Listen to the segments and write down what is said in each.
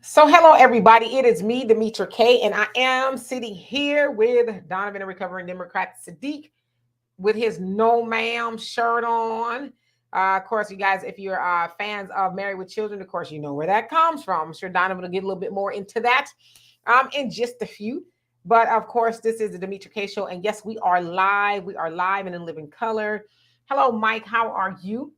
So hello everybody, it is me, Demetra K, and I am sitting here with Donovan, a recovering Democrat, Sadiq, with his no ma'am shirt on. Of course, you guys, if you're fans of Married with Children, of course, you know where that comes from. I'm sure Donovan will get a little bit more into that in just a few. But of course, this is the Demetra K Show. And yes, we are live. We are live and in living color. Hello, Mike. How are you?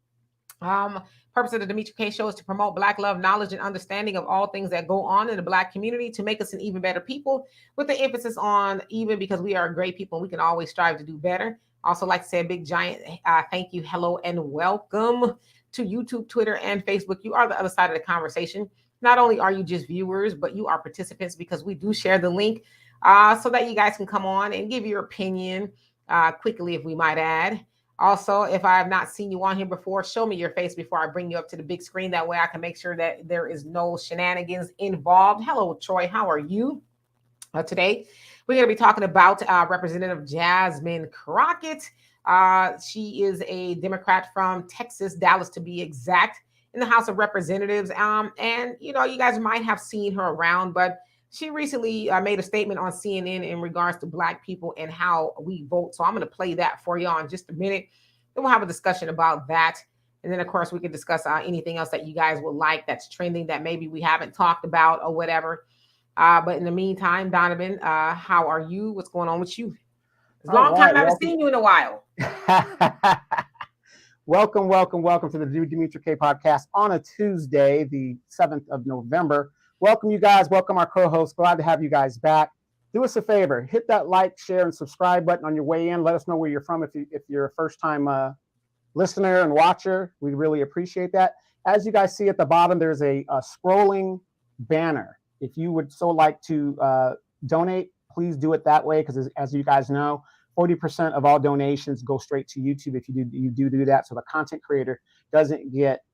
Um, Purpose of the Demetra K Show is to promote Black love, knowledge, and understanding of all things that go on in the Black community to make us an even better people, with the emphasis on even, because we are great people and we can always strive to do better. Also, like to say a big giant thank you, hello, and welcome to YouTube, Twitter, and Facebook. You are the other side of the conversation. Not only are you just viewers, but you are participants, because we do share the link so that you guys can come on and give your opinion quickly, if we might add. Also, if I have not seen you on here before, show me your face before I bring you up to the big screen. That way I can make sure that there is no shenanigans involved. Hello, Troy. How are you? Today, we're going to be talking about Representative Jasmine Crockett. She is a Democrat from Texas, Dallas to be exact, in the House of Representatives. And, you know, you guys might have seen her around, but she recently made a statement on CNN in regards to Black people and how we vote. So I'm going to play that for y'all in just a minute. Then we'll have a discussion about that. And then, of course, we can discuss anything else that you guys would like that's trending that maybe we haven't talked about or whatever. But in the meantime, Donovan, how are you? What's going on with you? It's a long time I haven't seen you in a while. Welcome to the Demetra K podcast on a Tuesday, the 7th of November. Welcome, you guys. Welcome, our co-hosts. Glad to have you guys back. Do us a favor. Hit that like, share, and subscribe button on your way in. Let us know where you're from if you're a first-time listener and watcher. We really appreciate that. As you guys see at the bottom, there's a scrolling banner. If you would so like to donate, please do it that way, because as you guys know, 40% of all donations go straight to YouTube if you do that. So the content creator doesn't get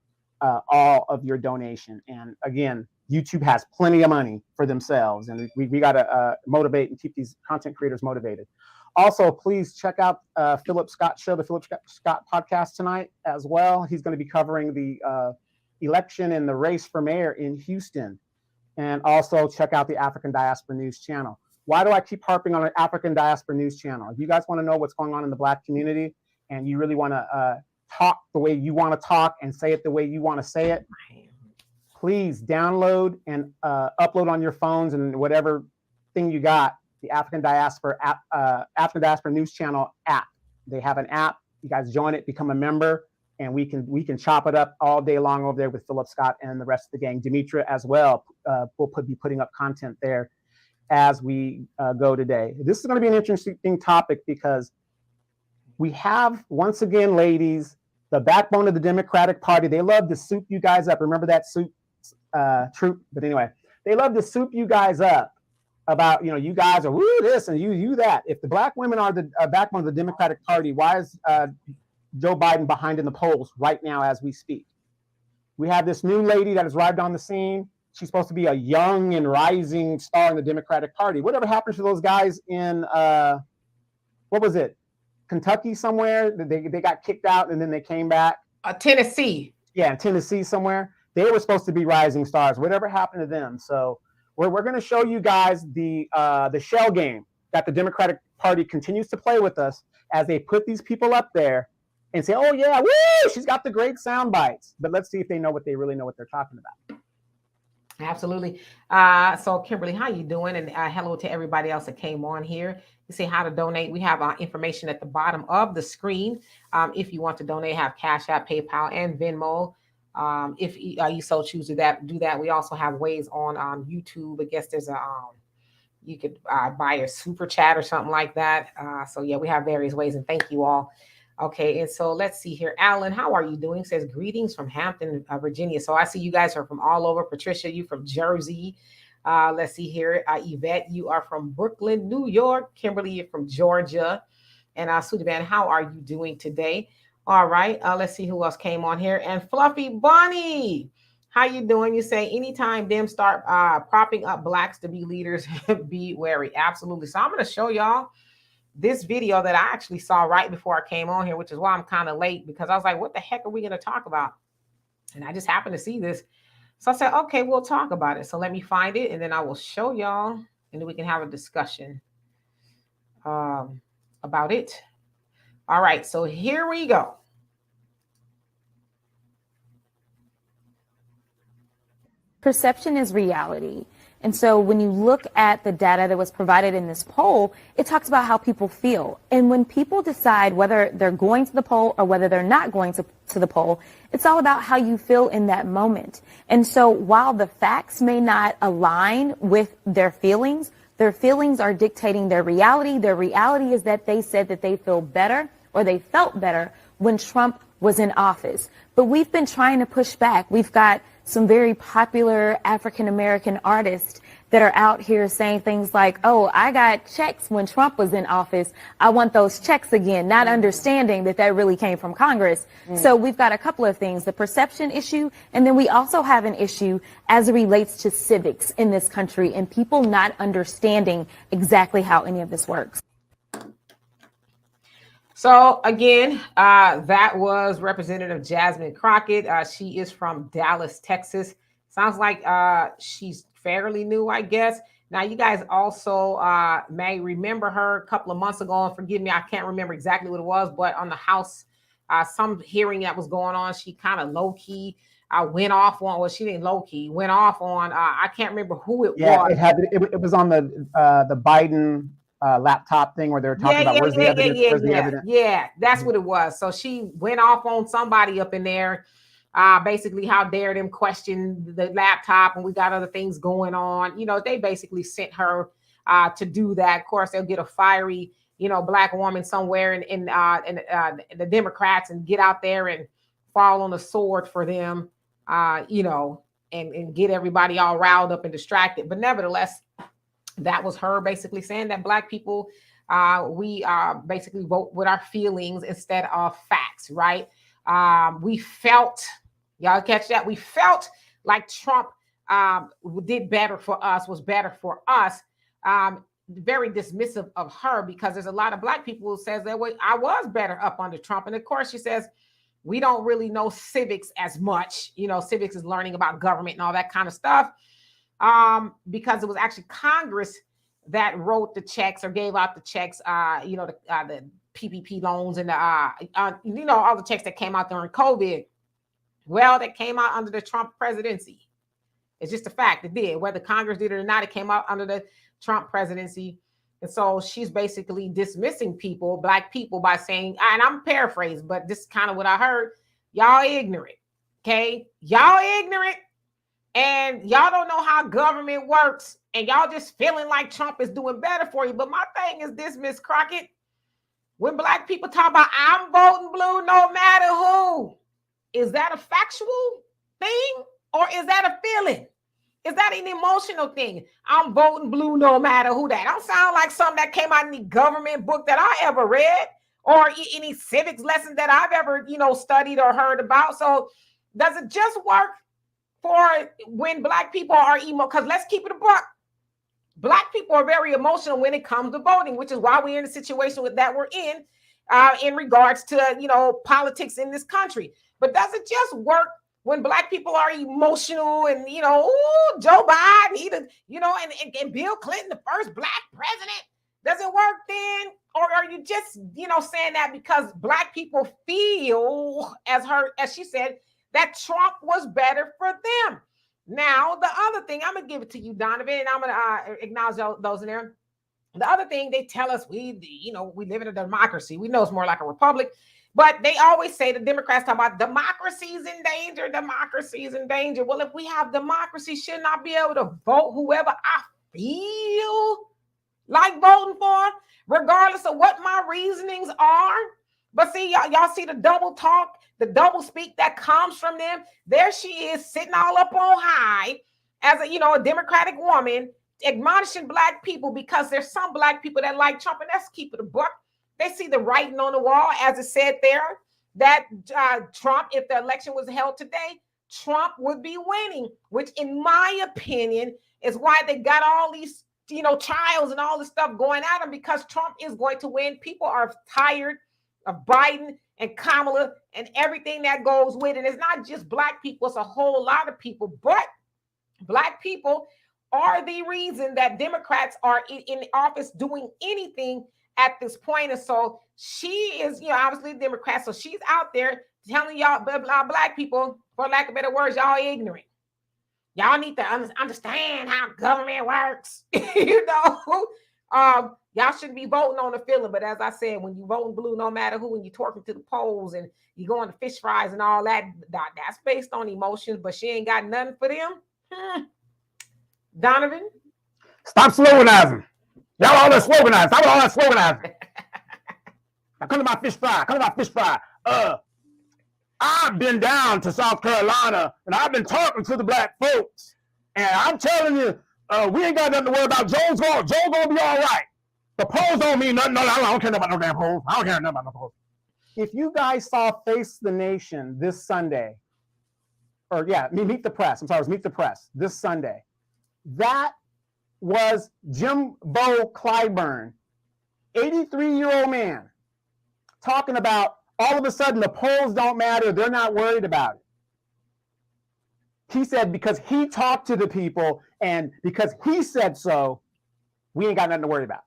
all of your donation. And again, YouTube has plenty of money for themselves, and we got to motivate and keep these content creators motivated. Also, please check out Philip Scott's show, the Philip Scott podcast tonight as well. He's going to be covering the election and the race for mayor in Houston. And also check out the African Diaspora News channel. Why do I keep harping on the African Diaspora News channel? If you guys want to know what's going on in the Black community and you really want to talk the way you want to talk and say it the way you want to say it, please download and upload on your phones and whatever thing you got, the African Diaspora News channel app. They have an app. You guys join it, become a member, and we can chop it up all day long over there with Philip Scott and the rest of the gang. Demetra as well will be putting up content there as we go today. This is going to be an interesting topic because we have, once again, ladies, the backbone of the Democratic Party. They love to soup you guys up. Remember that soup troop? But anyway, they love to soup you guys up about, you guys are woo this and you that. If the Black women are the backbone of the Democratic Party, why is Joe Biden behind in the polls right now as we speak? We have this new lady that has arrived on the scene. She's supposed to be a young and rising star in the Democratic Party. Whatever happened to those guys in, what was it? Kentucky somewhere? They got kicked out and then they came back. Tennessee. Yeah, Tennessee somewhere. They were supposed to be rising stars. Whatever happened to them? So we're going to show you guys the shell game that the Democratic Party continues to play with us as they put these people up there and say, oh yeah, woo, she's got the great sound bites. But let's see if they really know what they're talking about. Absolutely. So Kimberly, how you doing? And hello to everybody else that came on here. You say how to donate. We have information at the bottom of the screen. If you want to donate, have Cash App, PayPal, and Venmo. If you so choose to do that. We also have ways on YouTube. I guess there's you could buy a super chat or something like that. So yeah, we have various ways, and thank you all. Okay, and so let's see here. Alan, how are you doing? Says greetings from Hampton, Virginia. So I see you guys are from all over. Patricia, you from Jersey. Let's see here. Yvette, you are from Brooklyn, New York. Kimberly, you're from Georgia. And Sudivan, how are you doing today? All right. Let's see who else came on here. And Fluffy Bunny, how you doing? You say anytime them start propping up Blacks to be leaders, be wary. Absolutely. So I'm going to show y'all this video that I actually saw right before I came on here, which is why I'm kind of late, because I was like, what the heck are we going to talk about? And I just happened to see this. So I said, okay, we'll talk about it. So let me find it, and then I will show y'all, and then we can have a discussion about it. All right, so here we go. Perception is reality. And so when you look at the data that was provided in this poll, it talks about how people feel. And when people decide whether they're going to the poll or whether they're not going to the poll, it's all about how you feel in that moment. And so while the facts may not align with their feelings are dictating their reality. Their reality is that they said that they feel better or they felt better when Trump was in office. But we've been trying to push back. We've got some very popular African-American artists that are out here saying things like, oh, I got checks when Trump was in office. I want those checks again, not understanding that that really came from Congress. So we've got a couple of things, the perception issue, and then we also have an issue as it relates to civics in this country and people not understanding exactly how any of this works. So again, that was Representative Jasmine Crockett. She is from Dallas, Texas. Sounds like she's fairly new, I guess. Now, you guys also may remember her a couple of months ago, and forgive me, I can't remember exactly what it was, but on the House, some hearing that was going on, she kind of low-key went off on, well, she didn't low-key, went off on, I can't remember who it was. Yeah, it was on the Biden laptop thing where they were talking about where's the evidence. Yeah, that's what it was. So she went off on somebody up in there, basically how dare them question the laptop, and we got other things going on. You know, they basically sent her to do that. Of course, they'll get a fiery, black woman somewhere in the Democrats and get out there and fall on the sword for them, and get everybody all riled up and distracted. But nevertheless, that was her basically saying that black people, we basically vote with our feelings instead of facts, right? We felt, y'all catch that? We felt like Trump did better for us, was better for us. Very dismissive of her because there's a lot of black people who says that I was better up under Trump. And of course, she says, we don't really know civics as much. Civics is learning about government and all that kind of stuff. Because it was actually Congress that wrote the checks or gave out the checks, the PPP loans and all the checks that came out during COVID. Well, that came out under the Trump presidency. It's just a fact. It did. Whether Congress did it or not, it came out under the Trump presidency. And so she's basically dismissing black people, by saying, and I'm paraphrasing, but this is kind of what I heard. Y'all ignorant. Okay. Y'all ignorant. And y'all don't know how government works, and y'all just feeling like Trump is doing better for you. But my thing is this, Miss Crockett, when black people talk about I'm voting blue no matter who, is that a factual thing or is that a feeling? Is that an emotional thing? I'm voting blue no matter who. That don't sound like something that came out in the government book that I ever read or any civics lesson that I've ever, studied or heard about. So does it just work for when black people are because let's keep it a buck. Black people are very emotional when it comes to voting, which is why we're in the situation that we're in regards to, politics in this country. But does it just work when black people are emotional and, Joe Biden, and Bill Clinton, the first black president? Does it work then? Or are you just, saying that because black people feel, as she said, that Trump was better for them? Now, the other thing, I'm going to give it to you, Donovan, and I'm going to acknowledge those in there. The other thing, they tell us we live in a democracy. We know it's more like a republic, but they always say, the Democrats talk about democracy's in danger, democracy is in danger. Well, if we have democracy, shouldn't I be able to vote whoever I feel like voting for, regardless of what my reasonings are? But see, y'all see the double talk, the double speak that comes from them. There she is sitting all up on high as a Democratic woman, admonishing black people because there's some black people that like Trump, and let's keep it a buck. They see the writing on the wall, as it said there, that Trump, if the election was held today, Trump would be winning, which in my opinion is why they got all these, trials and all this stuff going at him, because Trump is going to win. People are tired of Biden and Kamala and everything that goes with it. And it's not just Black people, it's a whole lot of people, but Black people are the reason that Democrats are in office doing anything at this point. And so she is, obviously a Democrat. So she's out there telling y'all, Black people, for lack of better words, y'all ignorant. Y'all need to understand how government works. Y'all shouldn't be voting on the feeling. But as I said, when you voting blue, no matter who, and you twerking to the polls and you going to fish fries and all that, that's based on emotions. But she ain't got nothing for them. Donovan? Stop sloganizing. Y'all all that sloganizing. Stop all that sloganizing. Now come to my fish fry. Come to my fish fry. I've been down to South Carolina and I've been talking to the Black folks. And I'm telling you, we ain't got nothing to worry about. Joe's gonna be all right. The polls don't mean nothing. No, I don't care about no damn polls. I don't care nothing about no polls. If you guys saw Face the Nation this Sunday, Meet the Press. I'm sorry, it was Meet the Press this Sunday. That was Jimbo Clyburn, 83-year-old man, talking about all of a sudden the polls don't matter. They're not worried about it. He said because he talked to the people and because he said so, we ain't got nothing to worry about.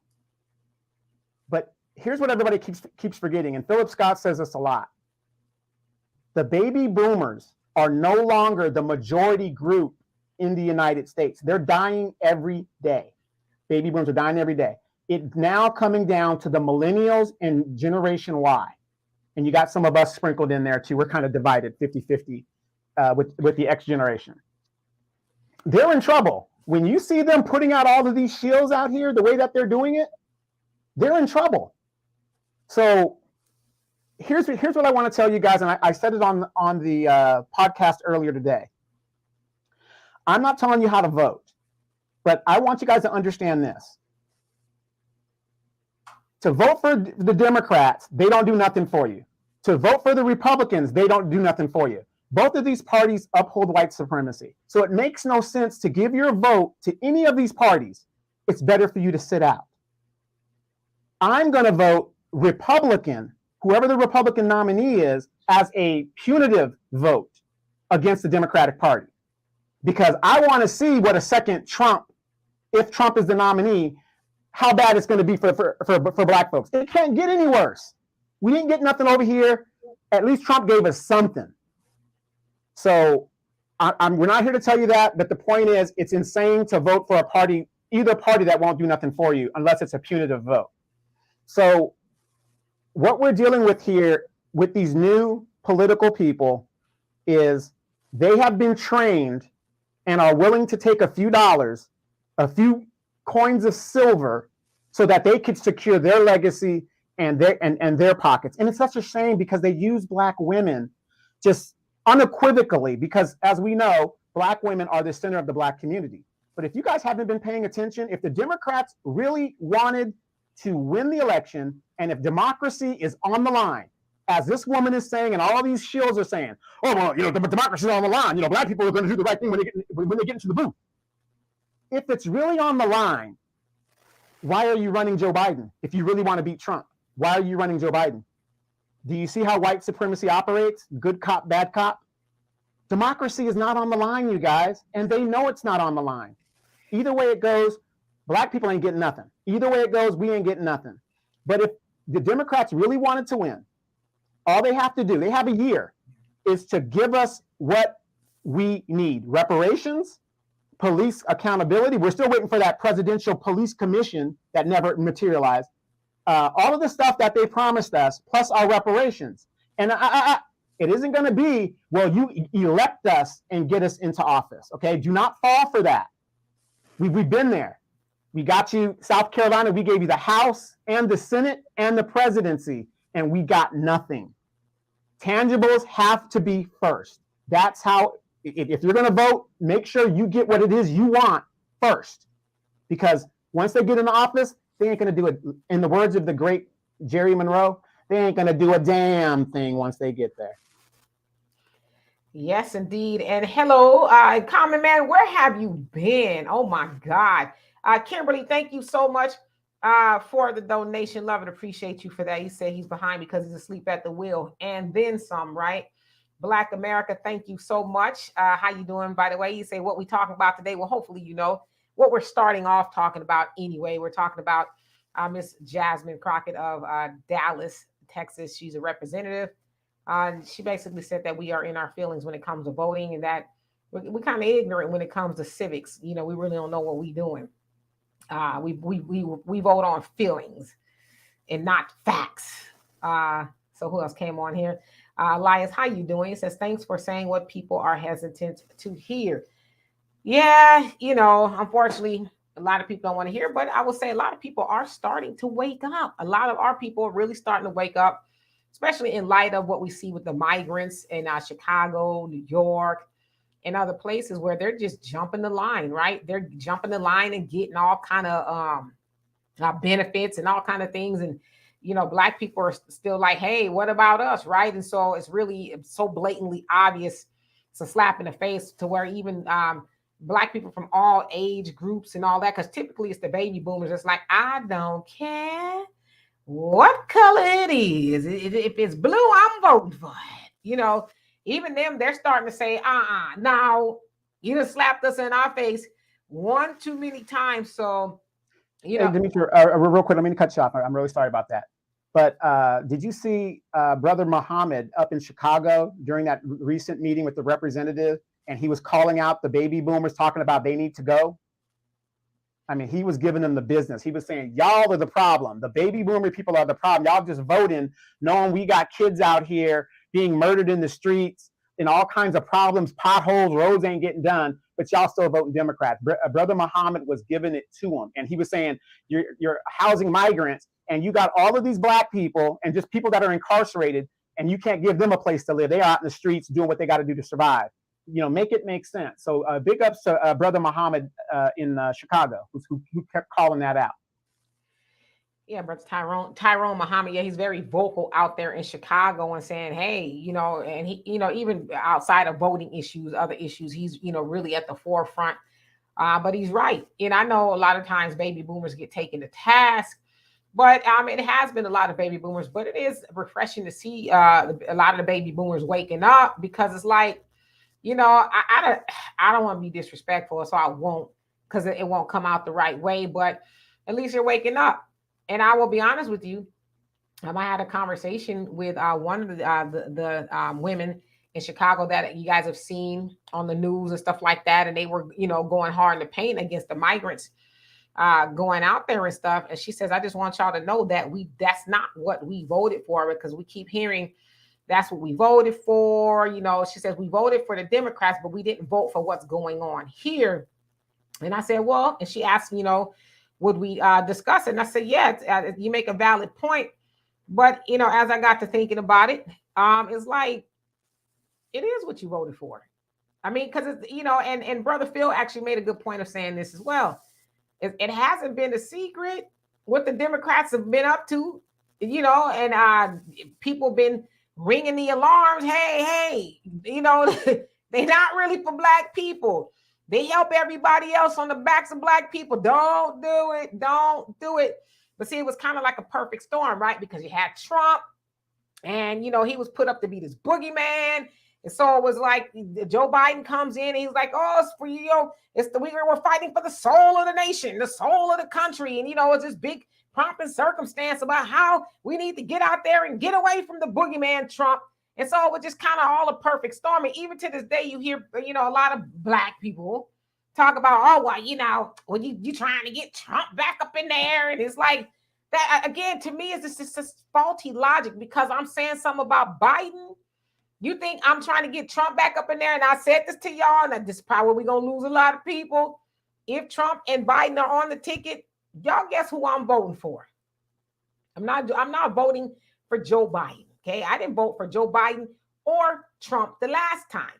But here's what everybody keeps forgetting, and Philip Scott says this a lot. The baby boomers are no longer the majority group in the United States. They're dying every day. Baby boomers are dying every day. It's now coming down to the millennials and Generation Y. And you got some of us sprinkled in there too. We're kind of divided 50-50 with the X generation. They're in trouble. When you see them putting out all of these shields out here, the way that they're doing it, they're in trouble. So here's what I want to tell you guys, and I said it on the podcast earlier today. I'm not telling you how to vote, but I want you guys to understand this. To vote for the Democrats, they don't do nothing for you. To vote for the Republicans, they don't do nothing for you. Both of these parties uphold white supremacy. So it makes no sense to give your vote to any of these parties. It's better for you to sit out. I'm going to vote Republican, whoever the Republican nominee is, as a punitive vote against the Democratic Party. Because I want to see what a second Trump, if Trump is the nominee, how bad it's going to be for Black folks. It can't get any worse. We didn't get nothing over here. At least Trump gave us something. So we're not here to tell you that, but the point is it's insane to vote for a party, either party that won't do nothing for you unless it's a punitive vote. So what we're dealing with here with these new political people is they have been trained and are willing to take a few dollars, a few coins of silver, so that they could secure their legacy and their pockets. And it's such a shame because they use Black women just unequivocally, because as we know, Black women are the center of the Black community. But if you guys haven't been paying attention, if the Democrats really wanted to win the election, and if democracy is on the line, as this woman is saying, and all these shills are saying, oh, well, the democracy is on the line. Black people are going to do the right thing when they get into the booth. If it's really on the line, why are you running Joe Biden? If you really want to beat Trump, why are you running Joe Biden? Do you see how white supremacy operates? Good cop, bad cop. Democracy is not on the line, you guys, and they know it's not on the line. Either way it goes, Black people ain't getting nothing. Either way it goes, we ain't getting nothing. But if the Democrats really wanted to win, all they have to do, they have a year, is to give us what we need. Reparations, police accountability. We're still waiting for that presidential police commission that never materialized. All of the stuff that they promised us, plus our reparations. And it isn't going to be, well, you elect us and get us into office, okay? Do not fall for that. We've been there. We got you, South Carolina, we gave you the House and the Senate and the presidency, and we got nothing. Tangibles have to be first. That's how, if you're going to vote, make sure you get what it is you want first. Because once they get in office, they ain't going to do it. In the words of the great Jerry Monroe, they ain't going to do a damn thing once they get there. Yes, indeed. And hello, Common Man, where have you been? Oh, my God. Kimberly, thank you so much for the donation. Love and appreciate you for that. He said he's behind because he's asleep at the wheel and then some, right? Black America, thank you so much. How you doing, by the way? You say what we talking about today. Well, hopefully you know what we're starting off talking about anyway. We're talking about Miss Jasmine Crockett of Dallas, Texas. She's a representative. She basically said that we are in our feelings when it comes to voting, and that we're kind of ignorant when it comes to civics. You know, we really don't know what we're doing. We vote on feelings and not facts. So who else came on here? Elias, how you doing? He says, thanks for saying what people are hesitant to hear. Yeah, you know, unfortunately, a lot of people don't want to hear, but I will say a lot of people are starting to wake up. A lot of our people are really starting to wake up, especially in light of what we see with the migrants in Chicago, New York, and other places where they're just jumping the line, right? They're jumping the line and getting all kind of benefits and all kind of things. And, you know, Black people are still like, hey, what about us, right? And so it's really so blatantly obvious. It's a slap in the face to where even Black people from all age groups and all that, because typically it's the baby boomers. It's like, I don't care what color it is. If it's blue, I'm voting for it. You know, even them, they're starting to say, now you done slapped us in our face one too many times. So, you know. Hey, Dimitri, real quick, let me cut you off. I'm really sorry about that. But did you see Brother Muhammad up in Chicago during that recent meeting with the representative? And he was calling out the baby boomers, talking about they need to go. I mean, he was giving them the business. He was saying, y'all are the problem. The baby boomer people are the problem. Y'all just voting, knowing we got kids out here being murdered in the streets and all kinds of problems, potholes, roads ain't getting done, but y'all still voting Democrats. Brother Muhammad was giving it to him. And he was saying, you're housing migrants and you got all of these Black people and just people that are incarcerated and you can't give them a place to live. They're out in the streets doing what they got to do to survive. You know, make it make sense. So big ups to Brother Muhammad in Chicago, who kept calling that out. Yeah, Brother Tyrone Muhammad. Yeah, he's very vocal out there in Chicago and saying, hey, you know, and he, you know, even outside of voting issues, other issues, he's, you know, really at the forefront. But he's right. And I know a lot of times baby boomers get taken to task, but it has been a lot of baby boomers, but it is refreshing to see a lot of the baby boomers waking up, because it's like, you know, I don't want to be disrespectful, so I won't, because it won't come out the right way, but at least you're waking up. And I will be honest with you, I had a conversation with one of the women in Chicago that you guys have seen on the news and stuff like that, and they were, you know, going hard in the paint against the migrants going out there and stuff. And she says, I just want y'all to know that that's not what we voted for, because we keep hearing that's what we voted for. You know, she says we voted for the Democrats, but we didn't vote for what's going on here. And I said, well, and she asked, you know, would we discuss it? And I said, yeah, you make a valid point. But, you know, as I got to thinking about it, it's like, it is what you voted for. I mean, because it's, you know, and Brother Phil actually made a good point of saying this as well. It hasn't been a secret what the Democrats have been up to, you know, and people been ringing the alarms. Hey, you know, they're not really for Black people. They help everybody else on the backs of Black people. Don't do it. Don't do it. But see, it was kind of like a perfect storm, right? Because you had Trump and, you know, he was put up to be this boogeyman. And so it was like Joe Biden comes in and he's like, oh, it's for you, know, we're fighting for the soul of the nation, the soul of the country. And, you know, it's this big pomp and circumstance about how we need to get out there and get away from the boogeyman Trump. And so it was just kind of all a perfect storm. And even to this day, you hear, you know, a lot of Black people talk about, oh, well, you know, when you trying to get Trump back up in there. And it's like that, again, to me, it's just faulty logic, because I'm saying something about Biden. You think I'm trying to get Trump back up in there? And I said this to y'all, and this is probably we're going to lose a lot of people. If Trump and Biden are on the ticket, y'all guess who I'm voting for? I'm not voting for Joe Biden. Okay, I didn't vote for Joe Biden or Trump the last time.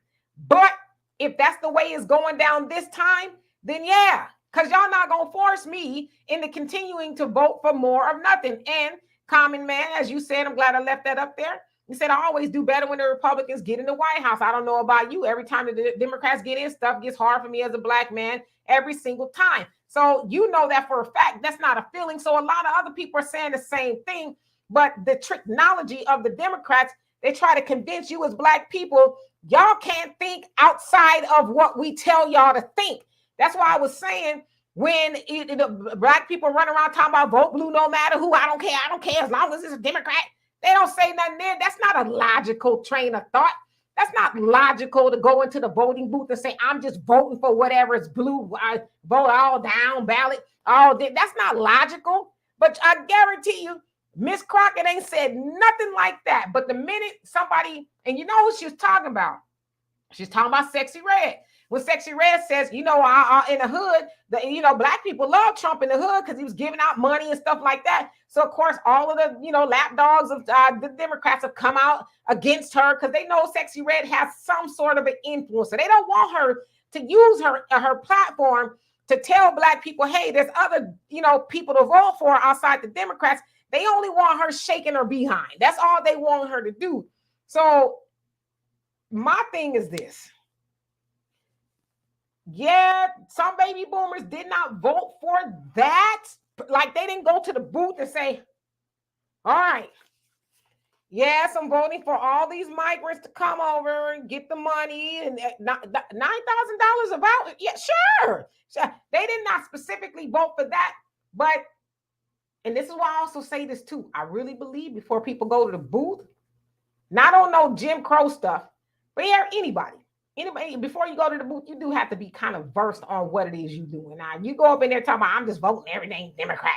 But if that's the way it's going down this time, then yeah, because y'all not going to force me into continuing to vote for more of nothing. And Common Man, as you said, I'm glad I left that up there. He said, I always do better when the Republicans get in the White House. I don't know about you. Every time the Democrats get in, stuff gets hard for me as a black man every single time. So you know that for a fact. That's not a feeling. So a lot of other people are saying the same thing. But the technology of the Democrats, they try to convince you as black people, y'all can't think outside of what we tell y'all to think. That's why I was saying, when the black people run around talking about vote blue no matter who, I don't care as long as it's a Democrat. They don't say nothing there. That's not a logical train of thought. That's not logical to go into the voting booth and say, I'm just voting for whatever is blue. I vote all down ballot. All day. That's not logical. But I guarantee you, Miss Crockett ain't said nothing like that. But the minute somebody, and you know who she was talking about? She's talking about Sexy Red. When Sexy Red says, in the hood, black people love Trump in the hood because he was giving out money and stuff like that. So, of course, all of the, lapdogs of the Democrats have come out against her because they know Sexy Red has some sort of an influence. So they don't want her to use her platform to tell black people, hey, there's other, people to vote for outside the Democrats. They only want her shaking her behind. That's all they want her to do. So my thing is this. Yeah, some baby boomers did not vote for that. Like, they didn't go to the booth and say, all right, yes, I'm voting for all these migrants to come over and get the money and $9,000 a voucher. Yeah, sure. They did not specifically vote for that. But, and this is why I also say this too, I really believe before people go to the booth, not on no Jim Crow stuff, but yeah, anybody, before you go to the booth, you do have to be kind of versed on what it is you doing. Now, you go up in there talking about, I'm just voting everything Democrat.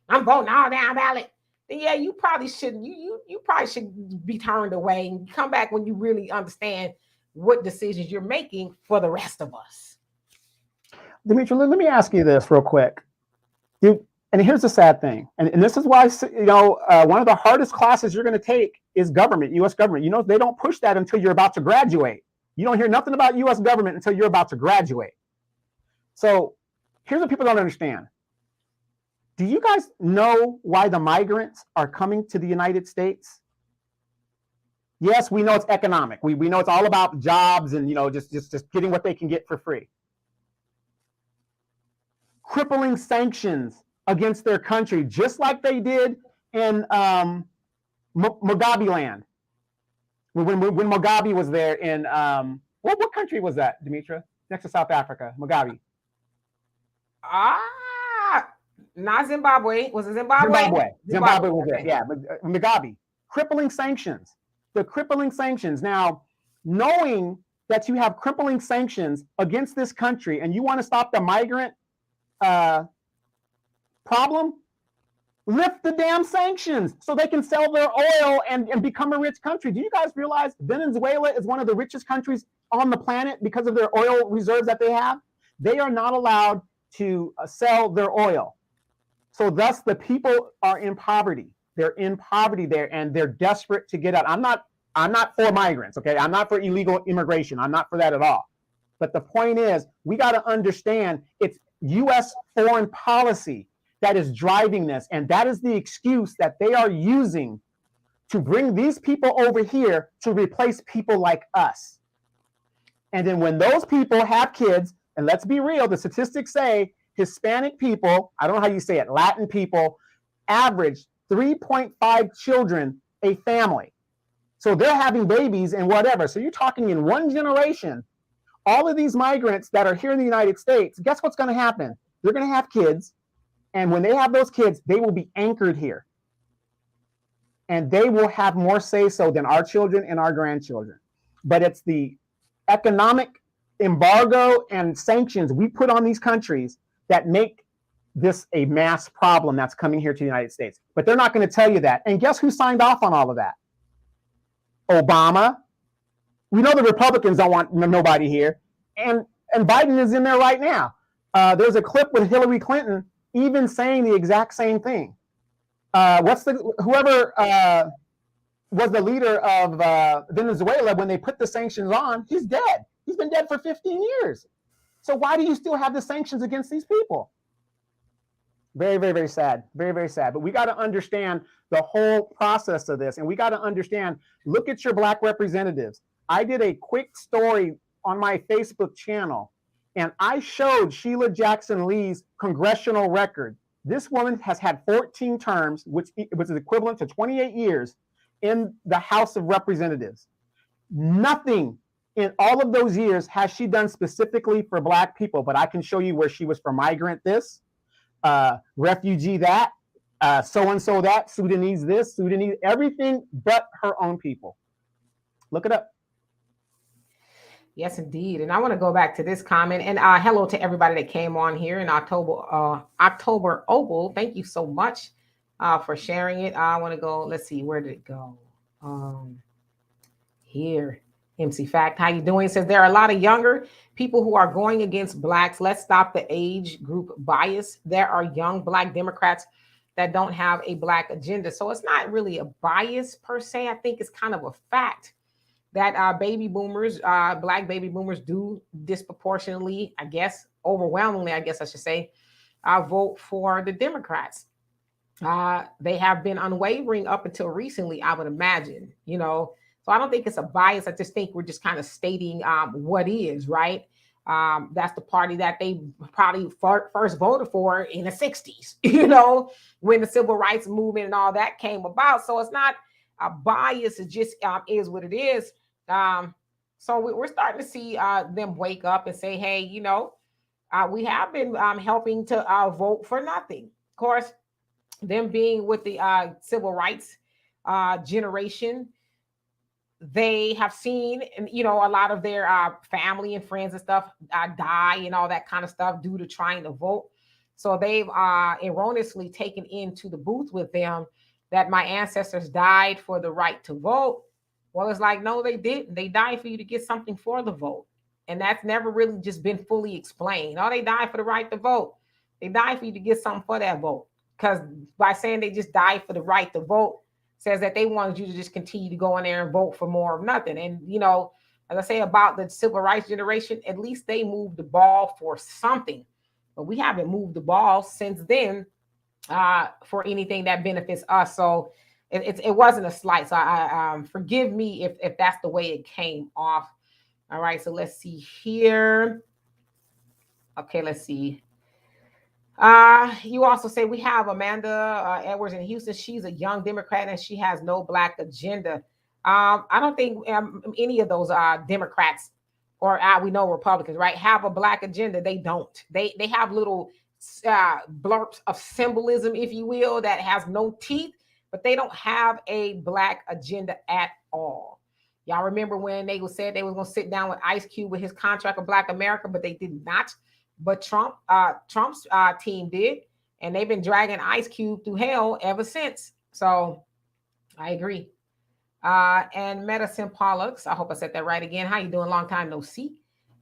I'm voting all down ballot. Then yeah, you probably shouldn't. You probably should be turned away and come back when you really understand what decisions you're making for the rest of us. Dimitri, let me ask you this real quick. And here's the sad thing, and this is why one of the hardest classes you're going to take is government, U.S. government. They don't push that until you're about to graduate. You don't hear nothing about U.S. government until you're about to graduate. So here's what people don't understand. Do you guys know why the migrants are coming to the United States? Yes, we know it's economic. We know it's all about jobs and just getting what they can get for free. Crippling sanctions against their country, just like they did in Mugabe land. When Mugabe was there in what country was that, Dimitra? Next to South Africa, Mugabe. Not Zimbabwe. Was it Zimbabwe? Zimbabwe was there. Yeah, Mugabe. Crippling sanctions. The crippling sanctions. Now, knowing that you have crippling sanctions against this country and you want to stop the migrant problem, lift the damn sanctions so they can sell their oil and become a rich country. Do you guys realize Venezuela is one of the richest countries on the planet because of their oil reserves that they have? They are not allowed to sell their oil. So thus the people are in poverty. They're in poverty there and they're desperate to get out. I'm not for migrants, okay? I'm not for illegal immigration. I'm not for that at all. But the point is, we got to understand it's U.S. foreign policy that is driving this. And that is the excuse that they are using to bring these people over here to replace people like us. And then when those people have kids, and let's be real, the statistics say Hispanic people, I don't know how you say it, Latin people, average 3.5 children a family. So they're having babies and whatever. So you're talking in one generation, all of these migrants that are here in the United States, guess what's going to happen? They're going to have kids. And when they have those kids, they will be anchored here. And they will have more say-so than our children and our grandchildren. But it's the economic embargo and sanctions we put on these countries that make this a mass problem that's coming here to the United States. But they're not going to tell you that. And guess who signed off on all of that? Obama. We know the Republicans don't want nobody here. And Biden is in there right now. There's a clip with Hillary Clinton even saying the exact same thing. Whoever was the leader of Venezuela when they put the sanctions on, he's dead. He's been dead for 15 years. So why do you still have the sanctions against these people? Very, very, very sad. Very, very sad. But we got to understand the whole process of this. And we got to understand, look at your Black representatives. I did a quick story on my Facebook channel, and I showed Sheila Jackson Lee's congressional record. This woman has had 14 terms, which is equivalent to 28 years in the House of Representatives. Nothing in all of those years has she done specifically for Black people, but I can show you where she was for migrant this, refugee that, so-and-so that, Sudanese this, Sudanese, everything but her own people. Look it up. Yes, indeed. And I want to go back to this comment. And hello to everybody that came on here in October Opal. Thank you so much for sharing it. I want to go, let's see, where did it go? Here, MC Fact, how you doing? It says there are a lot of younger people who are going against Blacks. Let's stop the age group bias. There are young Black Democrats that don't have a Black agenda. So it's not really a bias per se. I think it's kind of a fact that baby boomers, Black baby boomers do disproportionately, I guess, overwhelmingly, I guess I should say, vote for the Democrats. They have been unwavering up until recently, I would imagine, you know. So I don't think it's a bias. I just think we're just kind of stating what is, right? That's the party that they probably first voted for in the 60s, you know, when the civil rights movement and all that came about. So it's not a bias. It just is what it is. So we're starting to see them wake up and say, hey, you know, we have been helping to vote for nothing. Of course, them being with the civil rights generation, they have seen, you know, a lot of their family and friends and stuff die and all that kind of stuff due to trying to vote. So they've erroneously taken into the booth with them that my ancestors died for the right to vote. Well, it's like, no, they didn't. They died for you to get something for the vote. And that's never really just been fully explained. Oh, they died for the right to vote. They died for you to get something for that vote. Because by saying they just died for the right to vote says that they wanted you to just continue to go in there and vote for more of nothing. And, you know, as I say about the civil rights generation, at least they moved the ball for something. But we haven't moved the ball since then for anything that benefits us. So it wasn't a slight. So I forgive me if that's the way it came off. All right, so let's see here. Okay, let's see. You also say we have Amanda Edwards in Houston. She's a young Democrat and she has no Black agenda. I don't think any of those Democrats or we know Republicans, right, have a Black agenda. They don't. They have little blurps of symbolism, if you will, that has no teeth, but they don't have a Black agenda at all. Y'all remember when they said they was going to sit down with Ice Cube with his contract of Black America, but they did not. But Trump's team did, and they've been dragging Ice Cube through hell ever since. So I agree. And Medicine Pollux, I hope I said that right again. How you doing? Long time no see.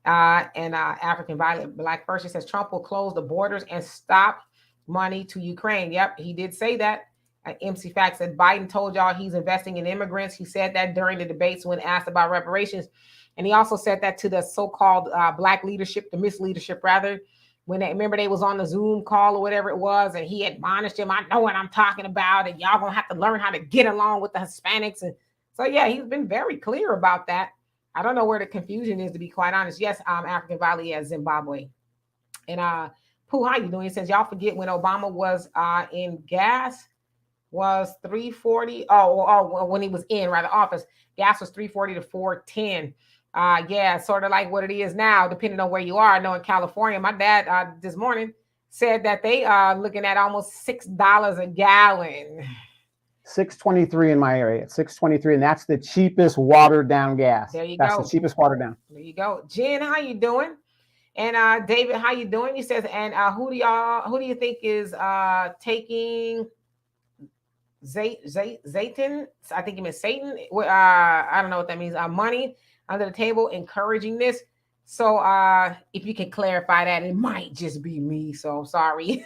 And African Violet Black First, says Trump will close the borders and stop money to Ukraine. Yep, he did say that. MC Fact said Biden told y'all he's investing in immigrants. He said that during the debates when asked about reparations. And he also said that to the so-called Black leadership, the misleadership rather, when they was on the Zoom call or whatever it was, and he admonished him, I know what I'm talking about, and y'all gonna have to learn how to get along with the Hispanics. And so, yeah, he's been very clear about that. I don't know where the confusion is, to be quite honest. Yes, African Valley as Zimbabwe. And Pooh, how you doing? He says, y'all forget when Obama was in gas was $3.40. Oh, when he was in office, gas was $3.40 to $4.10. Yeah, sort of like what it is now, depending on where you are. I know in California, my dad this morning said that they are looking at almost $6 a gallon. $6.23 in my area, $6.23, and that's the cheapest watered down gas. There you go. That's the cheapest watered down. There you go. Jen, how you doing? And David, how you doing? He says, and who do you think is taking Satan? I think he meant Satan. I don't know what that means. Money under the table, encouraging this. So if you can clarify that, it might just be me. So sorry.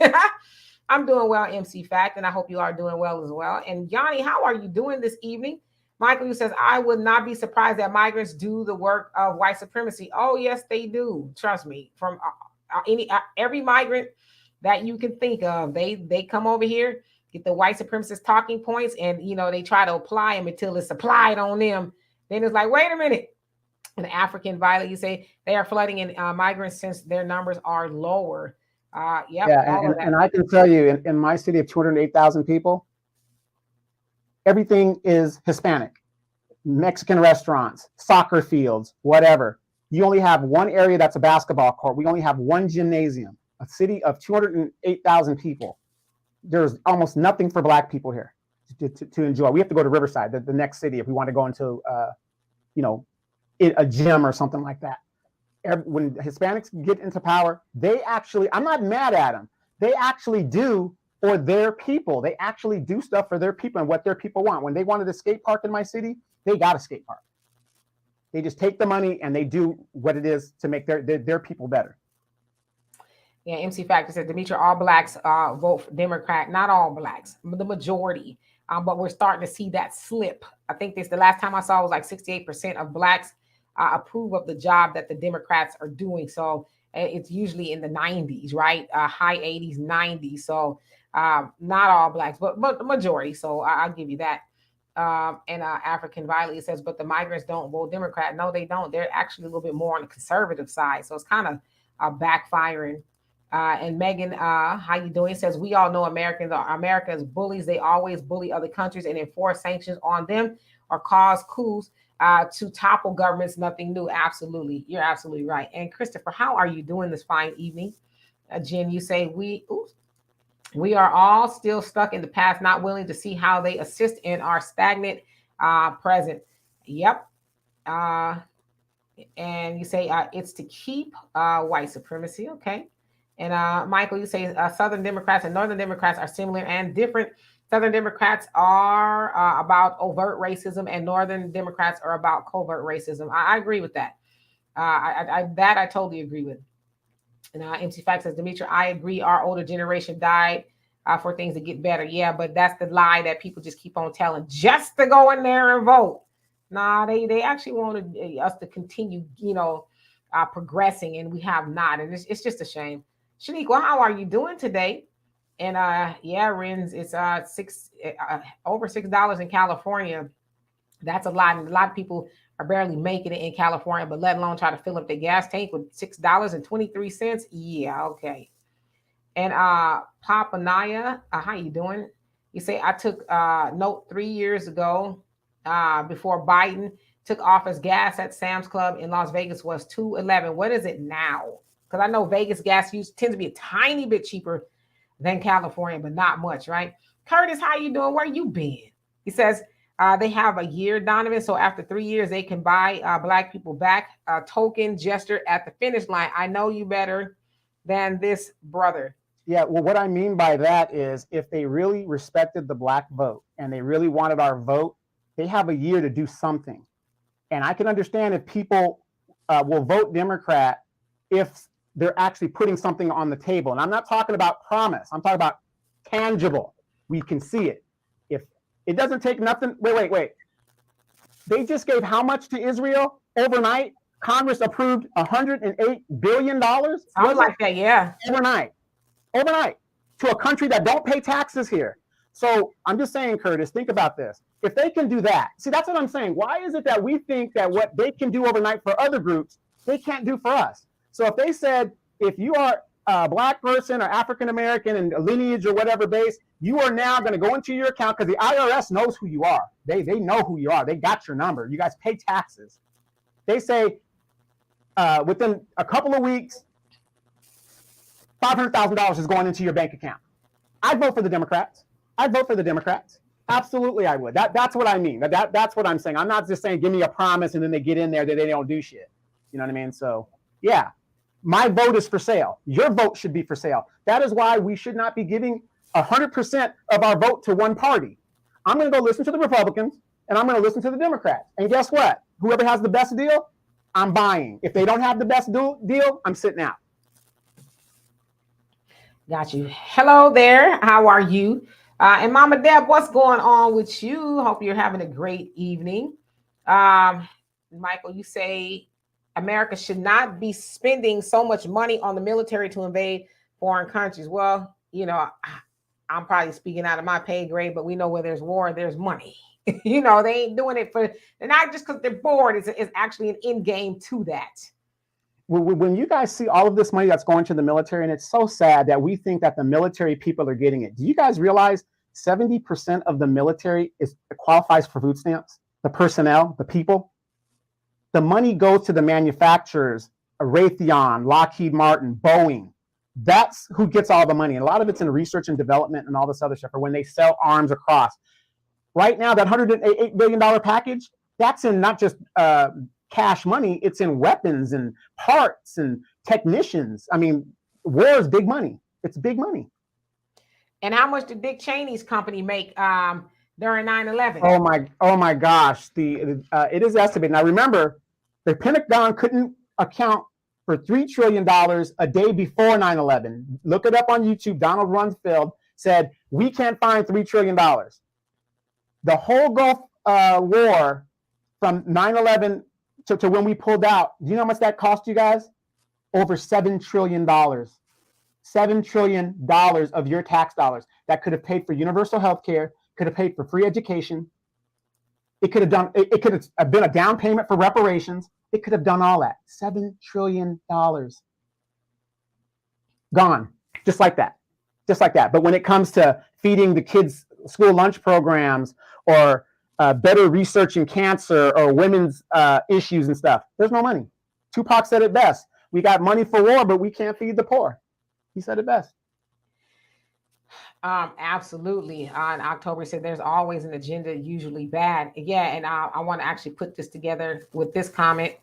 I'm doing well, MC Fact, and I hope you are doing well as well. And Yanni, how are you doing this evening? Michael, who says, I would not be surprised that migrants do the work of white supremacy. Oh, yes, they do. Trust me. From every migrant that you can think of. They come over here, get the white supremacist talking points, and they try to apply them until it's applied on them. Then it's like, wait a minute. And African violet, you say they are flooding in migrants since their numbers are lower. Yep. Yeah, and I can tell you, in my city of 208,000 people, everything is Hispanic. Mexican restaurants, soccer fields, whatever. You only have one area that's a basketball court. We only have one gymnasium. A city of 208,000 people. There's almost nothing for Black people here to enjoy. We have to go to Riverside, the next city, if we want to go into, a gym or something like that. When Hispanics get into power, they actually, I'm not mad at them. They actually do for their people. They actually do stuff for their people and what their people want. When they wanted a skate park in my city, they got a skate park. They just take the money and they do what it is to make their people better. Yeah, MC Factor said, Demetri, all Blacks vote for Democrat. Not all Blacks, the majority. But we're starting to see that slip. I think the last time I saw was like 68% of Blacks approve of the job that the Democrats are doing. So it's usually in the 90s, right? High 80s, 90s. So not all Blacks, but majority. So I'll give you that. And African Violet says, but the migrants don't vote Democrat. No, they don't. They're actually a little bit more on the conservative side. So it's kind of backfiring. And Megan, how you doing? Says, we all know Americans are America's bullies. They always bully other countries and enforce sanctions on them or cause coups to topple governments. Nothing new. Absolutely. You're absolutely right. And Christopher, how are you doing this fine evening? Jen, you say, we are all still stuck in the past, not willing to see how they assist in our stagnant present. Yep. And you say it's to keep white supremacy. Okay. And Michael, you say Southern Democrats and Northern Democrats are similar and different. Southern Democrats are about overt racism and Northern Democrats are about covert racism. I agree with that. I totally agree with. And MC Fact says, Demetri, I agree. Our older generation died for things to get better. Yeah, but that's the lie that people just keep on telling, just to go in there and vote. Nah, they actually wanted us to continue, progressing, and we have not. And it's just a shame. Shaniqua, how are you doing today? And yeah, Renz, it's over $6 in California. That's a lot. And a lot of people are barely making it in California, but let alone try to fill up their gas tank with $6.23. Yeah, okay. And Papanaya, how you doing? You say, I took note 3 years ago before Biden took office, gas at Sam's Club in Las Vegas was $2.11. What is it now? Because I know Vegas gas tends to be a tiny bit cheaper than California, but not much, right? Curtis, how you doing? Where you been? He says they have a year, Donovan. So after 3 years, they can buy Black people back. A token gesture at the finish line. I know you better than this, brother. Yeah, well, what I mean by that is if they really respected the Black vote and they really wanted our vote, they have a year to do something. And I can understand if people will vote Democrat if they're actually putting something on the table. And I'm not talking about promise. I'm talking about tangible. We can see it. If it doesn't take nothing, wait. They just gave how much to Israel overnight? Congress approved $108 billion. Sounds like that, yeah. Overnight to a country that don't pay taxes here. So I'm just saying, Curtis, think about this. If they can do that, see, that's what I'm saying. Why is it that we think that what they can do overnight for other groups, they can't do for us? So if they said, if you are a Black person or African-American and a lineage or whatever base, you are now going to go into your account because the IRS knows who you are. They know who you are. They got your number. You guys pay taxes. They say within a couple of weeks, $500,000 is going into your bank account. I'd vote for the Democrats. Absolutely, I would. That's what I mean. That's what I'm saying. I'm not just saying, give me a promise, and then they get in there that they don't do shit. You know what I mean? So, yeah, my vote is for sale. Your vote should be for sale. That is why we should not be giving 100% of our vote to one party. I'm going to go listen to the Republicans, and I'm going to listen to the Democrats. And guess what? Whoever has the best deal, I'm buying. If they don't have the best deal, I'm sitting out. Got you. Hello there. How are you? And Mama Deb, what's going on with you? Hope you're having a great evening. Michael, you say America should not be spending so much money on the military to invade foreign countries. Well, I'm probably speaking out of my pay grade, but we know where there's war, there's money. They ain't doing it they're not just because they're bored. It's actually an end game to that. When you guys see all of this money that's going to the military, and it's so sad that we think that the military people are getting it. Do you guys realize 70% of the military qualifies for food stamps? The personnel, the people. The money goes to the manufacturers, Raytheon, Lockheed Martin, Boeing. That's who gets all the money. And a lot of it's in research and development and all this other stuff, or when they sell arms across. Right now, that $108 billion package, that's in not just cash money, it's in weapons and parts and technicians. I mean, war is big money. It's big money. And how much did Dick Cheney's company make during 9/11? Oh my gosh. It is estimated. Now remember, the Pentagon couldn't account for $3 trillion a day before 9/11. Look it up on YouTube. Donald Rumsfeld said, we can't find $3 trillion. The whole Gulf War from 9/11 to when we pulled out, do you know how much that cost you guys? Over $7 trillion. $7 trillion of your tax dollars that could have paid for universal health care, could have paid for free education. It could have been a down payment for reparations. It could have done all that. $7 trillion gone, just like that. Just like that. But when it comes to feeding the kids school lunch programs or better research in cancer or women's issues and stuff, there's no money. Tupac said it best. We got money for war, but we can't feed the poor. He said it best. Absolutely. On October, he said there's always an agenda, usually bad. Yeah, and I want to actually put this together with this comment.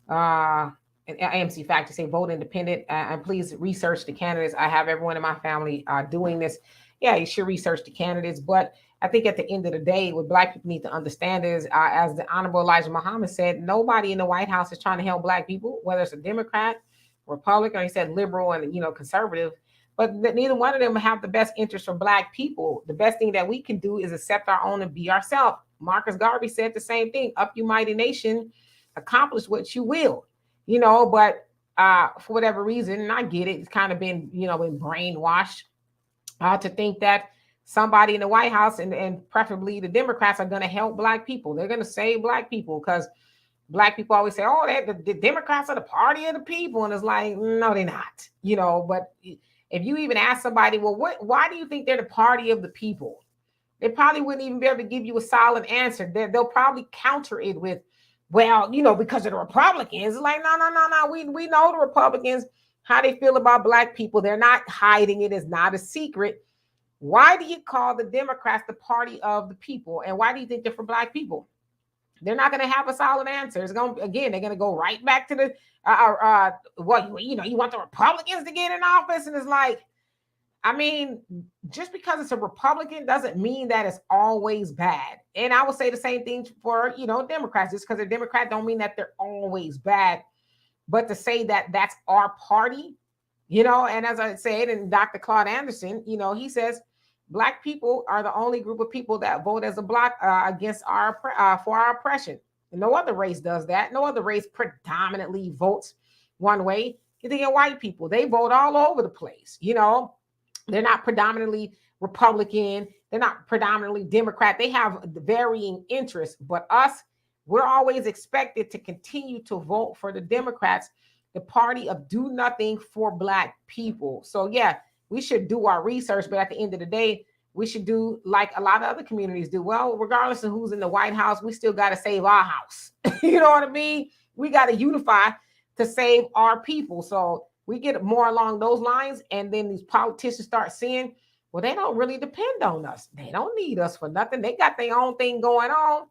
And AMC Factor say vote independent and please research the candidates. I have everyone in my family doing this. Yeah, you should research the candidates, but I think at the end of the day, what Black people need to understand is, as the Honorable Elijah Muhammad said, nobody in the White House is trying to help Black people, whether it's a Democrat, Republican, or he said liberal and conservative. But neither one of them have the best interest for Black people. The best thing that we can do is accept our own and be ourselves. Marcus Garvey said the same thing. Up you mighty nation, accomplish what you will. But for whatever reason, and I get it, it's kind of been, been brainwashed to think that somebody in the White House and preferably the Democrats are going to help Black people. They're going to save Black people because Black people always say, oh, the Democrats are the party of the people. And it's like, no, they're not, but if you even ask somebody, well, why do you think they're the party of the people? They probably wouldn't even be able to give you a solid answer. They'll probably counter it with, well, because of the Republicans. It's like, no. We know the Republicans, how they feel about Black people. They're not hiding it. It's not a secret. Why do you call the Democrats the party of the people? And why do you think they're for Black people? They're not going to have a solid answer. They're going to go right back to the, you want the Republicans to get in office. And it's like, I mean, just because it's a Republican doesn't mean that it's always bad. And I would say the same thing for, Democrats. Just because they're Democrat don't mean that they're always bad. But to say that that's our party, and as I said, and Dr. Claude Anderson, he says, Black people are the only group of people that vote as a block against for our oppression. And no other race does that. No other race predominantly votes one way. You think of white people, they vote all over the place. They're not predominantly Republican. They're not predominantly Democrat. They have varying interests. But us, we're always expected to continue to vote for the Democrats, the party of do nothing for Black people. So, yeah, we should do our research. But at the end of the day, we should do like a lot of other communities do. Well, regardless of who's in the White House, we still got to save our house. You know what I mean? We got to unify to save our people. So we get more along those lines. And then these politicians start seeing, well, they don't really depend on us. They don't need us for nothing. They got their own thing going on.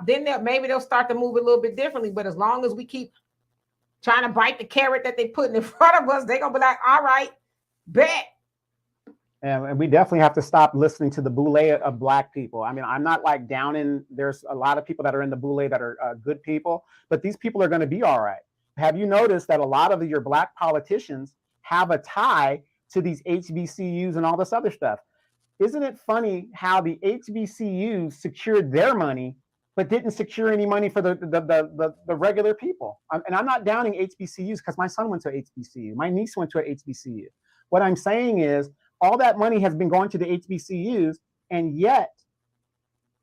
Then maybe they'll start to move a little bit differently. But as long as we keep trying to bite the carrot that they put in front of us, they're going to be like, all right, bet. And we definitely have to stop listening to the boule of Black people. I mean, I'm not like there's a lot of people that are in the boule that are good people, but these people are going to be all right. Have you noticed that a lot of your Black politicians have a tie to these HBCUs and all this other stuff? Isn't it funny how the HBCUs secured their money, but didn't secure any money for the regular people. And I'm not downing HBCUs because my son went to HBCU. My niece went to a HBCU. What I'm saying is all that money has been going to the HBCUs, and yet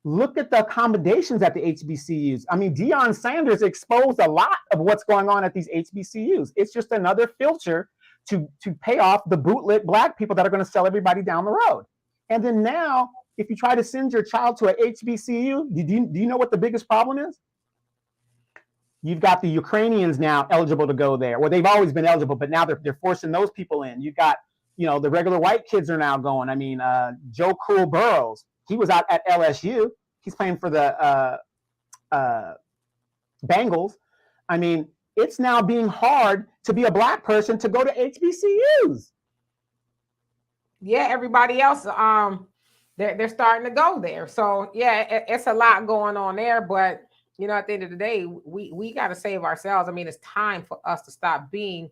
look at the accommodations at the HBCUs. I mean, Deion Sanders exposed a lot of what's going on at these HBCUs. It's just another filter to pay off the bootlit Black people that are going to sell everybody down the road. And then now, if you try to send your child to a HBCU, do you know what the biggest problem is? You've got the Ukrainians now eligible to go there. Well, they've always been eligible, but now they're forcing those people in. You've got, the regular white kids are now going. I mean, Joe Cool Burrows, he was out at LSU. He's playing for the Bengals. I mean, it's now being hard to be a Black person to go to HBCUs. Yeah, everybody else, they're starting to go there. So yeah, it's a lot going on there. But at the end of the day, we got to save ourselves. I mean, it's time for us to stop being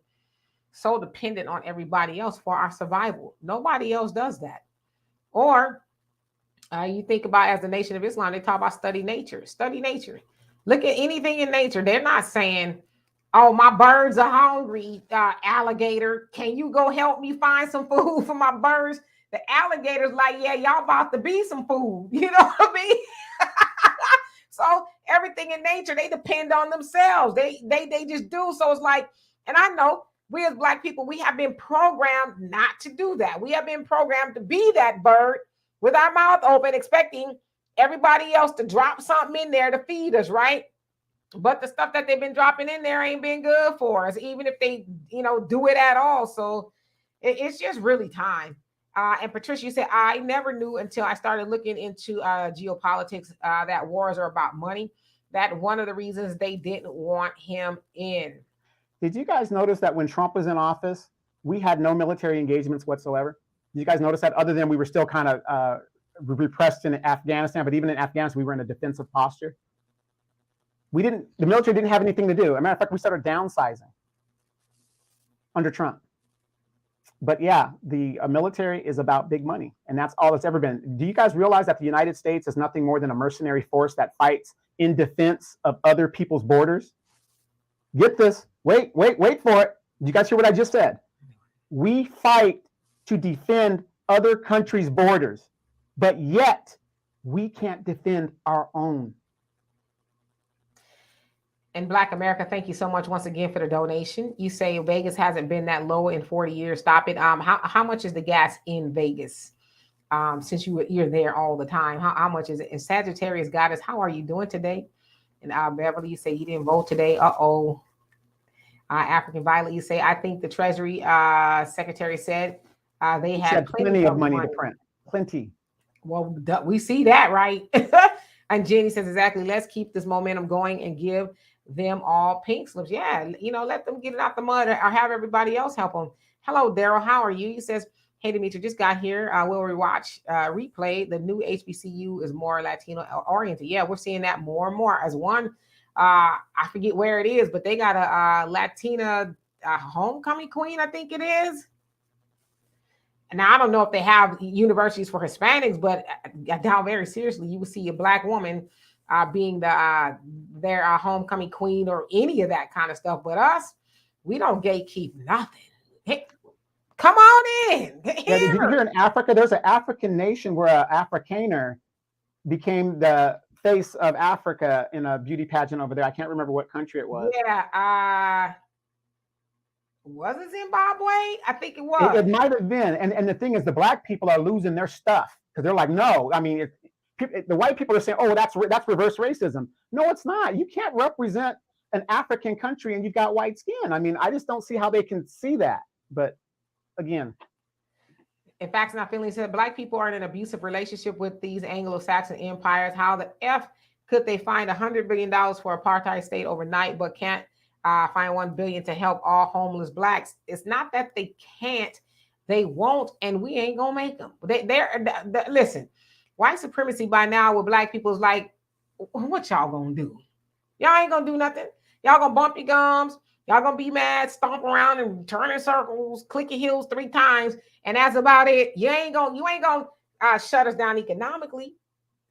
so dependent on everybody else for our survival. Nobody else does that. Or you think about, as the Nation of Islam, they talk about study nature. Study nature. Look at anything in nature. They're not saying, oh, my birds are hungry, alligator. Can you go help me find some food for my birds? The alligator's like, yeah, y'all about to be some food. You know what I mean? So everything in nature, they depend on themselves. They just do. So it's like, and I know we as Black people, we have been programmed not to do that. We have been programmed to be that bird with our mouth open, expecting everybody else to drop something in there to feed us, right? But the stuff that they've been dropping in there ain't been good for us, even if they, do it at all. So it's just really time. And Patricia, you said, I never knew until I started looking into geopolitics that wars are about money. That one of the reasons they didn't want him in. Did you guys notice that when Trump was in office, we had no military engagements whatsoever? Did you guys notice that, other than we were still kind of repressed in Afghanistan, but even in Afghanistan, we were in a defensive posture? The military didn't have anything to do. As a matter of fact, we started downsizing under Trump. But yeah, the military is about big money, and that's all it's ever been. Do you guys realize that the United States is nothing more than a mercenary force that fights in defense of other people's borders? Get this. Wait for it. Did you guys hear what I just said? We fight to defend other countries' borders, but yet we can't defend our own. And Black America, thank you so much once again for the donation. You say Vegas hasn't been that low in 40 years. Stop it. How much is the gas in Vegas? Since you're there all the time, how much is it? And Sagittarius Goddess, how are you doing today? And Beverly, you say you didn't vote today. African Violet, you say, I think the Treasury Secretary said they had plenty of money to print. Plenty. Well, we see that, right? And Jenny says, exactly. Let's keep this momentum going and give them all pink slips. Yeah, let them get it out the mud, or have everybody else help them. Hello, Daryl. How are you? He says, hey, Demetri, just got here. We'll rewatch, replay. The new HBCU is more Latino oriented. Yeah, we're seeing that more and more. As one, I forget where it is, but they got a Latina homecoming queen, I think it is. Now, I don't know if they have universities for Hispanics, but I doubt very seriously you would see a Black woman being their homecoming queen or any of that kind of stuff. But us, we don't gatekeep nothing. Hey, come on in. Yeah, did you hear in Africa, there's an African nation where an Afrikaner became the face of Africa in a beauty pageant over there. I can't remember what country it was. Yeah, was it Zimbabwe? I think it was. It might have been. And the thing is, the Black people are losing their stuff because they're like, no. I mean, the white people are saying, oh, that's reverse racism. No, it's not. You can't represent an African country and you've got white skin. I mean, I just don't see how they can see that. But again. In Facts Not Feelings said, Black people are in an abusive relationship with these Anglo-Saxon empires. How the F could they find $100 billion for apartheid state overnight, but can't find $1 billion to help all homeless Blacks? It's not that they can't, they won't, and we ain't gonna make them. Listen, white supremacy by now with Black people is like, what y'all gonna do? Y'all ain't gonna do nothing. Y'all gonna bump your gums. Y'all gonna be mad, stomp around and turn in circles, click your heels 3 times, and that's about it. You ain't gonna shut us down economically.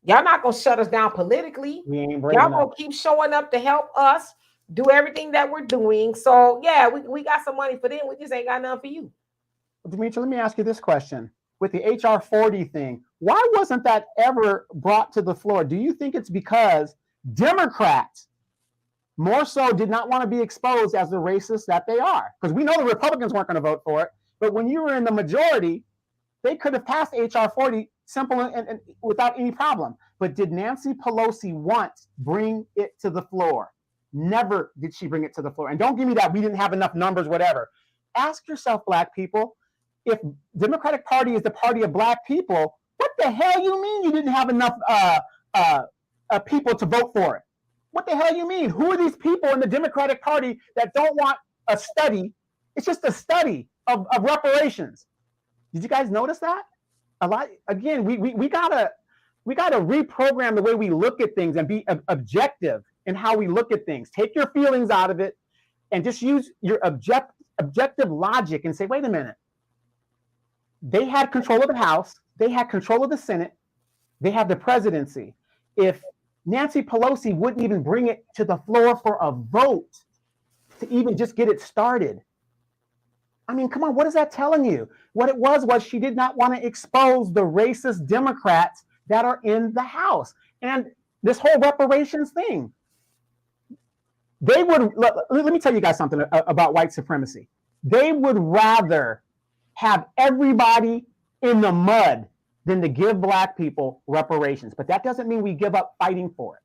Y'all not gonna shut us down politically. We ain't brave Y'all enough. gonna keep showing up to help us do everything that we're doing. So yeah, we got some money for them. We just ain't got none for you. Demetri, let me ask you this question. With the HR 40 thing, why wasn't that ever brought to the floor? Do you think it's because Democrats more so did not want to be exposed as the racists that they are? Because we know the Republicans weren't going to vote for it, but when you were in the majority, they could have passed HR 40 simple and without any problem. But did Nancy Pelosi once bring it to the floor? Never did she bring it to the floor. And don't give me that we didn't have enough numbers, whatever. Ask yourself, Black people, if Democratic Party is the party of Black people, what the hell you mean you didn't have enough people to vote for it? What the hell you mean? Who are these people in the Democratic Party that don't want a study? It's just a study of reparations. Did you guys notice that? A lot. Again, we gotta reprogram the way we look at things and be objective in how we look at things. Take your feelings out of it and just use your objective logic and say, wait a minute. They had control of the House. They had control of the Senate. They have the presidency. If Nancy Pelosi wouldn't even bring it to the floor for a vote to even just get it started. I mean, come on, what is that telling you? What it was she did not want to expose the racist Democrats that are in the House. And this whole reparations thing, they would, let me tell you guys something about white supremacy. They would rather have everybody in the mud than to give Black people reparations. But that doesn't mean we give up fighting for it.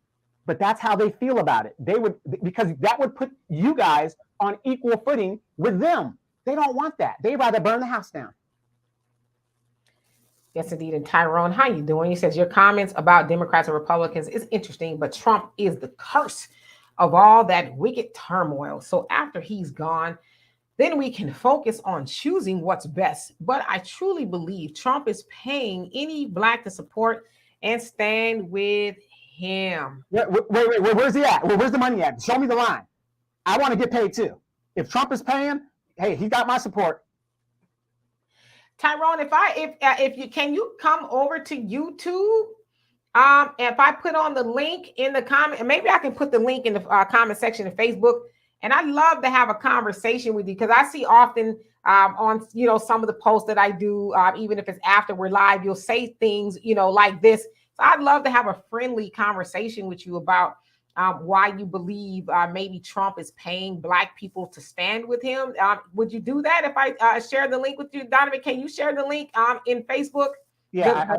But that's how they feel about it. They would, because that would put you guys on equal footing with them. They don't want that. They'd rather burn the house down. Yes, indeed. And Tyrone, how you doing? He says your comments about Democrats and Republicans is interesting, but Trump is the curse of all that wicked turmoil. So after he's gone, then we can focus on choosing what's best. But I truly believe Trump is paying any Black to support and stand with him. Wait, where's he at? Where's the money at? Show me the line. I want to get paid too. If Trump is paying, hey, he got my support. Tyrone, if you can you come over to YouTube? If I put on the link in the comment, and maybe I can put the link in the comment section of Facebook. And I'd love to have a conversation with you because I see often on, some of the posts that I do, even if it's after we're live, you'll say things, like this. So I'd love to have a friendly conversation with you about why you believe maybe Trump is paying Black people to stand with him. Would you do that if I share the link with you? Donovan, can you share the link in Facebook? Yeah,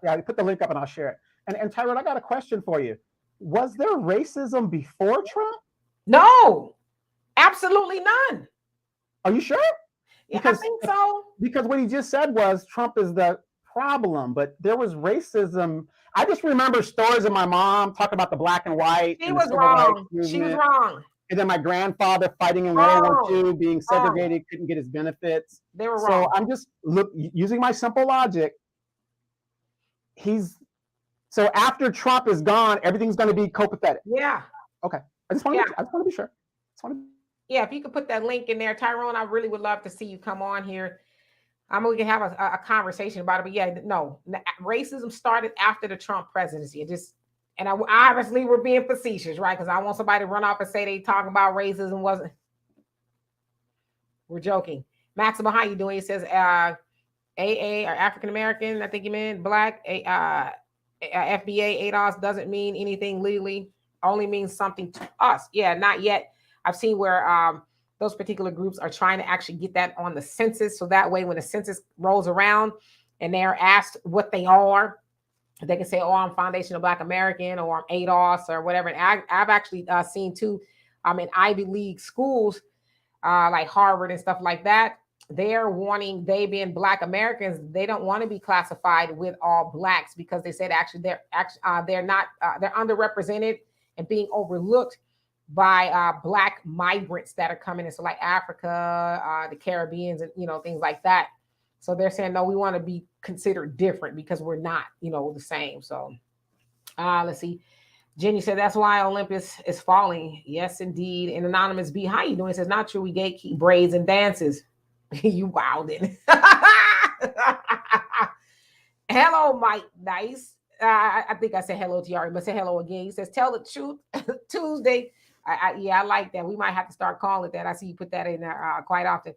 I put the link up and I'll share it. And Tyrone, I got a question for you. Was there racism before Trump? No. Absolutely none. Are you sure? Yeah, I think so. Because what he just said was Trump is the problem, but there was racism. I just remember stories of my mom talking about the black and white. She was wrong. She was wrong. And then my grandfather fighting in World War II, being segregated, couldn't get his benefits. They were wrong. So I'm just using my simple logic. So after Trump is gone, everything's going to be copacetic. Yeah. Okay. I just want to be sure. Yeah, if you could put that link in there, Tyrone, I really would love to see you come on here. We can have a conversation about it. But yeah, no, racism started after the Trump presidency. And I obviously we're being facetious, right? Because I want somebody to run off and say they talking about racism wasn't. We're joking. Maxima, how you doing? He says AA or African American. I think you meant Black. FBA ADOS doesn't mean anything legally. Only means something to us. Yeah, not yet. I've seen where those particular groups are trying to actually get that on the census. So that way, when the census rolls around and they're asked what they are, they can say, oh, I'm Foundational Black American or I'm ADOS or whatever. And I've actually seen too, in Ivy League schools like Harvard and stuff like that, they're wanting, they being Black Americans, they don't want to be classified with all Blacks because they said they're underrepresented and being overlooked by Black migrants that are coming in. So like Africa, the Caribbeans, and, things like that. So they're saying, no, we want to be considered different because we're not, the same. So let's see. Jenny said, that's why Olympus is falling. Yes, indeed. And Anonymous B, how you doing? It says, not true. We gatekeep braids and dances. You wildin'. Hello, Mike Nice. I think I said hello to you already, but say hello again. He says, tell the truth Tuesday. I like that. We might have to start calling it that. I see you put that in there quite often.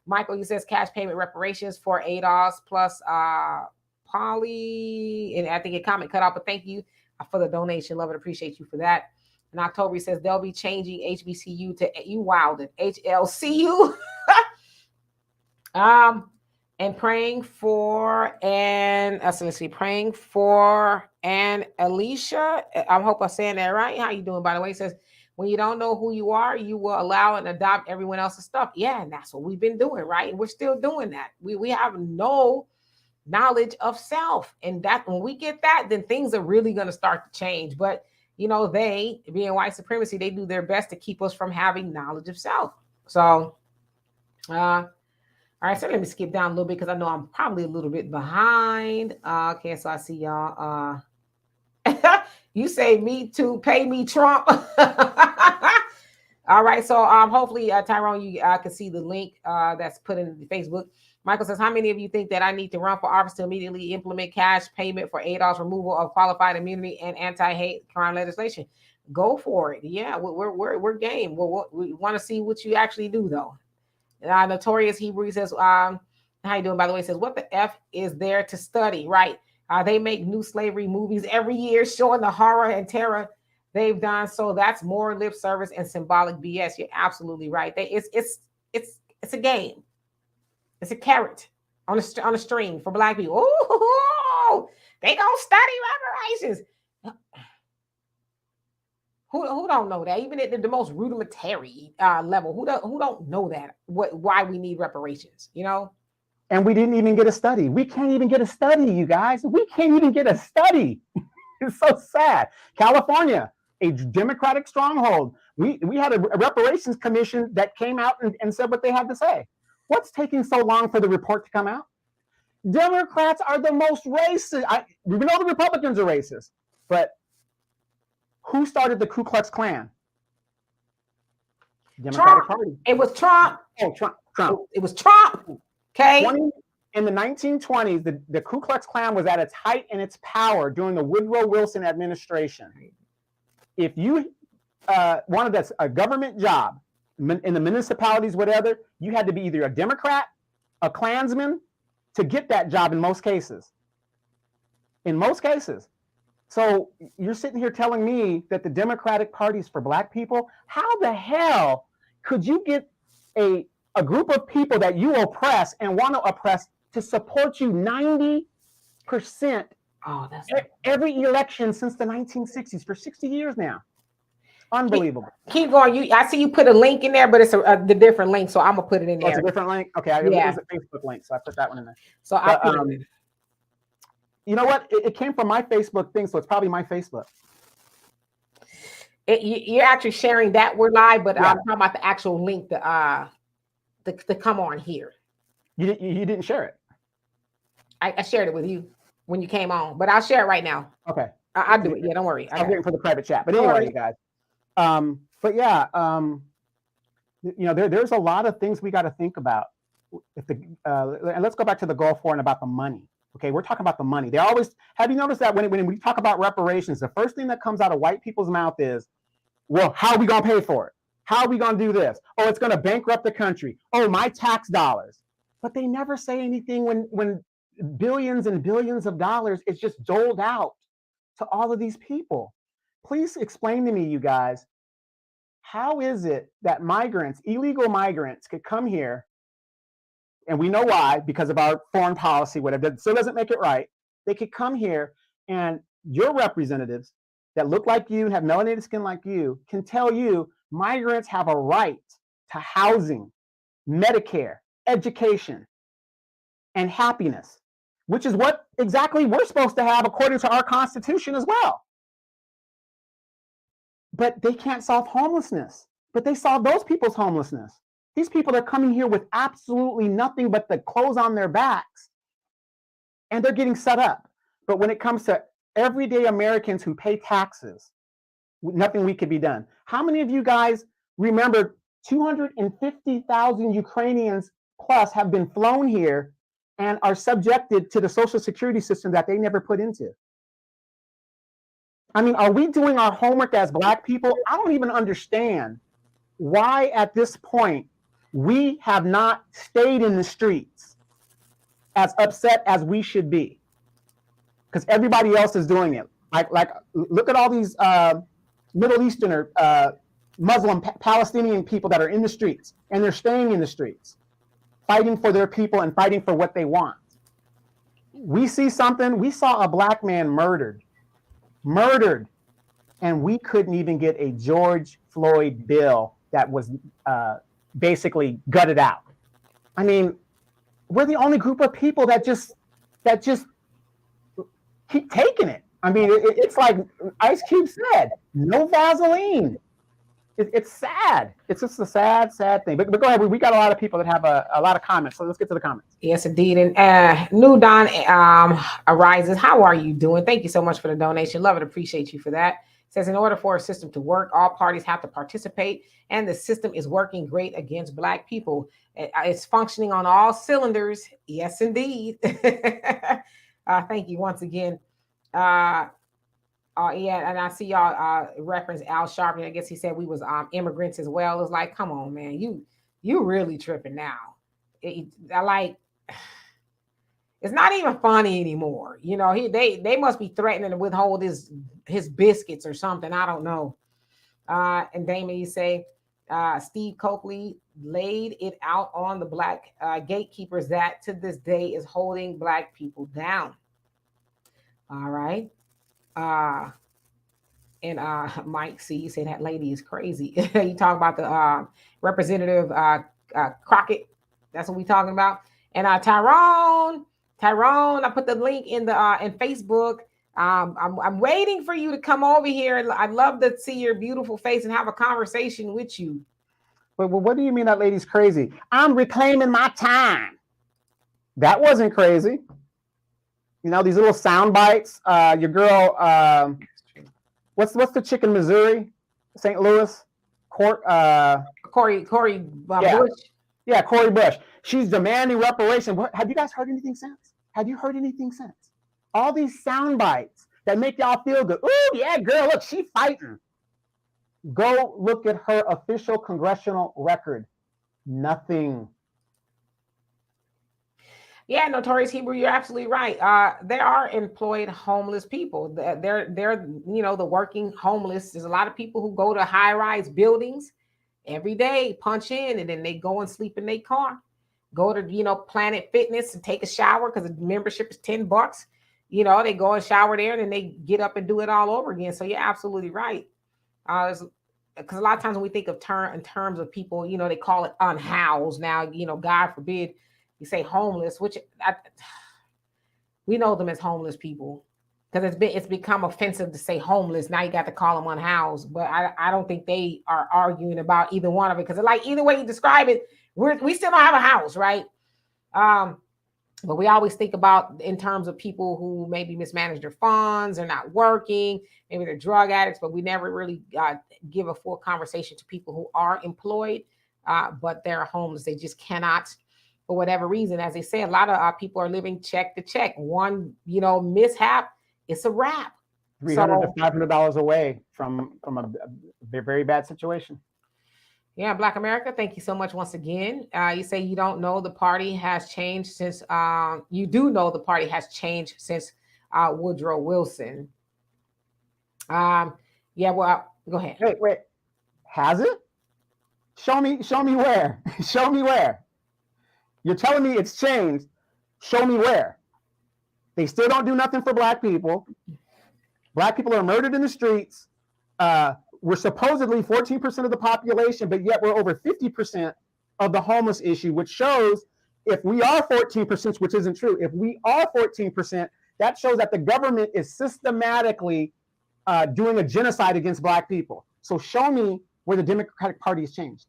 Michael, he says cash payment reparations for ADOS plus Polly. And I think your comment cut off, but thank you for the donation. Love and appreciate you for that. In October, he says they'll be changing HBCU to you wilded HLCU. And praying for so let's see, praying for Alicia. I hope I'm saying that right. How you doing, by the way? He says, when you don't know who you are, you will allow and adopt everyone else's stuff. Yeah, and that's what we've been doing, right? And we're still doing that. We have no knowledge of self. And that when we get that, then things are really going to start to change. But they, being white supremacy, they do their best to keep us from having knowledge of self. So all right, so let me skip down a little bit because I know I'm probably a little bit behind. Okay, so I see y'all. You say me too, pay me Trump. All right, so hopefully, Tyrone, you can see the link that's put in the Facebook. Michael says, how many of you think that I need to run for office to immediately implement cash payment for ADOS, removal of qualified immunity, and anti-hate crime legislation? Go for it. Yeah, we're game. We want to see what you actually do, though. Notorious Hebrew says, how you doing, by the way? Says, what the F is there to study, right? They make new slavery movies every year showing the horror and terror they've done. So that's more lip service and symbolic BS. You're absolutely right. It's a game. It's a carrot on a string for Black people. Ooh, they gonna study reparations. Who don't know that? Even at the most rudimentary level, who don't know that? Why we need reparations? And we didn't even get a study. We can't even get a study, you guys. We can't even get a study. It's so sad. California, a Democratic stronghold. We had a reparations commission that came out and said what they had to say. What's taking so long for the report to come out? Democrats are the most racist. We know the Republicans are racist, but who started the Ku Klux Klan? Democratic Party. It was Trump. Oh, Trump. It was Trump. Okay. In the 1920s, the Ku Klux Klan was at its height and its power during the Woodrow Wilson administration. If you wanted a government job in the municipalities, whatever, you had to be either a Democrat, a Klansman to get that job in most cases. In most cases. So you're sitting here telling me that the Democratic Party is for Black people? How the hell could you get a group of people that you oppress and want to oppress to support you 90% every election since the 1960s for 60 years now? Unbelievable. Keep going. I see you put a link in there, but it's the different link, so I'm gonna put it in there. It's a different link. Okay, it was a Facebook link, so I put that one in there. So I put it in. You know what? It came from my Facebook thing, so it's probably my Facebook. You're actually sharing that we're live, but I'm talking about the actual link to come on here. You didn't share it. I shared it with you when you came on, but I'll share it right now. Okay. I'll do it. Yeah, don't worry. I'm waiting for the private chat. But anyway, you guys. But yeah, there's a lot of things we got to think about. And let's go back to the Gulf War and about the money. Okay, we're talking about the money. Have you noticed that when we talk about reparations, the first thing that comes out of white people's mouth is, well, how are we going to pay for it? How are we going to do this? Oh, it's going to bankrupt the country. Oh, my tax dollars. But they never say anything when billions and billions of dollars is just doled out to all of these people. Please explain to me, you guys, how is it that illegal migrants could come here, and we know why, because of our foreign policy, whatever, that still doesn't make it right. They could come here and your representatives that look like you, have melanated skin like you, can tell you migrants have a right to housing, Medicare, education, and happiness, which is what exactly we're supposed to have according to our Constitution as well. But they can't solve homelessness, but they solve those people's homelessness. These people are coming here with absolutely nothing but the clothes on their backs, and they're getting set up. But when it comes to everyday Americans who pay taxes, nothing we could be done. How many of you guys remember 250,000 Ukrainians plus have been flown here and are subjected to the Social Security system that they never put into? I mean, are we doing our homework as Black people? I don't even understand why at this point we have not stayed in the streets as upset as we should be, because everybody else is doing it. Like look at all these Middle Eastern or Muslim Palestinian people that are in the streets, and they're staying in the streets, fighting for their people and fighting for what they want. We see something. We saw a Black man murdered, and we couldn't even get a George Floyd bill that was basically gutted out. I mean, we're the only group of people that just keep taking it. I mean, it's like Ice Cube said, no Vaseline. It's sad. It's just a sad thing. But go ahead. We got a lot of people that have a lot of comments. So let's get to the comments. Yes, indeed. And New Dawn arises. How are you doing? Thank you so much for the donation. Love it. Appreciate you for that. It says, in order for a system to work, all parties have to participate, and the system is working great against Black people. It's functioning on all cylinders. Yes, indeed. Thank you once again. Yeah, and I see y'all reference Al Sharpton. I guess he said we was immigrants as well. It's like, come on, man, you really tripping now. It's not even funny anymore. You know, they must be threatening to withhold his biscuits or something. I don't know. And Damon, you say Steve Coakley laid it out on the Black gatekeepers that to this day is holding Black people down. All right. And Mike C, you say that lady is crazy. You talk about the Representative Crockett. That's what we talking about. And Tyrone, I put the link in the in Facebook. I'm waiting for you to come over here. I'd love to see your beautiful face and have a conversation with you. But what do you mean that lady's crazy? I'm reclaiming my time. That wasn't crazy. You know, these little sound bites. Your girl, what's the chick in Missouri, St. Louis? Corey Bush. Yeah, Corey Bush. She's demanding reparation. Have you guys heard anything since? Have you heard anything since? All these sound bites that make y'all feel good. Ooh, yeah, girl, look, she fighting. Go look at her official congressional record. Nothing. Yeah, Notorious Hebrew, you're absolutely right. There are employed homeless people. They're the working homeless. There's a lot of people who go to high-rise buildings every day, punch in, and then they go and sleep in their car. Go to Planet Fitness and take a shower because the membership is $10. They go and shower there, and then they get up and do it all over again. So you're absolutely right. Because a lot of times when we think of in terms of people, they call it unhoused now. God forbid. You say homeless, which we know them as homeless people because it's become offensive to say homeless. Now you got to call them unhoused, but I don't think they are arguing about either one of it because like either way you describe it, we still don't have a house, right? But we always think about in terms of people who maybe mismanage their funds, they're not working, maybe they're drug addicts, but we never really give a full conversation to people who are employed, but they're homeless. They just cannot. For whatever reason, as they say, a lot of people are living check to check. One, mishap, it's a wrap. $300 to $500 away from a very bad situation. Yeah, Black America, thank you so much once again. You say you don't know the party has changed since, you do know the party has changed since Woodrow Wilson. Yeah, well, go ahead. Wait, has it? Show me where. Show me where. You're telling me it's changed. Show me where. They still don't do nothing for Black people. Black people are murdered in the streets. We're supposedly 14% of the population, but yet we're over 50% of the homeless issue, which shows if we are 14%, which isn't true, if we are 14%, that shows that the government is systematically doing a genocide against Black people. So show me where the Democratic Party has changed.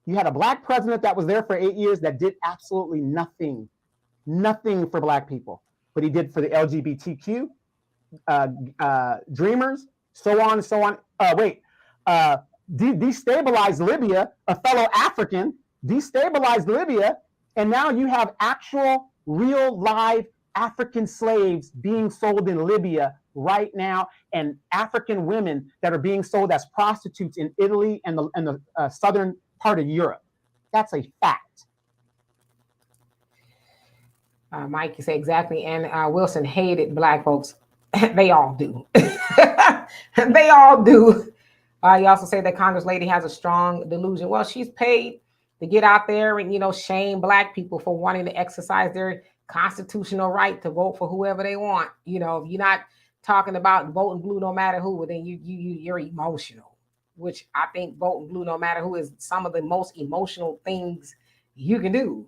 You had a Black president that was there for 8 years that did absolutely nothing for Black people, but he did for the LGBTQ, dreamers, so on and so on. Destabilized Libya, a fellow African, destabilized Libya, and now you have actual, real, live African slaves being sold in Libya right now, and African women that are being sold as prostitutes in Italy and the southern part of Europe. That's a fact. Mike, you say exactly. And Wilson hated Black folks. They all do. They all do. You also say that Congress lady has a strong delusion. Well, she's paid to get out there and, shame Black people for wanting to exercise their constitutional right to vote for whoever they want. If you're not talking about voting blue no matter who, then you're emotional, which I think voting blue no matter who is some of the most emotional things you can do.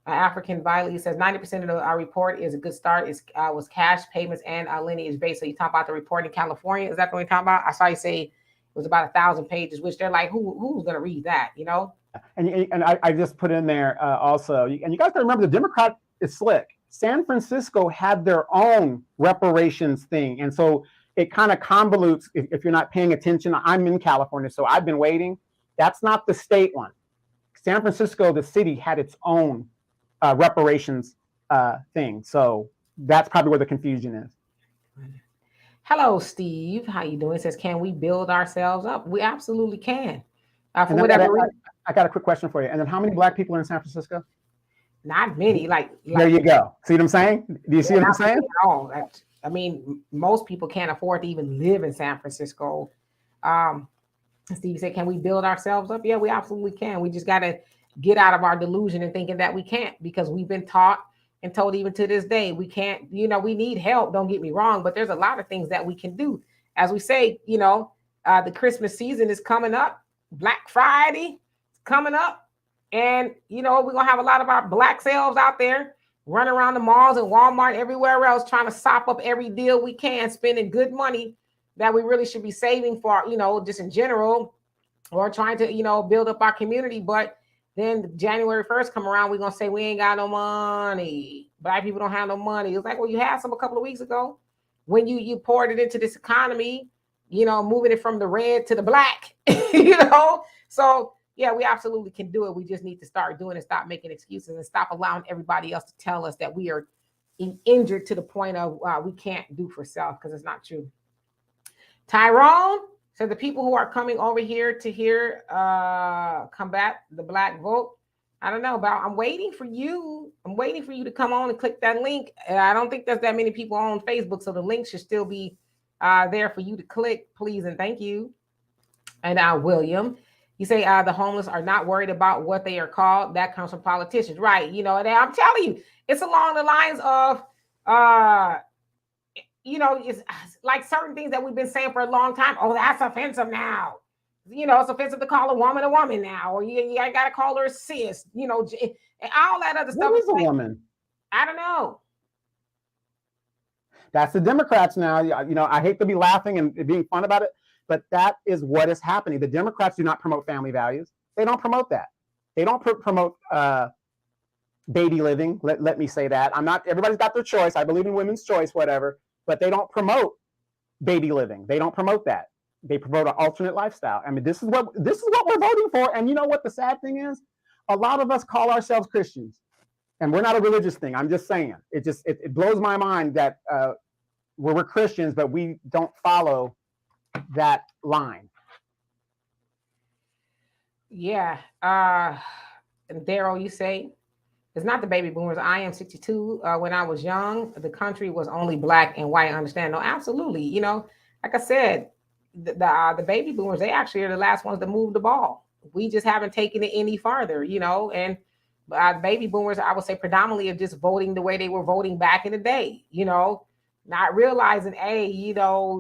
African Violet says 90% of our report is a good start. It was cash payments and lineage based. So you talk about the report in California. Is that what you're talking about? I saw you say it was about 1,000 pages, which they're like, who's going to read that? And I just put in there also, and you guys got to remember, the Democrat is slick. San Francisco had their own reparations thing. And so it kind of convolutes if you're not paying attention. I'm in California, so I've been waiting. That's not the state one. San Francisco, the city, had its own reparations thing. So that's probably where the confusion is. Hello, Steve. How you doing? It says, can we build ourselves up? We absolutely can. I got a quick question for you. And then how many Black people are in San Francisco? Not many. Like there you go. See what I'm saying? Do you see what I'm saying? I mean, most people can't afford to even live in San Francisco. Steve said, can we build ourselves up? Yeah, we absolutely can. We just got to get out of our delusion and thinking that we can't, because we've been taught and told even to this day, we can't, we need help. Don't get me wrong, but there's a lot of things that we can do. As we say, the Christmas season is coming up. Black Friday is coming up. And, we're going to have a lot of our Black selves out there running around the malls and Walmart, everywhere else, trying to sop up every deal we can, spending good money that we really should be saving for, just in general, or trying to, build up our community. But then January 1st come around, we're going to say we ain't got no money. Black people don't have no money. It's like, well, you had some a couple of weeks ago when you poured it into this economy, moving it from the red to the black, So, yeah, we absolutely can do it. We just need to start doing it, stop making excuses, and stop allowing everybody else to tell us that we are injured to the point of we can't do for self, because it's not true. Tyrone said the people who are coming over here to combat the Black vote. I don't know about. I'm waiting for you. I'm waiting for you to come on and click that link. I don't think there's that many people on Facebook, so the link should still be there for you to click, please and thank you. And William, you say the homeless are not worried about what they are called. That comes from politicians, right? And I'm telling you, it's along the lines of it's like certain things that we've been saying for a long time. Oh, that's offensive now. It's offensive to call a woman now, or you got to call her a sis, and all that other stuff. What is a woman? I don't know. That's the Democrats now. I hate to be laughing and being fun about it, but that is what is happening. The Democrats do not promote family values. They don't promote that. They don't promote baby living. Let me say that. Everybody's got their choice. I believe in women's choice, whatever. But they don't promote baby living. They don't promote that. They promote an alternate lifestyle. I mean, this is what we're voting for. And you know what the sad thing is? A lot of us call ourselves Christians, and we're not a religious thing. I'm just saying. It blows my mind that we're Christians, but we don't follow that line. Yeah. Daryl, you say, it's not the baby boomers. I am 62. When I was young, the country was only Black and white. I understand. No, absolutely. Like I said, the baby boomers, they actually are the last ones to move the ball. We just haven't taken it any farther, and baby boomers, I would say predominantly are just voting the way they were voting back in the day, not realizing, hey,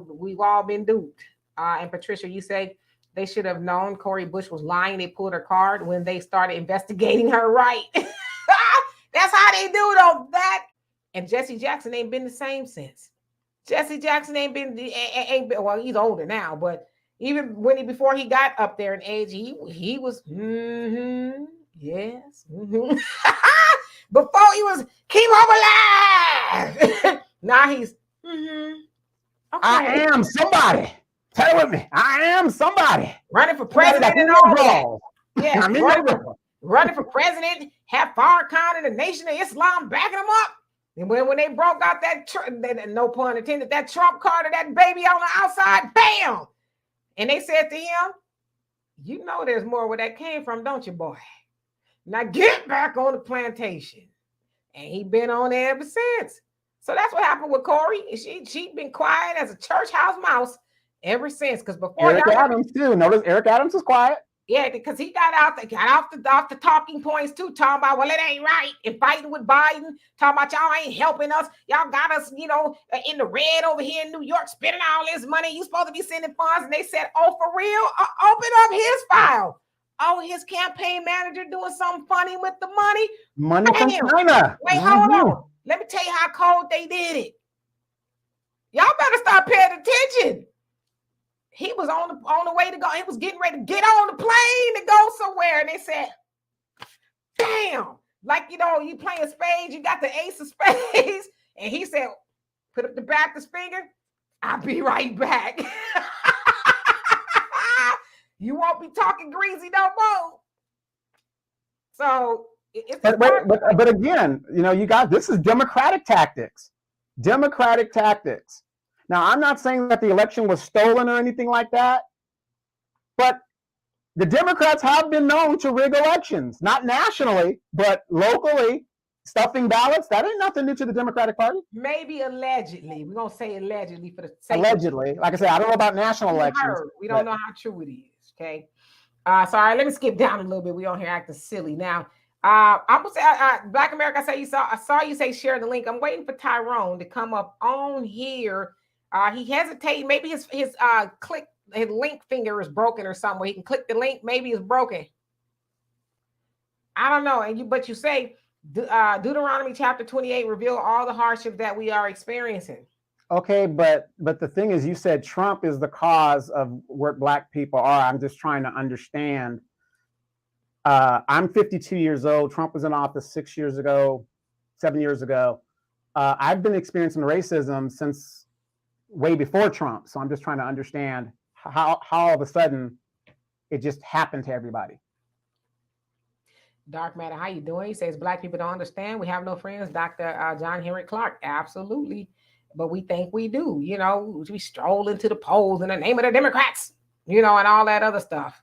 we've all been duped. And Patricia, you say they should have known Cori Bush was lying. They pulled her card when they started investigating her, right? That's how they do though. That and Jesse Jackson ain't been the same since. Jesse Jackson ain't been well, he's older now, but even before he got up there in age, he was yes. Before he was keep hope alive. Now he's okay. I am somebody. Tell it with me. I am somebody. Running for president and all that. Yeah, running for president, have Farrakhan and the Nation of Islam backing him up. And when they broke out that, no pun intended, that Trump card of that baby on the outside, bam! And they said to him, you know there's more where that came from, don't you, boy? Now get back on the plantation. And he been on there ever since. So that's what happened with Corey. She been quiet as a church house mouse ever since. Because before Eric Adams too. Notice Eric Adams was quiet. Yeah, because he got off the talking points too, talking about, well, it ain't right, and fighting with Biden, talking about y'all ain't helping us. Y'all got us, in the red over here in New York, spending all this money. You supposed to be sending funds. And they said, oh, for real? Open up his file. Oh, his campaign manager doing something funny with the money. Money from China. Wait, hold on. Let me tell you how cold they did it. Y'all better start paying attention. He was on the way to go. He was getting ready to get on the plane to go somewhere. And they said, damn, like, you playing spades, you got the ace of spades. And he said, put up the Baptist finger. I'll be right back. You won't be talking greasy no more. So but again, you guys, this is Democratic tactics. Democratic tactics. Now, I'm not saying that the election was stolen or anything like that, but the Democrats have been known to rig elections, not nationally, but locally, stuffing ballots. That ain't nothing new to the Democratic Party. Maybe allegedly. We're going to say allegedly for the sake allegedly. Like I said, I don't know about national elections. We don't know how true it is, okay? Sorry, let me skip down a little bit. We on here acting silly. Now, I'm going to say, Black America, I saw you say share the link. I'm waiting for Tyrone to come up on here. He hesitated. Maybe his link finger is broken or something where he can click the link. Maybe it's broken. I don't know. But you say Deuteronomy chapter 28 reveal all the hardships that we are experiencing. Okay, but the thing is, you said Trump is the cause of what Black people are. I'm just trying to understand. I'm 52 years old. Trump was in office 7 years ago. I've been experiencing racism since way before Trump. So I'm just trying to understand how all of a sudden it just happened to everybody. Dark Matter, how you doing? He says Black people don't understand. We have no friends. Dr. John Henry Clark, absolutely. But we think we do. We stroll into the polls in the name of the Democrats, and all that other stuff.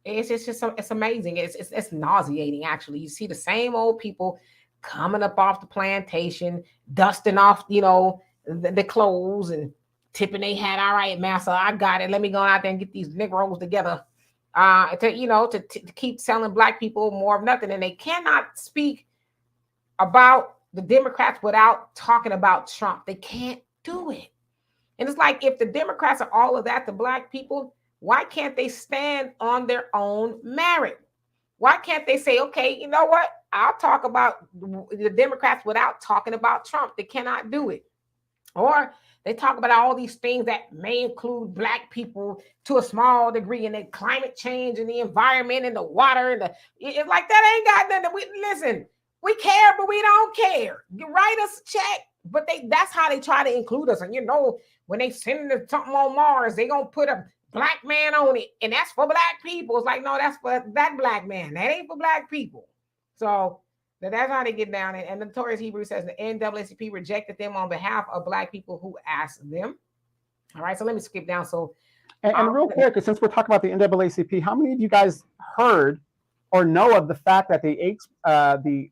It's amazing. It's nauseating, actually. You see the same old people coming up off the plantation, dusting off, the clothes and tipping their hat. All right, massa, I got it. Let me go out there and get these Negroes together. To keep telling Black people more of nothing. And they cannot speak about the Democrats without talking about Trump. They can't do it. And it's like, if the Democrats are all of that to Black people, why can't they stand on their own merit? Why can't they say, okay, you know what? I'll talk about the Democrats without talking about Trump. They cannot do it. Or they talk about all these things that may include Black people to a small degree, and then climate change and the environment and the water and it's like that ain't got nothing. Listen, we care, but we don't care. You write us a check, but that's how they try to include us. And when they send something on Mars, they gonna put a Black man on it, and that's for Black people. It's like, no, that's for that Black man. That ain't for Black people. So that's how they get down. And the Notorious Hebrew says the NAACP rejected them on behalf of Black people who asked them. All right, so let me skip down. So, and real quick, since we're talking about the NAACP, how many of you guys heard or know of the fact that the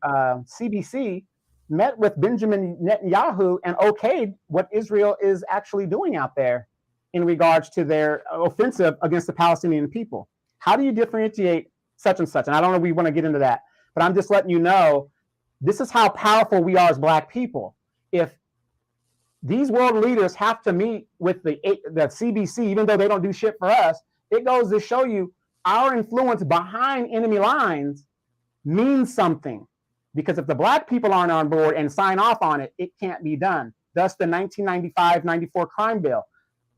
CBC met with Benjamin Netanyahu and okayed what Israel is actually doing out there in regards to their offensive against the Palestinian people? How do you differentiate such and such? And I don't know if we want to get into that, but I'm just letting you know, this is how powerful we are as Black people. If these world leaders have to meet with the CBC, even though they don't do shit for us, it goes to show you our influence behind enemy lines means something. Because if the Black people aren't on board and sign off on it, it can't be done. Thus the 1995-94 crime bill.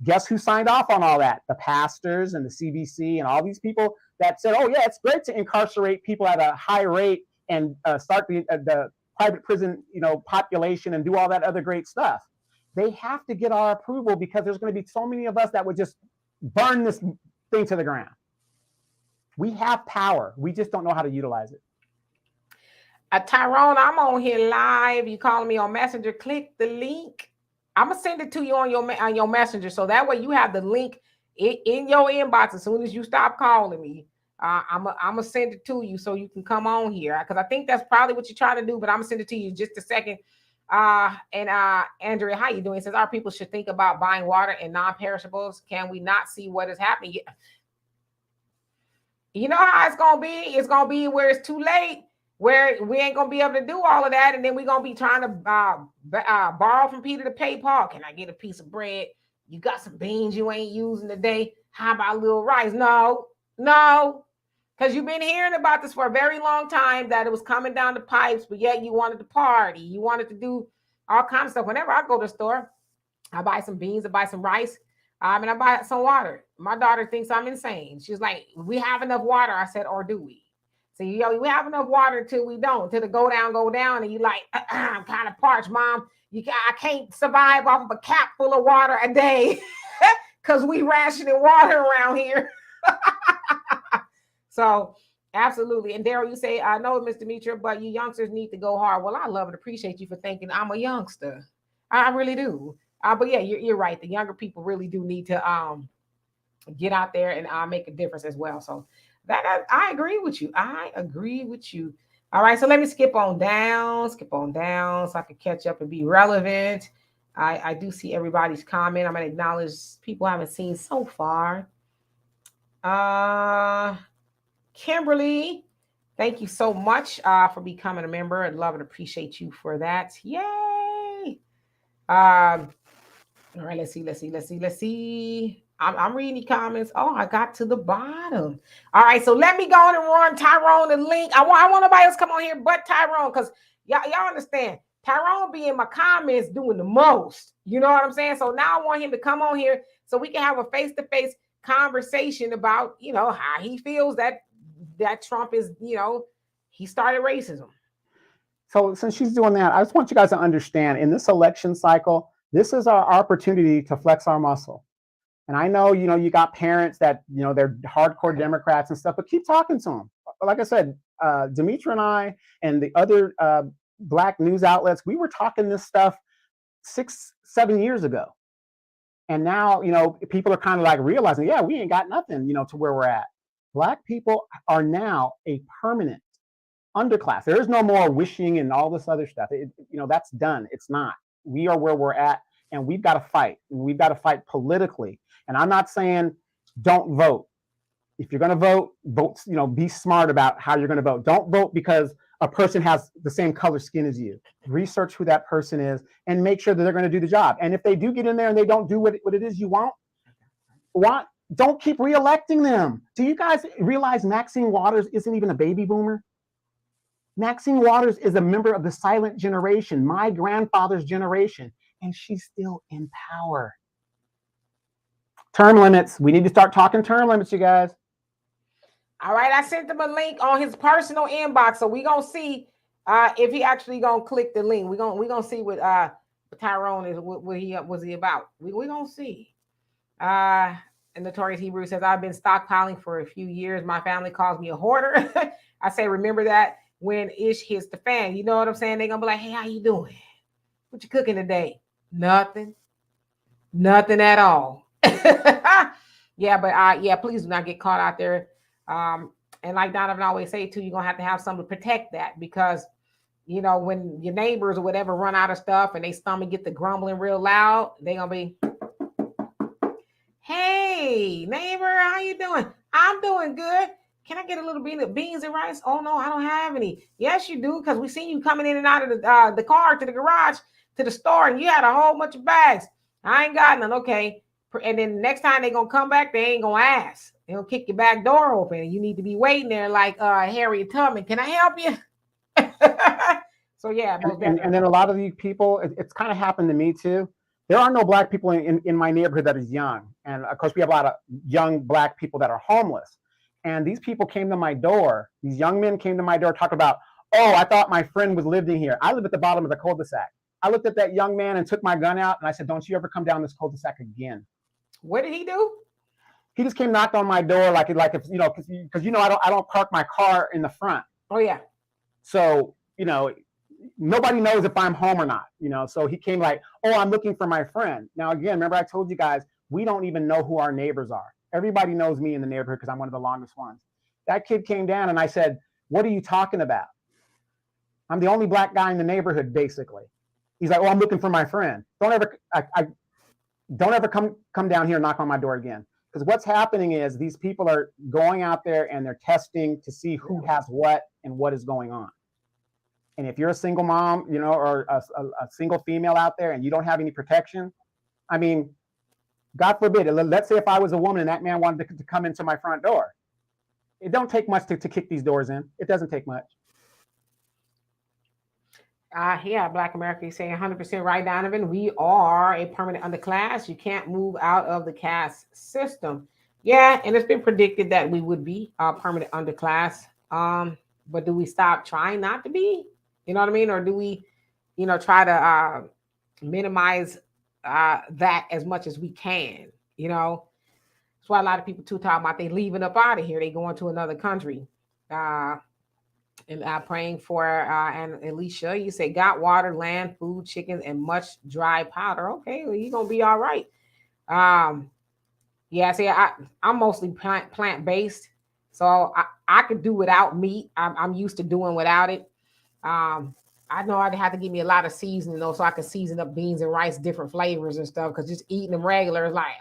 Guess who signed off on all that? The pastors and the CBC and all these people that said, oh yeah, it's great to incarcerate people at a high rate and start the private prison, population and do all that other great stuff. They have to get our approval because there's going to be so many of us that would just burn this thing to the ground. We have power. We just don't know how to utilize it. Tyrone, I'm on here live. You calling me on Messenger? Click the link. I'm gonna send it to you on your Messenger, so that way you have the link in your inbox as soon as you stop calling me. I'm gonna send it to you so you can come on here, because I think that's probably what you're trying to do. But I'm gonna send it to you in just a second. Andrea, how you doing? It says our people should think about buying water and non-perishables. Can we not see what is happening? You know how it's gonna be? It's gonna be where it's too late, where we ain't gonna be able to do all of that, and then we're gonna be trying to borrow from Peter to pay Paul. Can I get a piece of bread? You got some beans you ain't using today? How about a little rice? No, because you've been hearing about this for a very long time, that it was coming down the pipes, but yet you wanted to party, you wanted to do all kinds of stuff. Whenever I go to the store, I buy some beans, I buy some rice, and I buy some water. My daughter thinks I'm insane. She's like, "We have enough water." I said, "Or do we?" So we have enough water till we don't, till the go down, and you like, I'm kind of parched, Mom. I can't survive off of a cap full of water a day because we rationing water around here. So absolutely. And Daryl, you say, I know, Mr. Mitra, but you youngsters need to go hard. Well, I love and appreciate you for thinking I'm a youngster. I really do. But yeah, you're right. The younger people really do need to get out there and make a difference as well. So that I agree with you. All right, so let me skip on down so I can catch up and be relevant. I do see everybody's comment. I'm going to acknowledge people I haven't seen so far. Kimberly, thank you so much for becoming a member. I'd love and appreciate you for that. Yay! All right, let's see. I'm reading the comments. Oh, I got to the bottom. All right, so let me go on and run Tyrone the link. I want nobody else come on here but Tyrone, because y'all understand. Tyrone be in my comments doing the most. You know what I'm saying? So now I want him to come on here so we can have a face-to-face conversation about, how he feels that Trump is, he started racism. So since she's doing that, I just want you guys to understand, in this election cycle, this is our opportunity to flex our muscle. And I know, you got parents that, they're hardcore Democrats and stuff, but keep talking to them. Like I said, Dimitra and I and the other Black news outlets, we were talking this stuff 6-7 years ago. And now, people are kind of like realizing, yeah, we ain't got nothing, to where we're at. Black people are now a permanent underclass. There is no more wishing and all this other stuff. That's done. It's not. We are where we're at, and we've got to fight. And we've got to fight politically. And I'm not saying don't vote. If you're going to vote, be smart about how you're going to vote. Don't vote because a person has the same color skin as you. Research who that person is and make sure that they're going to do the job. And if they do get in there and they don't do what it is you want, don't keep reelecting them. Do you guys realize Maxine Waters isn't even a baby boomer? Maxine Waters is a member of the silent generation, my grandfather's generation, and she's still in power. Term limits. We need to start talking term limits, you guys. All right, I sent him a link on his personal inbox, so we're going to see if he actually going to click the link. We're going to see what Tyrone is, what he was he about. We're going to see. And Notorious Hebrew says, I've been stockpiling for a few years. My family calls me a hoarder. I say, remember that when ish hits the fan. You know what I'm saying? They're going to be like, hey, how you doing? What you cooking today? Nothing at all. Yeah, but please do not get caught out there. And like Donovan always say too, you're going to have something to protect that, because, when your neighbors or whatever run out of stuff and they stomach get the grumbling real loud, they're going to be, hey, neighbor, how you doing? I'm doing good. Can I get a little bit of beans and rice? Oh, no, I don't have any. Yes, you do, because we seen you coming in and out of the car to the garage to the store, and you had a whole bunch of bags. I ain't got none. Okay. And then next time they're going to come back, they ain't going to ask. They'll kick your back door open, and you need to be waiting there like Harriet Tubman. Can I help you? So, yeah. And then a lot of these people, it's kind of happened to me too. There are no Black people in my neighborhood that is young. And of course, we have a lot of young Black people that are homeless. And these people came to my door. These young men came to my door talking about, oh, I thought my friend was living here. I live at the bottom of the cul-de-sac. I looked at that young man and took my gun out, and I said, don't you ever come down this cul-de-sac again. What did he do? He just came, knocked on my door like if, because I don't park my car in the front. Oh, yeah. So, nobody knows if I'm home or not, so he came like, oh, I'm looking for my friend. Now, again, remember I told you guys, we don't even know who our neighbors are. Everybody knows me in the neighborhood because I'm one of the longest ones. That kid came down and I said, what are you talking about? I'm the only black guy in the neighborhood, basically. He's like, oh, I'm looking for my friend. Don't ever come down here and knock on my door again. Because what's happening is these people are going out there and they're testing to see who has what and what is going on. And if you're a single mom, or a single female out there and you don't have any protection, I mean, God forbid, let's say if I was a woman and that man wanted to come into my front door, it don't take much to kick these doors in. It doesn't take much. Yeah, Black America is saying 100% right, Donovan. We are a permanent underclass. You can't move out of the caste system. Yeah, and it's been predicted that we would be a permanent underclass. But do we stop trying not to be? You know what I mean? Or do we, try to minimize that as much as we can? That's why a lot of people too talk about they leaving up out of here. They going to another country. And praying for and Alicia, you say got water, land, food, chickens, and much dry powder. Okay, well, you're gonna be all right. Yeah, see, I'm mostly plant-based, so I could do without meat. I'm used to doing without it. I know I'd have to give me a lot of seasoning though, so I can season up beans and rice, different flavors and stuff. Because just eating them regular is like.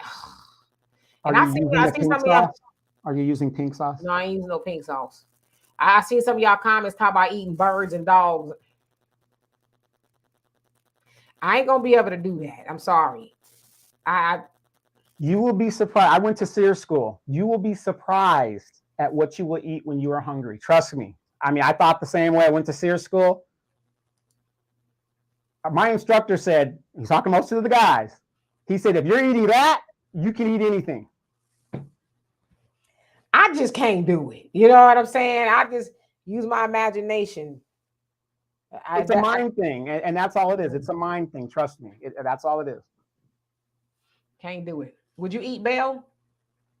And I see some of y'all. Are you using pink sauce? No, I ain't using no pink sauce. I seen some of y'all comments talk about eating birds and dogs. I ain't gonna be able to do that. I'm sorry. You will be surprised. I went to Sears school. You will be surprised at what you will eat when you are hungry. Trust me. I mean, I thought the same way. I went to Sears school. My instructor said, he's talking most to the guys. He said, if you're eating that, you can eat anything. I just can't do it. You know what I'm saying? I just use my imagination. It's a mind thing, and that's all it is. It's a mind thing. Trust me. That's all it is. Can't do it. Would you eat Belle?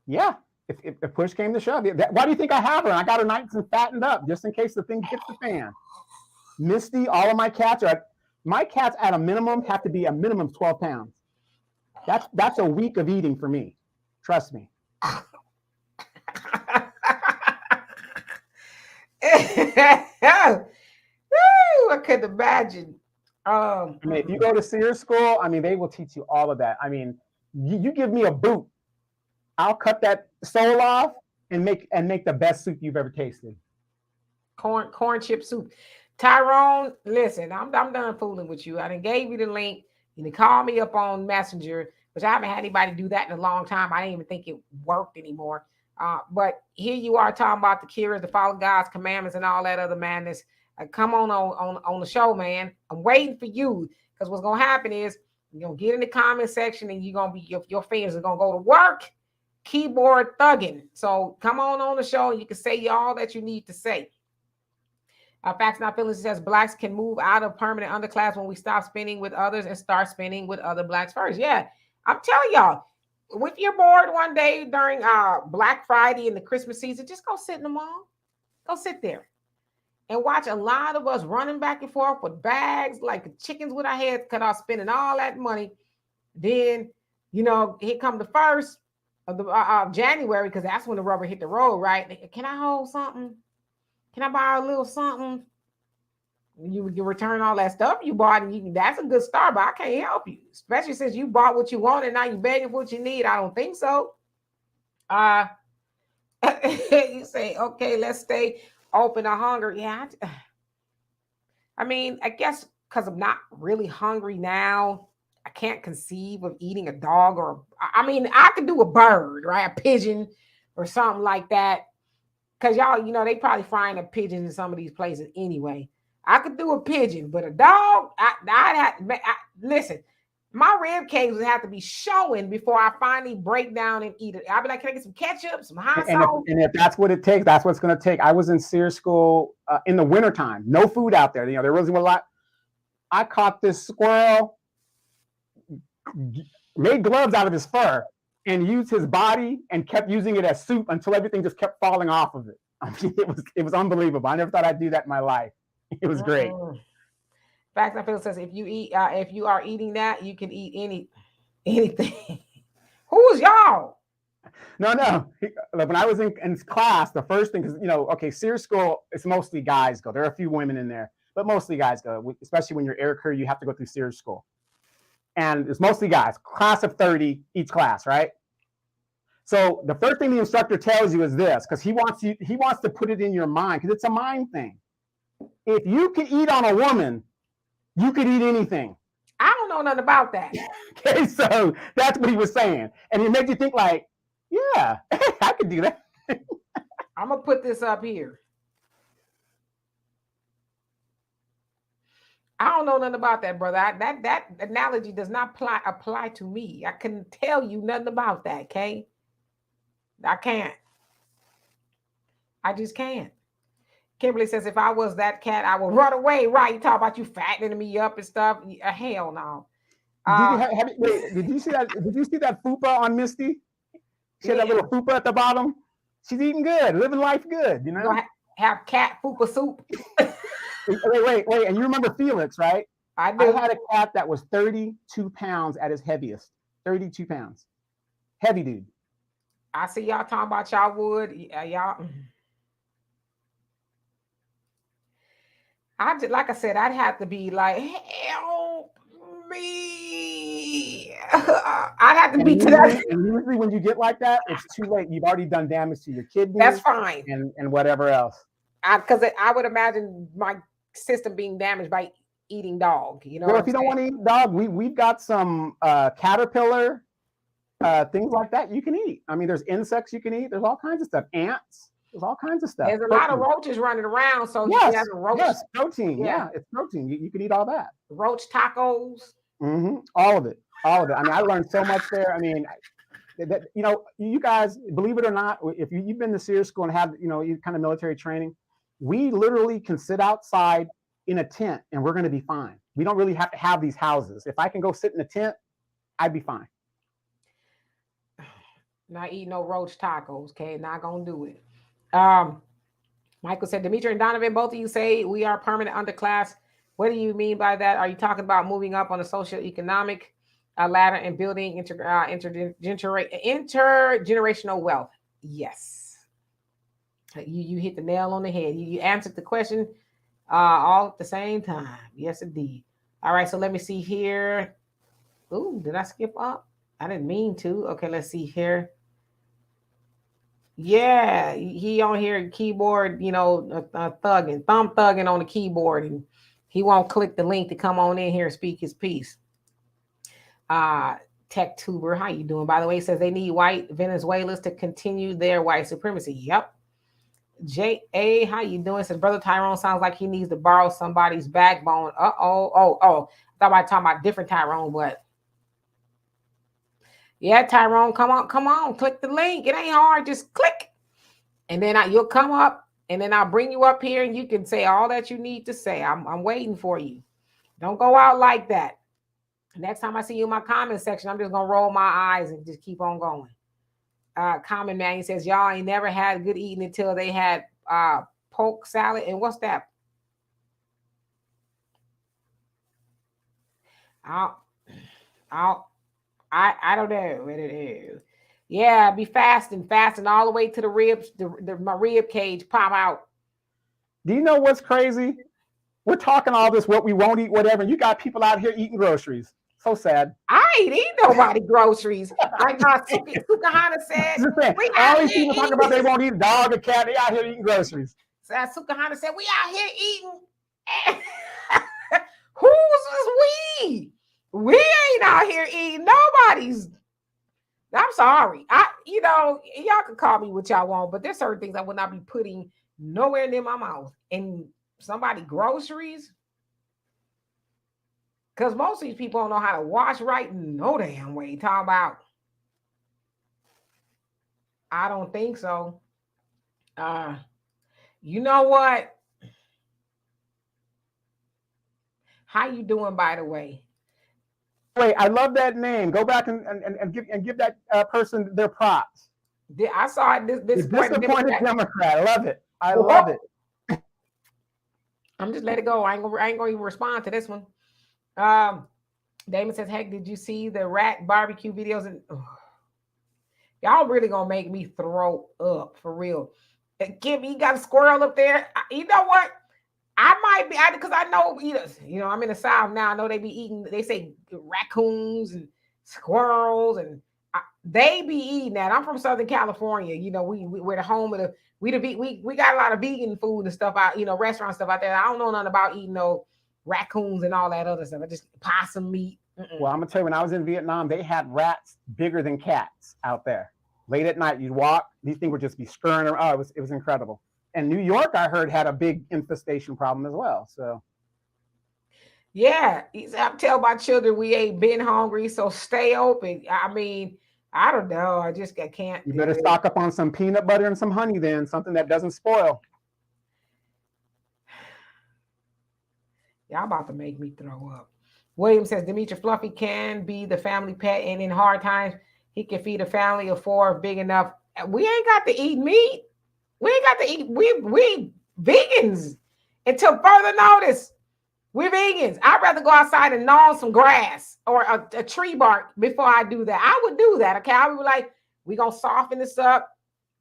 Yeah. If push came to shove. Why do you think I have her? I got her nice and fattened up just in case the thing hits the fan. Misty, all of my cats at a minimum have to be a minimum of 12 pounds. That's a week of eating for me. Trust me. I couldn't imagine. I mean, if you go to Sears school, I mean, they will teach you all of that. I mean, you give me a boot, I'll cut that sole off and make the best soup you've ever tasted. Corn chip soup. Tyrone, listen, I'm done fooling with you. I done gave you the link. You can call me up on Messenger, which I haven't had anybody do that in a long time. I didn't even think it worked anymore. But here you are talking about the cures, to follow God's commandments and all that other madness. Come on the show, man. I'm waiting for you, because what's gonna happen is you're gonna get in the comment section and you're gonna be your fingers are gonna go to work, keyboard thugging. So come on the show and you can say all that you need to say. Facts Not Feelings says blacks can move out of permanent underclass when we stop spending with others and start spending with other blacks first. Yeah, I'm telling y'all. If you're bored one day during Black Friday and the Christmas season, just go sit in the mall. Go sit there and watch a lot of us running back and forth with bags like chickens with our heads cut off, spending all that money. Then, here come the first of the January, because that's when the rubber hit the road, right? Can I hold something? Can I buy a little something? You return all that stuff you bought, and that's a good start, but I can't help you, especially since you bought what you want and now you're begging for what you need. I don't think so. You say, okay, let's stay open to hunger. Yeah, I mean, I guess because I'm not really hungry now, I can't conceive of eating a dog I could do a bird, right? A pigeon or something like that. Because y'all, they probably frying a pigeon in some of these places anyway. I could do a pigeon, but a dog, listen, my rib cage would have to be showing before I finally break down and eat it. I'd be like, can I get some ketchup, some hot sauce? And if that's what it takes, that's what's going to take. I was in Sears school in the wintertime, no food out there. There wasn't a lot. I caught this squirrel, made gloves out of his fur, and used his body and kept using it as soup until everything just kept falling off of it. I mean, it was unbelievable. I never thought I'd do that in my life. It was great. Facts and Phil says if you are eating that, you can eat anything. Who's y'all? No. Look, when I was in class, the first thing, because okay, Sears School, it's mostly guys go. There are a few women in there, but mostly guys go. Especially when you're air career, you have to go through Sears School, and it's mostly guys. Class of 30 each class, right? So the first thing the instructor tells you is this, because he wants to put it in your mind, because it's a mind thing. If you can eat on a woman, you could eat anything. I don't know nothing about that. Okay, so that's what he was saying, and it made you think like, yeah, I could do that. I'm gonna put this up here. I don't know nothing about that, brother. That analogy does not apply to me. I couldn't tell you nothing about that, okay? I can't. I just can't. Kimberly says, if I was that cat, I would run away. Right? You talk about you fattening me up and stuff. Hell no. Did you see that? Did you see that fupa on Misty? She had that little fupa at the bottom. She's eating good, living life good. You know. Have cat fupa soup. Wait, and you remember Felix, right? I do. I had a cat that was 32 pounds at his heaviest. 32 pounds, heavy dude. I see y'all talking about y'all would y'all. Like I said, I'd have to be like, help me. I'd have to be to that. And usually when you get like that, it's too late. You've already done damage to your kidneys. That's fine. And whatever else. Because I would imagine my system being damaged by eating dog. You know. Well, if you don't want to eat dog, we've got some caterpillar things like that you can eat. I mean, there's insects you can eat. There's all kinds of stuff. Ants. There's all kinds of stuff. There's a lot of roaches running around, so you can have a roach. Yes, protein. Yeah, it's protein. You can eat all that. Roach tacos. Mm-hmm. All of it. I mean, I learned so much there. I mean, you guys, believe it or not, if you've been to Sears School and have kind of military training, we literally can sit outside in a tent and we're going to be fine. We don't really have to have these houses. If I can go sit in a tent, I'd be fine. Not eat no roach tacos, okay? Not gonna do it. Michael said, Demetri and Donovan, both of you say we are permanent underclass. What do you mean by that? Are you talking about moving up on the socio-economic ladder and building intergenerational wealth? Yes. You hit the nail on the head. You answered the question all at the same time. Yes, indeed. All right, so let me see here. Ooh, did I skip up? I didn't mean to. Okay, let's see here. Yeah, he on here keyboard, thugging, thumb thugging on the keyboard, and he won't click the link to come on in here and speak his piece. Tech Tuber, how you doing? By the way, he says they need white Venezuelans to continue their white supremacy. Yep. J.A., how you doing? Says Brother Tyrone sounds like he needs to borrow somebody's backbone. Oh. I thought I was talking about different Tyrone, but yeah, Tyrone, come on, click the link. It ain't hard, just click. And then you'll come up, and then I'll bring you up here, and you can say all that you need to say. I'm waiting for you. Don't go out like that. Next time I see you in my comment section, I'm just going to roll my eyes and just keep on going. Common Man, he says, y'all ain't never had good eating until they had pork salad. And what's that? I don't know what it is. Yeah, be fasting all the way to the ribs, my rib cage pop out. Do you know what's crazy? We're talking all this, what we won't eat, whatever. And you got people out here eating groceries. So sad. I ain't eat nobody groceries. Like Sukahana said. All these people talking about they won't eat a dog or cat. They out here eating groceries. So Sukahana said, we out here eating. Who's we? We ain't out here eating nobody's. I'm sorry. Y'all can call me what y'all want, but there's certain things I would not be putting nowhere near my mouth. And somebody groceries, because most of these people don't know how to wash right no damn way. Talking about, I don't think so. You know what? How you doing, by the way? Wait, I love that name. Go back and give that person their props. I saw it. This disappointed Democrat. I love it. I love it. I'm just let it go. I ain't gonna even respond to this one. Damon says, heck, did you see the rat barbecue videos? And y'all really gonna make me throw up for real. Kim, you got a squirrel up there. You know what? I might be, because I know, you know, I'm in the South now. I know they be eating, they say raccoons and squirrels, and they be eating that. I'm from Southern California. You know, we're the home of we got a lot of vegan food and stuff out, you know, restaurant stuff out there. I don't know nothing about eating no raccoons and all that other stuff. I just possum meat. Well, I'm gonna tell you, when I was in Vietnam, they had rats bigger than cats out there. Late at night, you'd walk, these things would just be scurrying around. Oh, it was incredible. And New York, I heard, had a big infestation problem as well. So, yeah, I tell my children we ain't been hungry, so stay open. I mean, I don't know. I can't. You better stock up on some peanut butter and some honey then, something that doesn't spoil. Y'all about to make me throw up. William says, Demetri Fluffy can be the family pet, and in hard times, he can feed a family of 4 big enough. We ain't got to eat meat. We ain't got to eat. We vegans until further notice. We're vegans. I'd rather go outside and gnaw some grass or a tree bark before I do that. I would do that. Okay. I would be like, we're going to soften this up.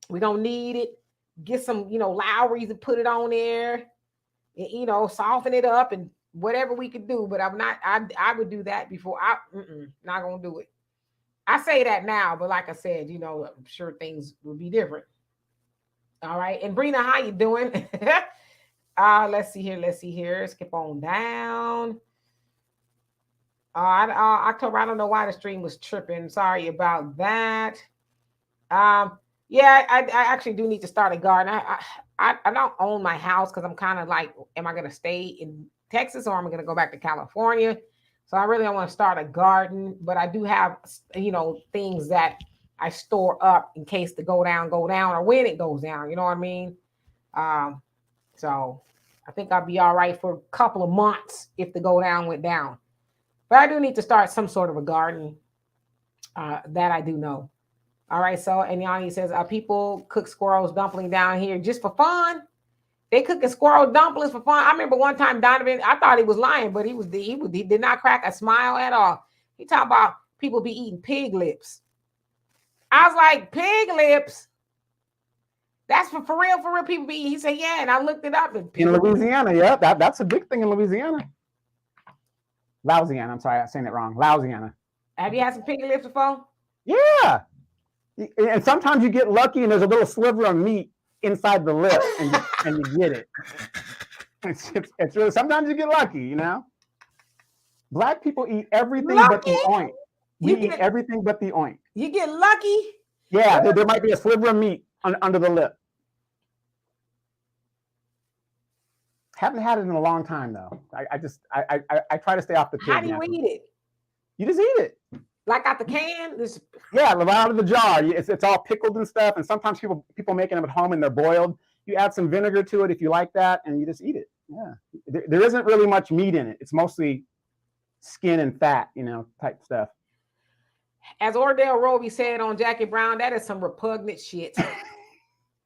We don't need it. Get some, Lowry's and put it on there. Soften it up and whatever we could do. But I would do that before. Not going to do it. I say that now, but like I said, I'm sure things will be different. All right. And Brina, how you doing? Let's see here. Skip on down. October, I don't know why the stream was tripping. Sorry about that. Yeah, I actually do need to start a garden. I don't own my house because I'm kind of like, am I going to stay in Texas or am I going to go back to California? So I really don't want to start a garden, but I do have, things that I store up in case the go down, or when it goes down. You know what I mean? So I think I'll be all right for a couple of months if the go down went down. But I do need to start some sort of a garden. That I do know. All right. So, and Yanni says, people cook squirrels dumpling down here just for fun. They cooking squirrel dumplings for fun. I remember one time Donovan, I thought he was lying, but he did not crack a smile at all. He talked about people be eating pig lips. I was like, pig lips? That's for real people be eating. He said, yeah, and I looked it up. In Louisiana, yeah, that's a big thing in Louisiana. Louisiana, I'm sorry, I'm saying it wrong. Louisiana. Have you had some pig lips before? Yeah. And sometimes you get lucky and there's a little sliver of meat inside the lip and you get it. It's really, sometimes you get lucky, Black people eat everything but the oink. We eat everything but the oink. You get lucky? Yeah, there might be a sliver of meat under the lip. Haven't had it in a long time though. I try to stay off the pig. How do you eat it? You just eat it. Like out the can? Yeah, right out of the jar. It's all pickled and stuff. And sometimes people making them at home and they're boiled. You add some vinegar to it if you like that, and you just eat it. Yeah, there isn't really much meat in it. It's mostly skin and fat, type stuff. As Ordell Roby said on Jackie Brown, that is some repugnant shit.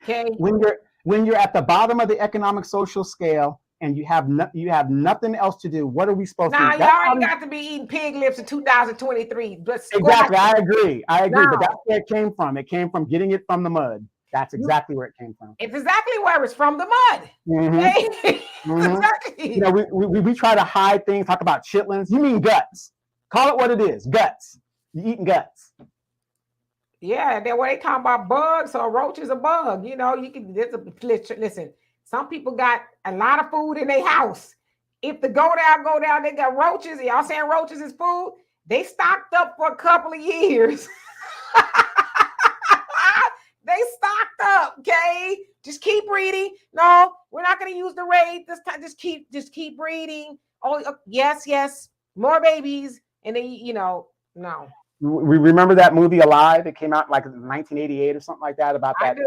Okay. When you're at the bottom of the economic social scale and you have nothing else to do, what are we supposed to do? You already got to be eating pig lips in 2023. Exactly, I agree. But that's where it came from. It came from getting it from the mud. That's exactly where it came from. It's exactly where it's from, the mud. Mm-hmm. Okay? Mm-hmm. Exactly. We try to hide things, talk about chitlins. You mean guts. Call it what it is, guts. You eating guts. Yeah, then when they talk about bugs, so a roach is a bug. Listen, some people got a lot of food in their house. If the go down, they got roaches. Y'all saying roaches is food? They stocked up for a couple of years. They stocked up, okay? Just keep reading. No, we're not going to use the rate this time. Just keep reading. Oh, yes, more babies, and then no. We remember that movie Alive. It came out like in 1988 or something like that about that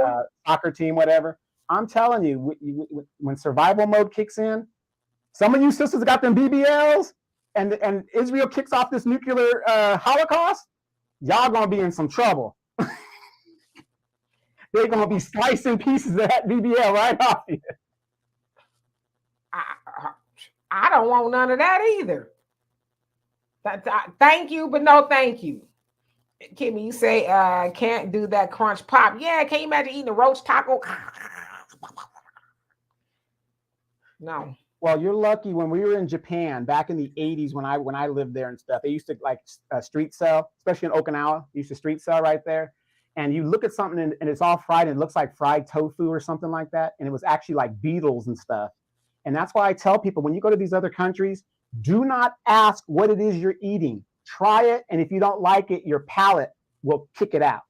soccer team, whatever. I'm telling you, when survival mode kicks in, some of you sisters got them BBLs, and Israel kicks off this nuclear holocaust. Y'all gonna be in some trouble. They're gonna be slicing pieces of that BBL right off you. I don't want none of that either. Thank you, but no thank you. Kimmy, you say can't do that crunch pop. Yeah, can you imagine eating a roach taco? No. Well, you're lucky. When we were in Japan back in the 80s, when I lived there and stuff, they used to like street sell, especially in Okinawa. They used to street sell right there. And you look at something and it's all fried and it looks like fried tofu or something like that. And it was actually like beetles and stuff. And that's why I tell people, when you go to these other countries, do not ask what it is you're eating. Try it, and if you don't like it, your palate will kick it out.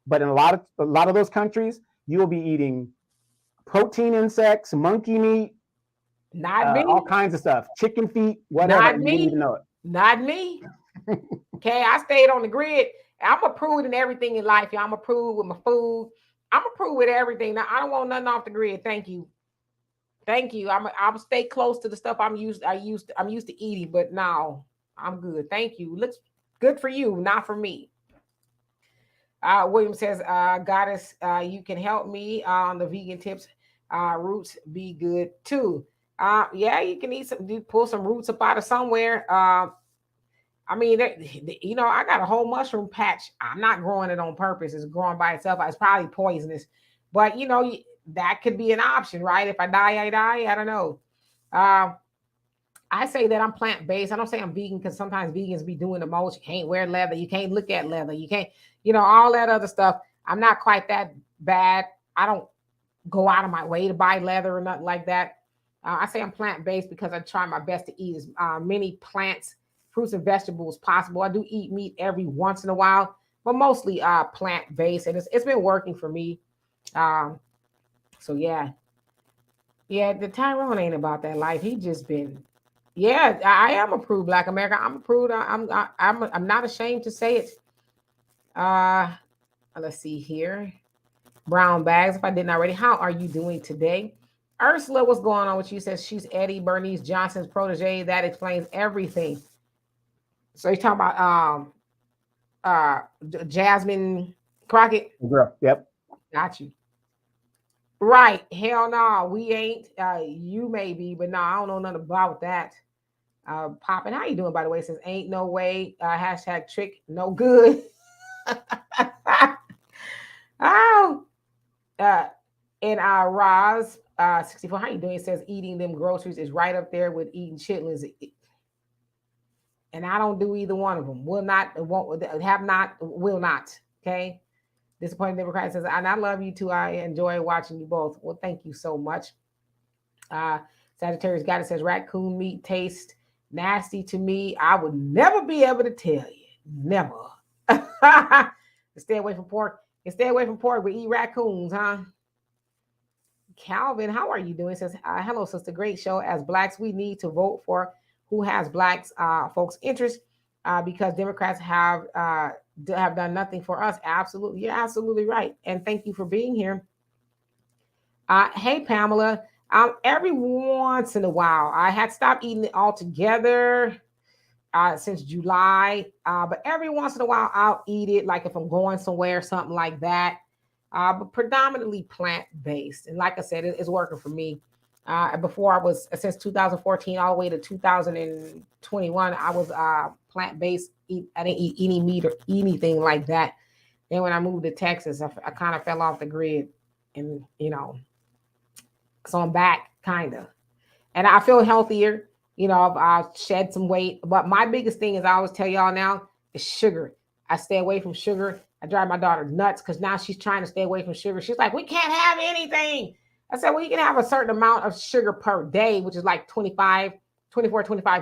But in a lot of those countries, you will be eating protein insects, monkey meat, Not me. all kinds of stuff, chicken feet, whatever. Not You me. wouldn't even know it. Not me. Okay, I stayed on the grid. I'm approved in everything in life. I'm approved with my food. I'm approved with everything. Now I don't want nothing off the grid. Thank you. Thank you. I'll stay close to the stuff I'm used to eating, but now I'm good. Thank you. Looks good for you, not for me. William says, Goddess, you can help me on the vegan tips. Roots be good too. Yeah, you can pull some roots up out of somewhere. I mean, I got a whole mushroom patch. I'm not growing it on purpose. It's growing by itself. It's probably poisonous, but that could be an option, right? If I die, I die. I don't know. I say that I'm plant-based. I don't say I'm vegan because sometimes vegans be doing the most. You can't wear leather. You can't look at leather. You can't, all that other stuff. I'm not quite that bad. I don't go out of my way to buy leather or nothing like that. I say I'm plant-based because I try my best to eat as many plants, fruits, and vegetables as possible. I do eat meat every once in a while, but mostly plant-based, and it's been working for me. So yeah, the Tyrone ain't about that life. He just been, I am approved Black America. I'm approved. I'm not ashamed to say it. Let's see here. Brown bags, if I didn't already. How are you doing today? Ursula, what's going on with you? Says she's Eddie Bernice Johnson's protege. That explains everything. So you're talking about Jasmine Crockett? Girl, yep. Got you. Right. Hell no, we ain't. You may be, but no, I don't know nothing about that. Poppin', how you doing, by the way? It says ain't no way. Hashtag trick, no good. Oh. And Roz 64, how you doing? It says eating them groceries is right up there with eating chitlins. And I don't do either one of them. Will not, won't, have not, will not. Okay. Disappointed Democrat says, and I love you too. I enjoy watching you both. Well, thank you so much. Sagittarius Goddess says raccoon meat tastes nasty to me. I would never be able to tell you. Never. Stay away from pork. And stay away from pork. We eat raccoons, huh? Calvin, how are you doing? It says, hello, sister. Great show. As Blacks, we need to vote for who has Blacks folks' interest because Democrats have done nothing for us. Absolutely. You're absolutely right. And thank you for being here. Hey, Pamela. Every once in a while, I had stopped eating it altogether since July. But every once in a while, I'll eat it, like if I'm going somewhere, something like that. But predominantly plant-based. And like I said, it's working for me. Before I was, since 2014 all the way to 2021, I was plant-based. I didn't eat any meat or anything like that. Then when I moved to Texas, I kind of fell off the grid, and so I'm back kind of, and I feel healthier. I've shed some weight, but my biggest thing is, I always tell y'all now, is sugar. I stay away from sugar. I drive my daughter nuts because now she's trying to stay away from sugar. She's like, we can't have anything. I said, well, you can have a certain amount of sugar per day, which is like 25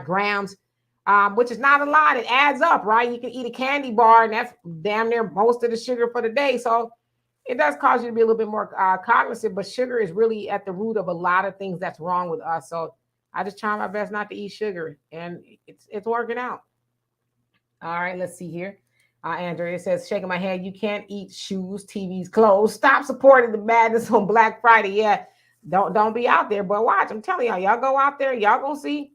grams, which is not a lot. It adds up, right? You can eat a candy bar, and that's damn near most of the sugar for the day. So it does cause you to be a little bit more cognizant, but sugar is really at the root of a lot of things that's wrong with us. So I just try my best not to eat sugar, and it's working out. All right, let's see here. Andrew, it says, shaking my head, you can't eat shoes, TVs, clothes. Stop supporting the madness on Black Friday. Yeah, don't be out there. But watch, I'm telling y'all go out there. Y'all gonna see.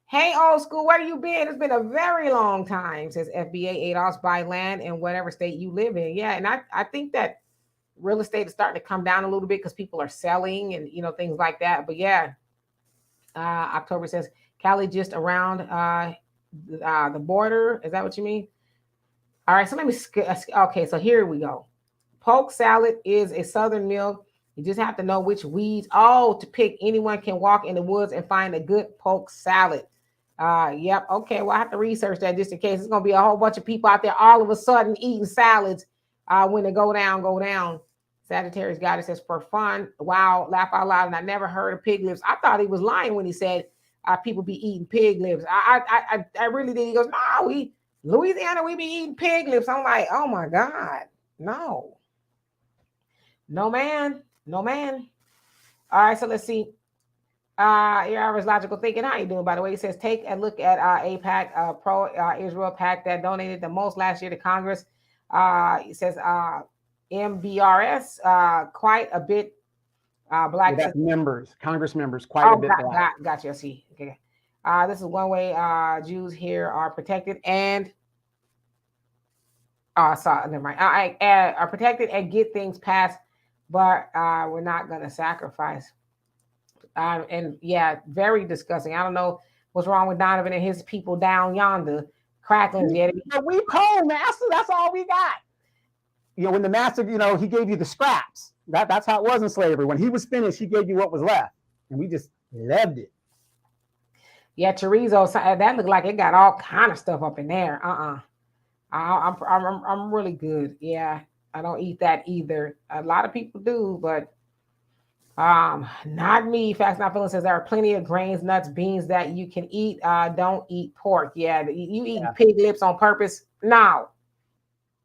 Hey, old school, where you been? It's been a very long time, says FBA ADOS, buy land in whatever state you live in. Yeah, and I think that real estate is starting to come down a little bit because people are selling and, things like that. But yeah, October says Cali just around the border. Is that what you mean? All right, so let me. Okay, so here we go. Polk salad is a southern meal. You just have to know which weeds. Oh, to pick. Anyone can walk in the woods and find a good polk salad. Yep. Okay. Well, I have to research that just in case. It's gonna be a whole bunch of people out there all of a sudden eating salads. When they go down, go down. Sagittarius goddess says for fun. Wow, laugh out loud. And I never heard of pig lips. I thought he was lying when he said people be eating pig lips. I really did. He goes, no, Louisiana, we be eating pig lips. I'm like, oh my God, no. No, man. No, man. All right, so let's see. Your average logical thinking. How you doing, by the way? He says, take a look at AIPAC, pro-Israel PAC that donated the most last year to Congress. He says MBRS, quite a bit black. That's members, Congress members, quite a bit black. Gotcha. I see. Okay. This is one way Jews here are protected and never mind. Are protected and get things passed, but we're not going to sacrifice. And yeah, very disgusting. I don't know what's wrong with Donovan and his people down yonder. Cracklins, yeah. We poor master. That's all we got. You know, when the master, he gave you the scraps. That's how it was in slavery. When he was finished, he gave you what was left, and we just loved it. Yeah, chorizo. That looked like it got all kind of stuff up in there. I'm really good. Yeah, I don't eat that either. A lot of people do, but not me. Facts Not Feeling says there are plenty of grains, nuts, beans that you can eat. Don't eat pork. Yeah, you eat pig lips on purpose? No.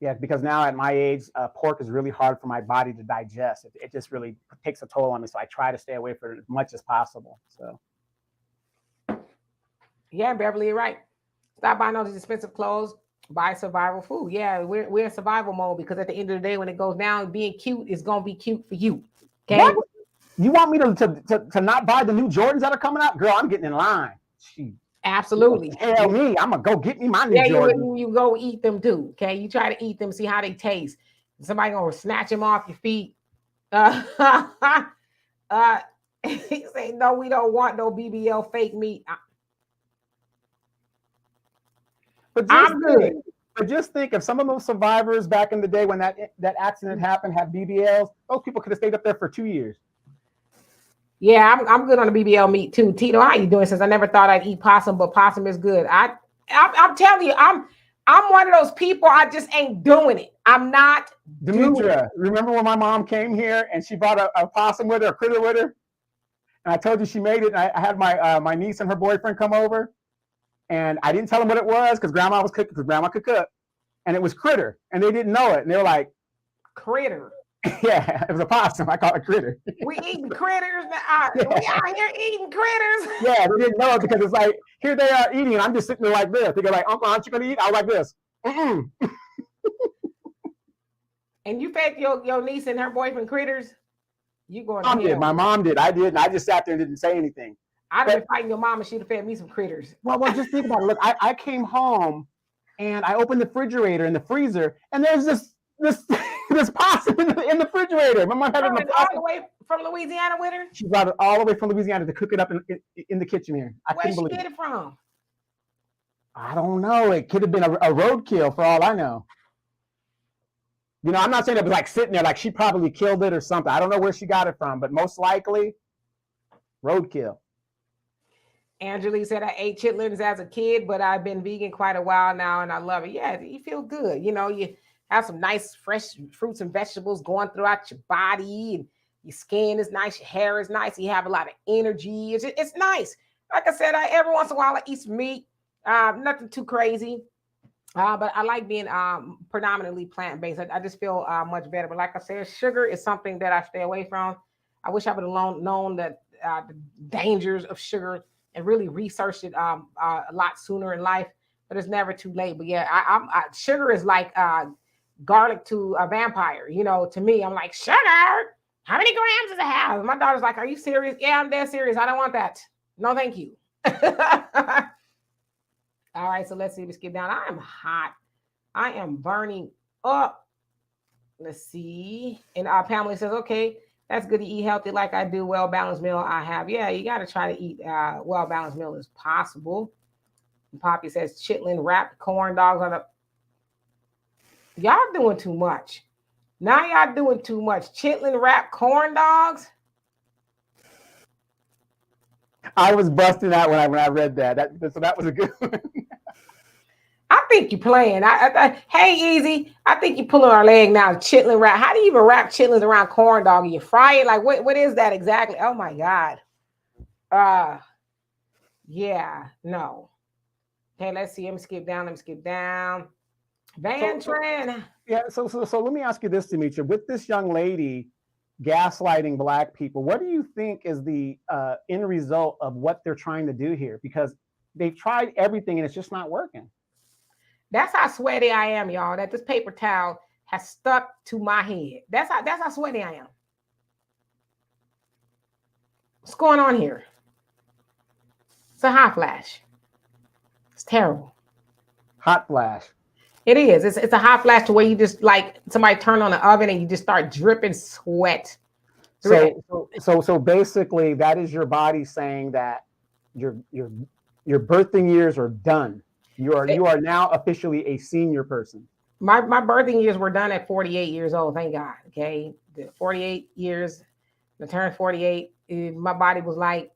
Yeah, because now at my age, pork is really hard for my body to digest. It just really takes a toll on me. So I try to stay away from it as much as possible. So. Yeah, Beverly, you're right. Stop buying all these expensive clothes. Buy survival food. Yeah, we're in survival mode because at the end of the day, when it goes down, being cute is gonna be cute for you. Okay. What? You want me to not buy the new Jordans that are coming out? Girl, I'm getting in line. Jeez. Absolutely. Tell me, I'm gonna go get me my new Jordans. You go eat them too. Okay, you try to eat them, see how they taste. Somebody gonna snatch them off your feet. He say, no, we don't want no BBL fake meat. I'm good. But just think, if some of those survivors back in the day when that accident happened had BBLs, those people could have stayed up there for 2 years. Yeah, I'm good on the BBL meat too. Tito, how you doing? Since I never thought I'd eat possum, but possum is good. I'm telling you, I'm one of those people. I just ain't doing it. I'm not. Demetra, remember when my mom came here and she brought a possum with her, a critter with her, and I told you she made it. And I had my niece and her boyfriend come over. And I didn't tell them what it was because Grandma was cooking, because Grandma could cook. And it was critter. And they didn't know it. And they were like, critter. Yeah, it was a possum. I call it critter. We eating critters. We out here eating critters. Yeah, they didn't know it because it's like, here they are eating. And I'm just sitting there like this. They go like, Uncle, aren't you going to eat? I was like this. Mm-mm. And you fed your niece and her boyfriend critters? You going to hell. Did. My mom did. I didn't. I just sat there and didn't say anything. I'd have been fighting your mom and she'd have fed me some critters. Well, just think about it. Look, I came home and I opened the refrigerator and the freezer, and there's this possum in the refrigerator. My mom had it all the way from Louisiana with her? She brought it all the way from Louisiana to cook it up in the kitchen here. Where'd she get it from? I don't know. It could have been a roadkill for all I know. I'm not saying it was like sitting there, like she probably killed it or something. I don't know where she got it from, but most likely roadkill. Angelique said, I ate chitlins as a kid, but I've been vegan quite a while now, and I love it. Yeah, you feel good. You have some nice fresh fruits and vegetables going throughout your body, and your skin is nice, your hair is nice, you have a lot of energy. It's nice. Like I said, every once in a while I eat some meat, nothing too crazy, but I like being predominantly plant-based. I just feel much better. But like I said, sugar is something that I stay away from. I wish I would have known that the dangers of sugar and really researched it a lot sooner in life, but it's never too late. But yeah, sugar is like garlic to a vampire. To me, I'm like, sugar, how many grams does it have? My daughter's like, are you serious? Yeah, I'm dead serious. I don't want that. No, thank you. All right, so let's see. Let's get down. I am hot. I am burning up. Let's see. And Pamela says, okay, That's good to eat healthy like I do. Well-balanced meal I have. Yeah, you got to try to eat well-balanced meal as possible. And Poppy says chitlin wrapped corn dogs on the. Y'all doing too much. Now y'all doing too much. Chitlin wrapped corn dogs. I was busting out when I read that. So that was a good one. I think you're playing. Hey, Easy. I think you're pulling our leg now. Chitlin wrap. How do you even wrap chitlins around corn dog? You fry it? Like what is that exactly? Oh my God. Yeah, no. Okay, let's see. Let me skip down. Van Tran. Yeah, so let me ask you this, Demetria. With this young lady gaslighting Black people, what do you think is the end result of what they're trying to do here? Because they've tried everything and it's just not working. That's how sweaty I am, y'all. That this paper towel has stuck to my head. That's how sweaty I am. What's going on here? It's a hot flash. It's terrible. Hot flash. It is. It's a hot flash to where you just like somebody turn on the oven and you just start dripping sweat. So basically, that is your body saying that your birthing years are done. You are now officially a senior person. My birthing years were done at 48 years old. Thank God. Okay, 48 years. I turned 48. My body was like,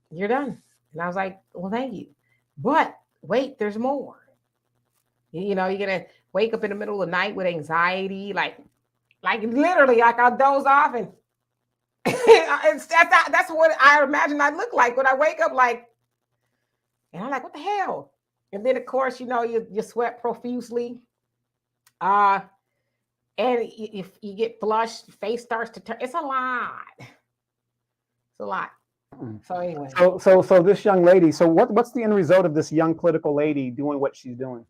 "You're done," and I was like, "Well, thank you." But wait, there's more. You know, you're gonna wake up in the middle of the night with anxiety, like literally, like I'll doze off, and that's what I imagine I look like when I wake up, like, and I'm like, "What the hell?" And then, of course, you know, you sweat profusely, and if you get flushed, face starts to turn. It's a lot. It's a lot. So anyway. So this young lady. So what's the end result of this young political lady doing what she's doing?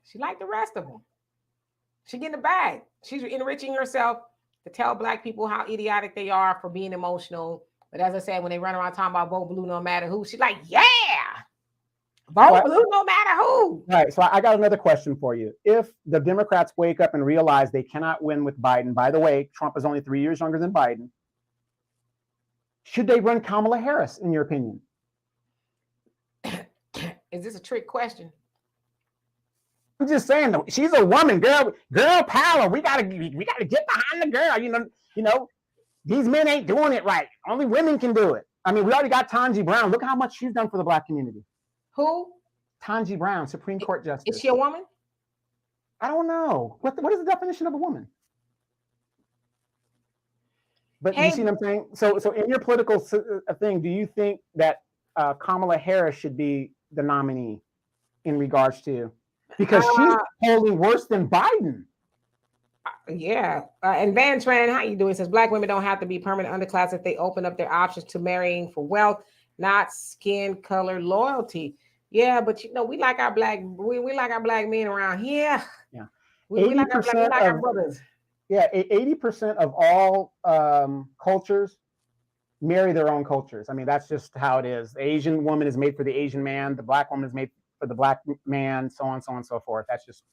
She like the rest of them. She getting the bag. She's enriching herself to tell Black people how idiotic they are for being emotional. But as I said, when they run around talking about vote blue no matter who, she's like, yeah, vote blue no matter who. Right. So I got another question for you. If the Democrats wake up and realize they cannot win with Biden, by the way, Trump is only 3 years younger than Biden, should they run Kamala Harris, in your opinion? Is this a trick question? I'm just saying, though, she's a woman, girl power. We gotta get behind the girl. You know, these men ain't doing it right. Only women can do it. I mean, we already got Tanji Brown. Look how much she's done for the Black community. Who? Tanji Brown, Supreme Court Justice. Is she a woman? I don't know. What is the definition of a woman? But you see what I'm saying? So in your political thing, do you think that Kamala Harris should be the nominee in regards to? Because she's polling worse than Biden. Yeah. And Van Tran, how you doing? Says Black women don't have to be permanent underclass if they open up their options to marrying for wealth, not skin color loyalty. Yeah, but you know, we like our black men around here. Yeah. We like our brothers. Yeah, 80% of all cultures marry their own cultures. I mean, that's just how it is. The Asian woman is made for the Asian man. The Black woman is made for the Black man, so on and so forth. That's just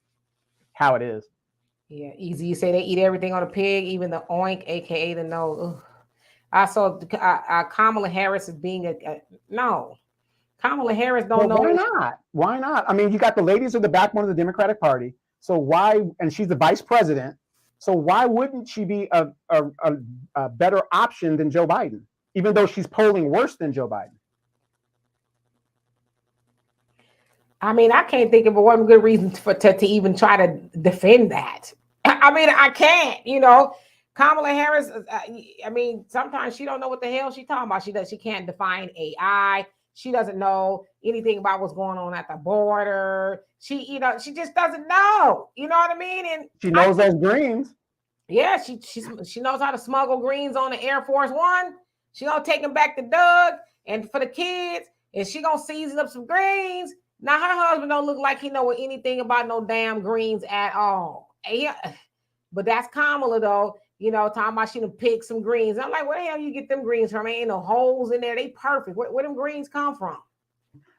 how it is. Yeah, easy. You say they eat everything on a pig, even the oink, aka the nose. I saw Kamala Harris as being no. Kamala Harris don't know. Why not? Why not? I mean, you got the ladies of the backbone of the Democratic Party. So why? And she's the vice president. So why wouldn't she be a better option than Joe Biden, even though she's polling worse than Joe Biden? I mean, I can't think of one good reason to even try to defend that. I mean, I can't, you know. Kamala Harris, I mean, sometimes she don't know what the hell she's talking about. She can't define AI. She doesn't know anything about what's going on at the border. She just doesn't know. You know what I mean? And she knows those greens. Yeah, she knows how to smuggle greens on the Air Force One. She gonna take them back to Doug and for the kids, and she gonna season up some greens. Now her husband don't look like he know anything about no damn greens at all. Yeah, but that's Kamala though. You know, talking about she done pick some greens. I'm like, where the hell you get them greens from? Ain't no holes in there. They perfect. Where them greens come from?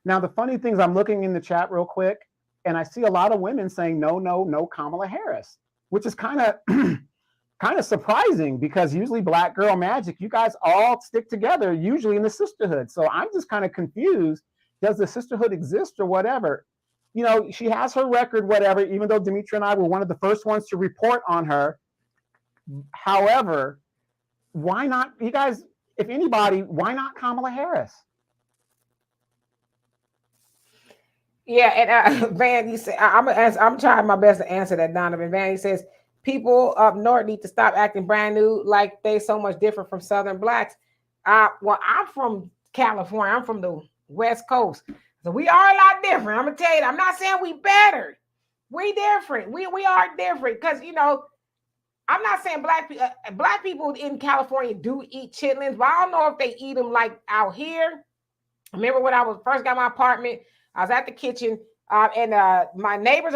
Now, the funny thing is I'm looking in the chat real quick, and I see a lot of women saying, no, Kamala Harris, which is kind of kind of surprising because usually Black Girl Magic, you guys all stick together, usually in the sisterhood. So I'm just kind of confused. Does the sisterhood exist or whatever? You know, she has her record, whatever, even though Demetria and I were one of the first ones to report on her. However, why not, you guys, if anybody, why not Kamala Harris? Yeah, and Van, you say I'm trying my best to answer that, Donovan. Van, he says people up north need to stop acting brand new, like they so much different from Southern blacks. Well, I'm from California. I'm from the West Coast, so we are a lot different. I'm gonna tell you, I'm not saying we better. We different. We are different because I'm not saying black people in California do eat chitlins, but I don't know if they eat them like out here. I remember when I was first got my apartment, I was at the kitchen, and my neighbor's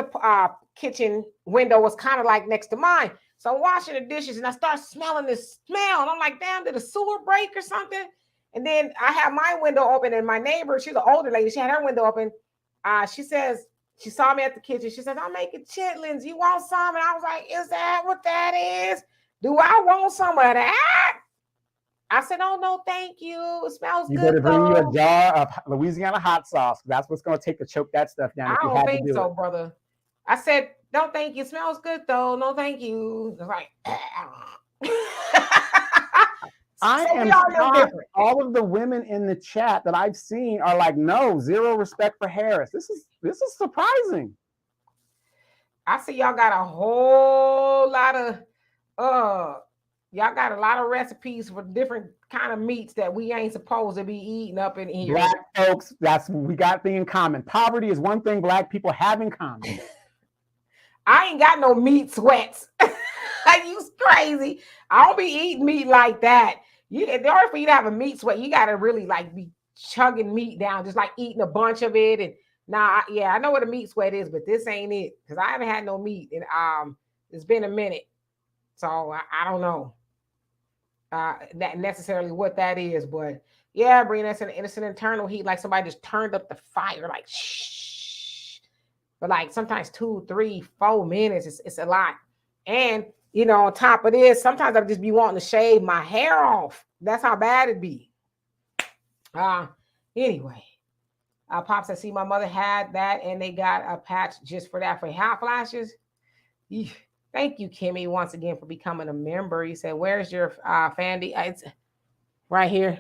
kitchen window was kind of like next to mine. So I'm washing the dishes, and I start smelling this smell, and I'm like, damn, did a sewer break or something? And then I have my window open, and my neighbor, she's an older lady, she had her window open. She says, she saw me at the kitchen. She said, I'm making chitlins. You want some? And I was like, is that what that is? Do I want some of that? I said, oh, no, thank you. It smells good. You better bring you a jar of Louisiana hot sauce. That's what's going to take to choke that stuff down. I don't think so, brother. I said, no, thank you. It smells good, though. No, thank you. It's like, I am shocked. All of the women in the chat that I've seen are like, no, zero respect for Harris. This is surprising. I see y'all got a whole lot of y'all got a lot of recipes for different kind of meats that we ain't supposed to be eating up in here. Black folks, we got thing in common. Poverty is one thing Black people have in common. I ain't got no meat sweats. You crazy. I don't be eating meat like that. In order for you to have a meat sweat, you got to really like be chugging meat down, just like eating a bunch of it. And I know what a meat sweat is, but this ain't it because I haven't had no meat. And it's been a minute. So I don't know that necessarily what that is. But yeah, Brina, it's an internal heat, like somebody just turned up the fire, like shh. But like sometimes 2, 3, 4 minutes, it's a lot. And on top of this, sometimes I just be wanting to shave my hair off. That's how bad it be. Anyway, Pop said, see, my mother had that and they got a patch just for that, for hot flashes. Thank you, Kimmy, once again for becoming a member. He said, where's your Fandy? It's right here.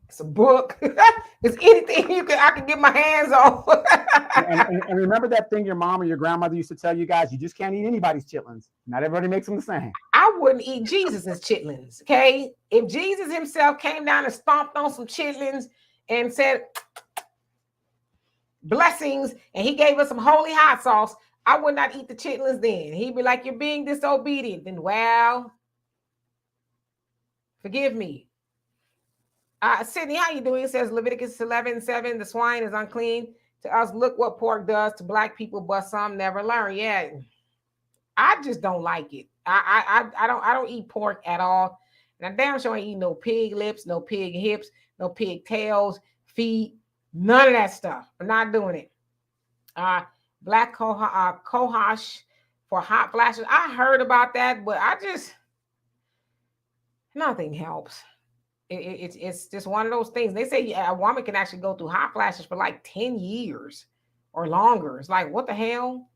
It's a book. It's anything I can get my hands on. and remember that thing your mom or your grandmother used to tell you guys, you just can't eat anybody's chitlins. Not everybody makes them the same. I wouldn't eat Jesus's chitlins, okay? If Jesus himself came down and stomped on some chitlins and said, blessings, and he gave us some holy hot sauce, I would not eat the chitlins then. He'd be like, you're being disobedient. Then, well, forgive me. Sydney, how you doing? It says Leviticus 11:7, the swine is unclean. To us, look what pork does to Black people, but some never learn. Yeah, I just don't like it. I don't eat pork at all. And I damn sure ain't eat no pig lips, no pig hips, no pig tails, feet, none of that stuff. I'm not doing it. Black cohosh for hot flashes. I heard about that, but nothing helps. It's just one of those things. They say a woman can actually go through hot flashes for like 10 years or longer. It's like, what the hell?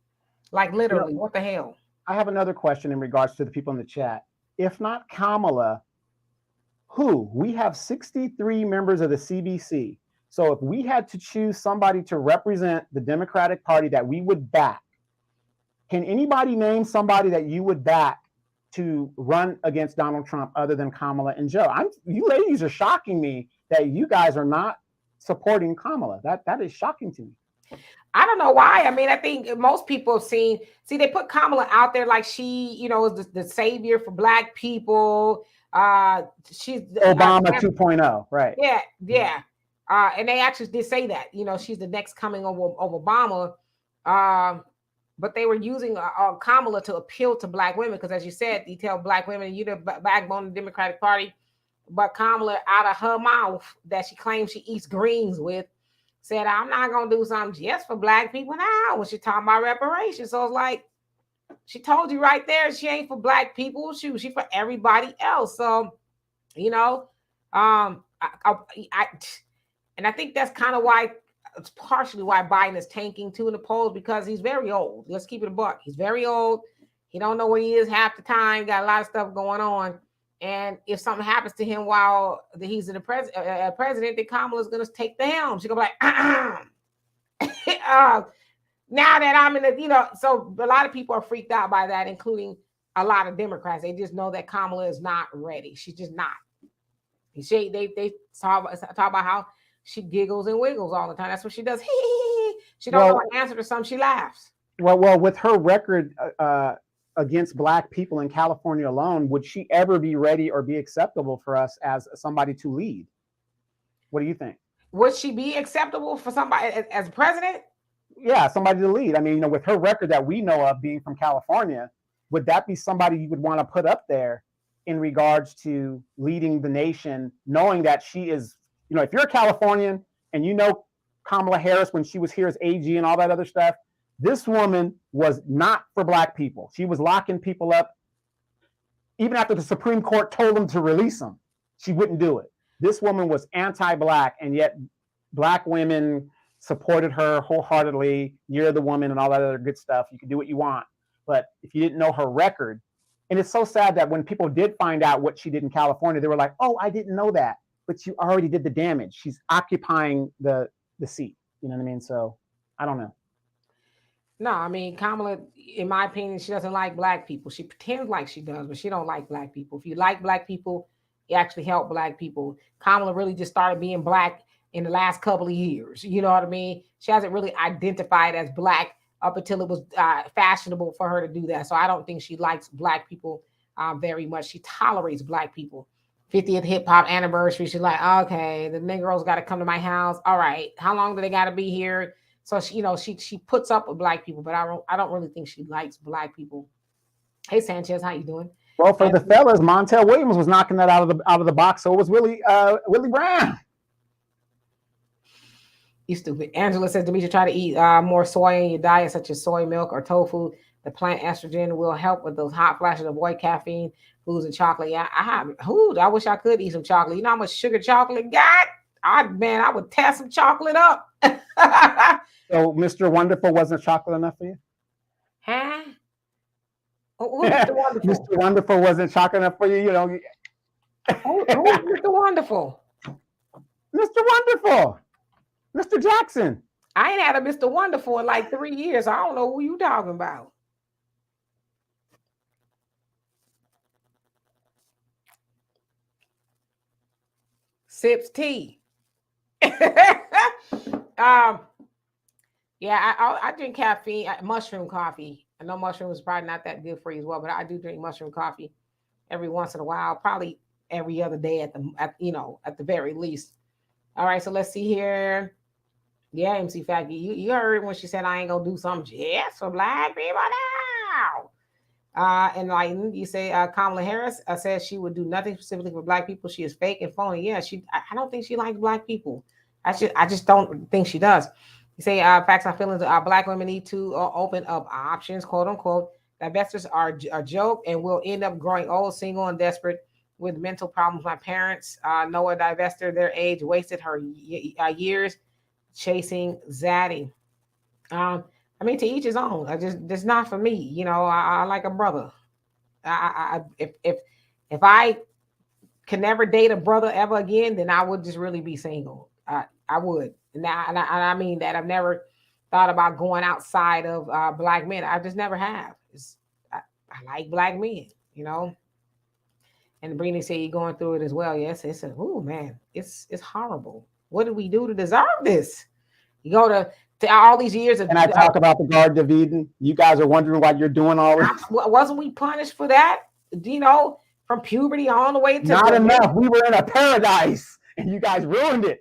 Like literally, what the hell? I have another question in regards to the people in the chat. If not Kamala, who? We have 63 members of the CBC. So if we had to choose somebody to represent the Democratic Party that we would back, can anybody name somebody that you would back to run against Donald Trump other than Kamala and Joe? You ladies are shocking me that you guys are not supporting Kamala. That is shocking to me. I don't know why. I mean, I think most people have seen, they put Kamala out there like she, is the savior for Black people. She's Obama 2.0, right? Yeah. And they actually did say that, she's the next coming of Obama. But they were using Kamala to appeal to Black women because, as you said, you tell Black women you're the backbone of the Democratic Party. But Kamala, out of her mouth that she claims she eats greens with, said, I'm not going to do something just for Black people now when she's talking about reparations. So it's like, She told you right there, she ain't for black people. She for everybody else. So, you know, and I think that's kind of why, it's partially why Biden is tanking too in the polls, because he's very old. Let's keep it a buck. He's very old. He don't know where he is half the time. Got a lot of stuff going on. And if something happens to him while he's in the president, then Kamala's going to take the helm. She's going to be like, now that I'm in the, so a lot of people are freaked out by that, including a lot of Democrats. They just know that Kamala is not ready. She's just not. They talk about how she giggles and wiggles all the time. That's what she does. She don't know an answer to something. She laughs. Well, with her record against black people in California alone, would she ever be ready or be acceptable for us as somebody to lead? What do you think? Would she be acceptable for somebody as president? Yeah, somebody to lead. I mean, with her record that we know of being from California, would that be somebody you would want to put up there in regards to leading the nation, knowing that she is, if you're a Californian and Kamala Harris when she was here as AG and all that other stuff, this woman was not for black people. She was locking people up. Even after the Supreme Court told them to release them, she wouldn't do it. This woman was anti-black, and yet black women supported her wholeheartedly. You're the woman and all that other good stuff. You can do what you want. But if you didn't know her record, and it's so sad that when people did find out what she did in California, they were like, oh, I didn't know that. But you already did the damage. She's occupying the seat. You know what I mean? So I don't know. No, I mean, Kamala, in my opinion, she doesn't like black people. She pretends like she does, but she don't like black people. If you like black people, you actually help black people. Kamala really just started being black in the last couple of years. You know what I mean? She hasn't really identified as black up until it was fashionable for her to do that. So I don't think she likes black people very much. She tolerates black people. 50th hip hop anniversary, she's like, okay, the Negroes got to come to my house. All right, how long do they got to be here? So she puts up with black people, but I don't really think she likes black people. Hey Sanchez, how you doing? Well, for the fellas, Montel Williams was knocking that out of the box. So it was Willie Brown. You stupid. Angela says, Demetria, try to eat more soy in your diet, such as soy milk or tofu. The plant estrogen will help with those hot flashes. Avoid caffeine, foods, and chocolate. Yeah, I wish I could eat some chocolate. You know how much sugar chocolate got? I would tear some chocolate up. So Mr. Wonderful wasn't chocolate enough for you? Huh? Who's Mr. Wonderful? Mr. Wonderful wasn't chocolate enough for you, Who's Mr. Wonderful? Mr. Wonderful. Mr. Jackson. I ain't had a Mr. Wonderful in like 3 years. I don't know who you talking about. Sips tea. Yeah, I drink caffeine, mushroom coffee. I know mushroom is probably not that good for you as well, but I do drink mushroom coffee every once in a while, probably every other day at the very least. All right, so let's see here. Yeah, MC Faggy, you heard when she said I ain't gonna do something just for black people now. Enlightened, you say Kamala Harris says she would do nothing specifically for black people. She is fake and phony. Yeah, I don't think she likes black people. I just don't think she does. You say facts and feelings. Black women need to open up options, quote unquote. Divestors are a joke and will end up growing old, single, and desperate with mental problems. My parents know a divestor. Their age wasted her years chasing zaddy. I mean, to each his own. Just not for me. I like a brother. If I can never date a brother ever again, then I would just really be single. I would. And I mean that. I've never thought about going outside of black men. I just never have. I like black men, And Brittany said you're going through it as well. Yes, oh man, it's horrible. What did we do to deserve this? You go to all these years of. And I talk about the Garden of Eden. You guys are wondering why you're doing all this. Wasn't we punished for that? From puberty on the way to. Not enough. We were in a paradise, and you guys ruined it.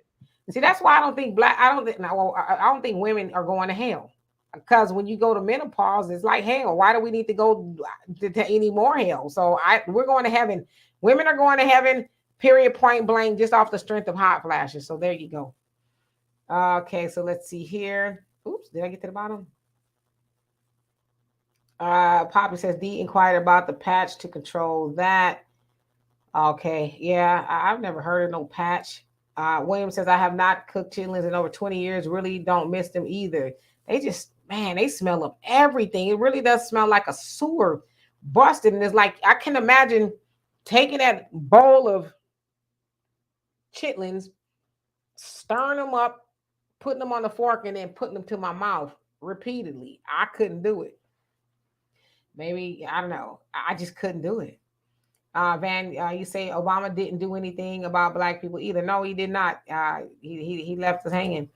See, that's why I don't think women are going to hell. Because when you go to menopause, it's like hell. Why do we need to go to any more hell? So we're going to heaven. Women are going to heaven, period, point blank, just off the strength of hot flashes. So there you go. Okay, so let's see here. Oops, did I get to the bottom? Poppy says D inquired about the patch to control that. Okay, yeah, I've never heard of no patch. William says I have not cooked chitlins in over 20 years. Really don't miss them either. They just, man, they smell up everything. It really does smell like a sewer busted, and it's like I can imagine taking that bowl of chitlins, stirring them up, putting them on the fork, and then putting them to my mouth repeatedly. I couldn't do it. Maybe I don't know. I just couldn't do it. Van, you say Obama didn't do anything about black people either. No, he did not. He left us hanging.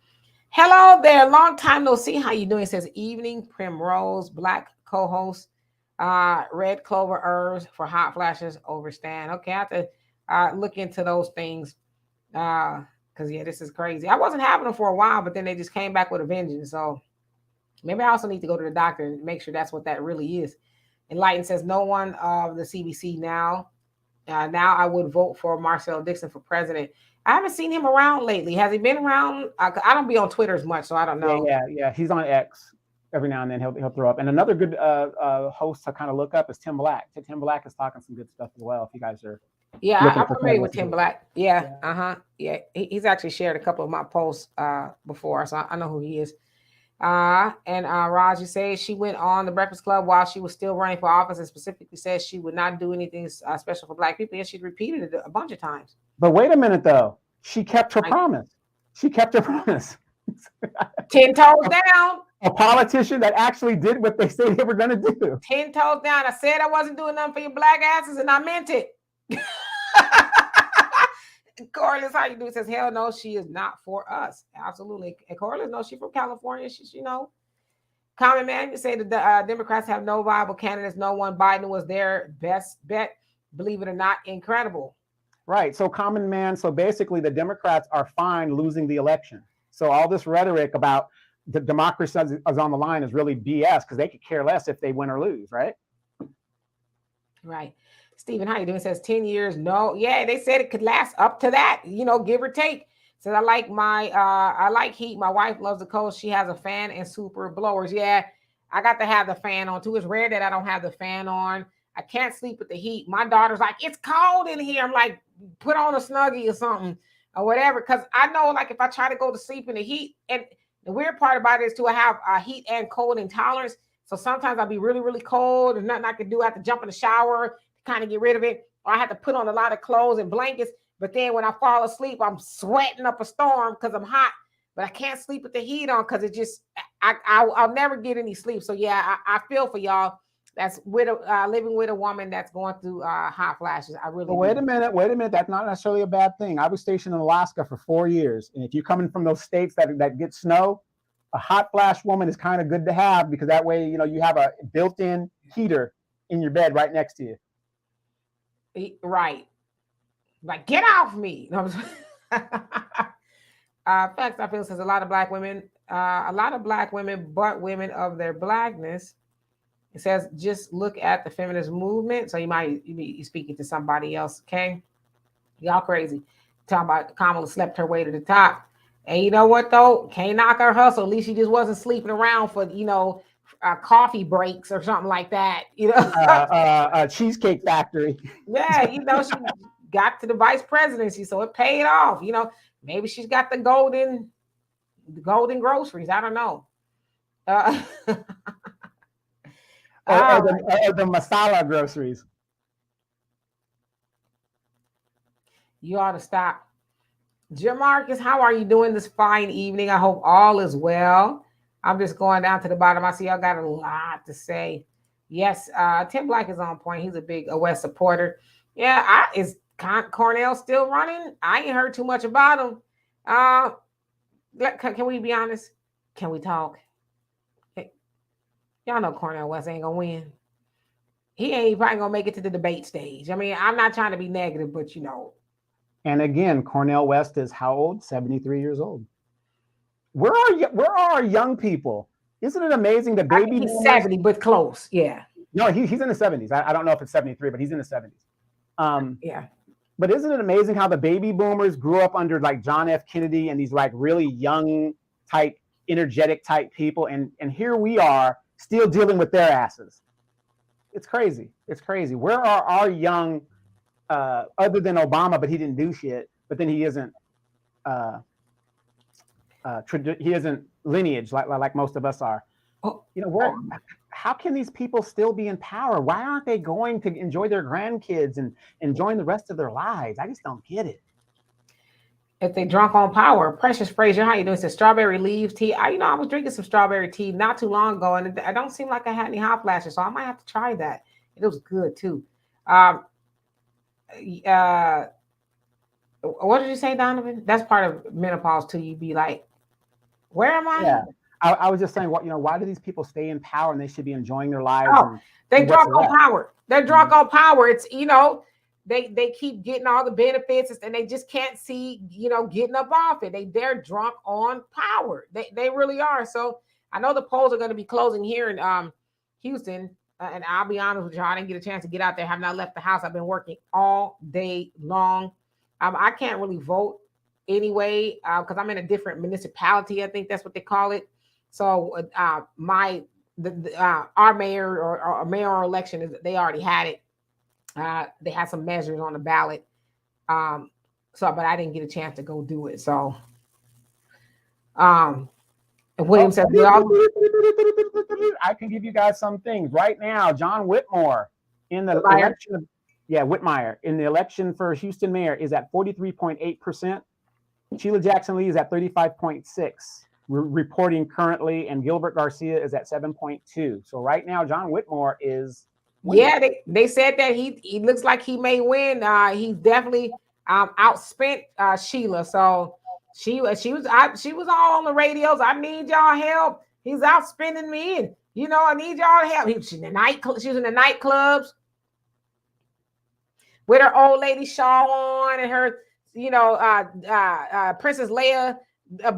Hello there, long time no see. How you doing? It says evening primrose, black co-host, red clover herbs for hot flashes overstand. Okay, I have to look into those things. Because yeah, this is crazy. I wasn't having them for a while, but then they just came back with a vengeance. So maybe I also need to go to the doctor and make sure that's what that really is. Enlighten says no one of the CBC now. Now I would vote for Marcel Dixon for president. I haven't seen him around lately. Has he been around? I don't be on Twitter as much, so I don't know. Yeah. He's on X every now and then. He'll throw up. And another good host to kind of look up is Tim Black. Tim Black is talking some good stuff as well. If you guys are, I'm familiar with Tim Black. Yeah. He's actually shared a couple of my posts before, so I know who he is. And Raj, you say she went on the Breakfast Club while she was still running for office and specifically said she would not do anything special for black people. And she repeated it a bunch of times. But wait a minute, though. She kept her promise. 10 toes down. A politician that actually did what they said they were going to do. 10 toes down. I said I wasn't doing nothing for your black asses, and I meant it. Corliss, how you do? Says, hell no, she is not for us. Absolutely. And Corliss, no, she's from California. She know. Common Man, you say the Democrats have no viable candidates. No one. Biden was their best bet. Believe it or not, incredible. Right. So Common Man. So basically the Democrats are fine losing the election. So all this rhetoric about the democracy is on the line is really BS because they could care less if they win or lose. Right. Right. Stephen, how you doing? Says 10 years. No, yeah, they said it could last up to that, give or take. Says I like heat. My wife loves the cold. She has a fan and super blowers. Yeah, I got to have the fan on too. It's rare that I don't have the fan on. I can't sleep with the heat. My daughter's like, it's cold in here. I'm like, put on a Snuggie or something or whatever. Because I know, like, if I try to go to sleep in the heat, and the weird part about it is too, I have heat and cold intolerance. So sometimes I'll be really, really cold. There's nothing I can do. I have to jump in the shower, kind of get rid of it, or I have to put on a lot of clothes and blankets. But then when I fall asleep, I'm sweating up a storm because I'm hot, but I can't sleep with the heat on because it just, I'll never get any sleep. So yeah, I feel for y'all that's living with a woman that's going through hot flashes. I really. But wait a minute. That's not necessarily a bad thing. I was stationed in Alaska for 4 years, and if you're coming from those states that get snow, a hot flash woman is kind of good to have because that way you have a built-in heater in your bed right next to you. Right. Like, get off me. No, Facts, I feel, says a lot of black women, but women of their blackness. It says, just look at the feminist movement. So you might be speaking to somebody else, okay? Y'all crazy. Talking about Kamala slept her way to the top. And you know what, though? Can't knock her hustle. At least she just wasn't sleeping around for, coffee breaks or something like that, Cheesecake Factory. Yeah, she got to the vice presidency, so it paid off. Maybe she's got the golden groceries. I don't know. Or the masala groceries. You ought to stop. Jamarcus, how are you doing this fine evening? I hope all is well. I'm just going down to the bottom. I see y'all got a lot to say. Yes, Tim Black is on point. He's a big West supporter. Yeah, is Cornell still running? I ain't heard too much about him. Can we be honest? Can we talk? Hey, y'all know Cornel West ain't gonna win. He ain't probably gonna make it to the debate stage. I mean, I'm not trying to be negative, but And again, Cornel West is how old? 73 years old. Where are our young people? Isn't it amazing that baby boomers, 70, but close. Yeah. No, he's in the 70s. I don't know if it's 73, but he's in the 70s. Yeah. But isn't it amazing how the baby boomers grew up under like John F. Kennedy and these like really young type, energetic type people, and here we are still dealing with their asses. It's crazy. It's crazy. Where are our young, other than Obama, but he didn't do shit. But then he isn't he isn't lineage like most of us are. You know, how can these people still be in power? Why aren't they going to enjoy their grandkids and enjoying the rest of their lives? I just don't get it. If they drunk on power. Precious Frazier, how you doing? It says strawberry leaves tea. I was drinking some strawberry tea not too long ago, and I don't seem like I had any hot flashes, so I might have to try that. It was good too. What did you say, Donovan? That's part of menopause too. You be like, where am I? Yeah. I was just saying, why do these people stay in power and they should be enjoying their lives? They drunk on power. They're drunk on power. It's, they keep getting all the benefits and they just can't see, getting up off it. They're drunk on power. They really are. So I know the polls are going to be closing here in Houston. And I'll be honest with you, I didn't get a chance to get out there. I have not left the house. I've been working all day long. I can't really vote anyway because I'm in a different municipality. I think that's what they call it. So our mayor or mayoral election is they already had it. They had some measures on the ballot. But I didn't get a chance to go do it. So William says I can give you guys some things right now. John Whitmore in the election. Whitmire in the election for Houston mayor is at 43.8%. Sheila Jackson Lee is at 35.6%. Reporting currently, and Gilbert Garcia is at 7.2. So right now, John Whitmore is winning. Yeah, they said that he looks like he may win. He's definitely outspent Sheila. So she was all on the radios. I need y'all help. He's outspending me, and I need y'all help. She was in the nightclubs with her old lady shawl on and her, Princess Leia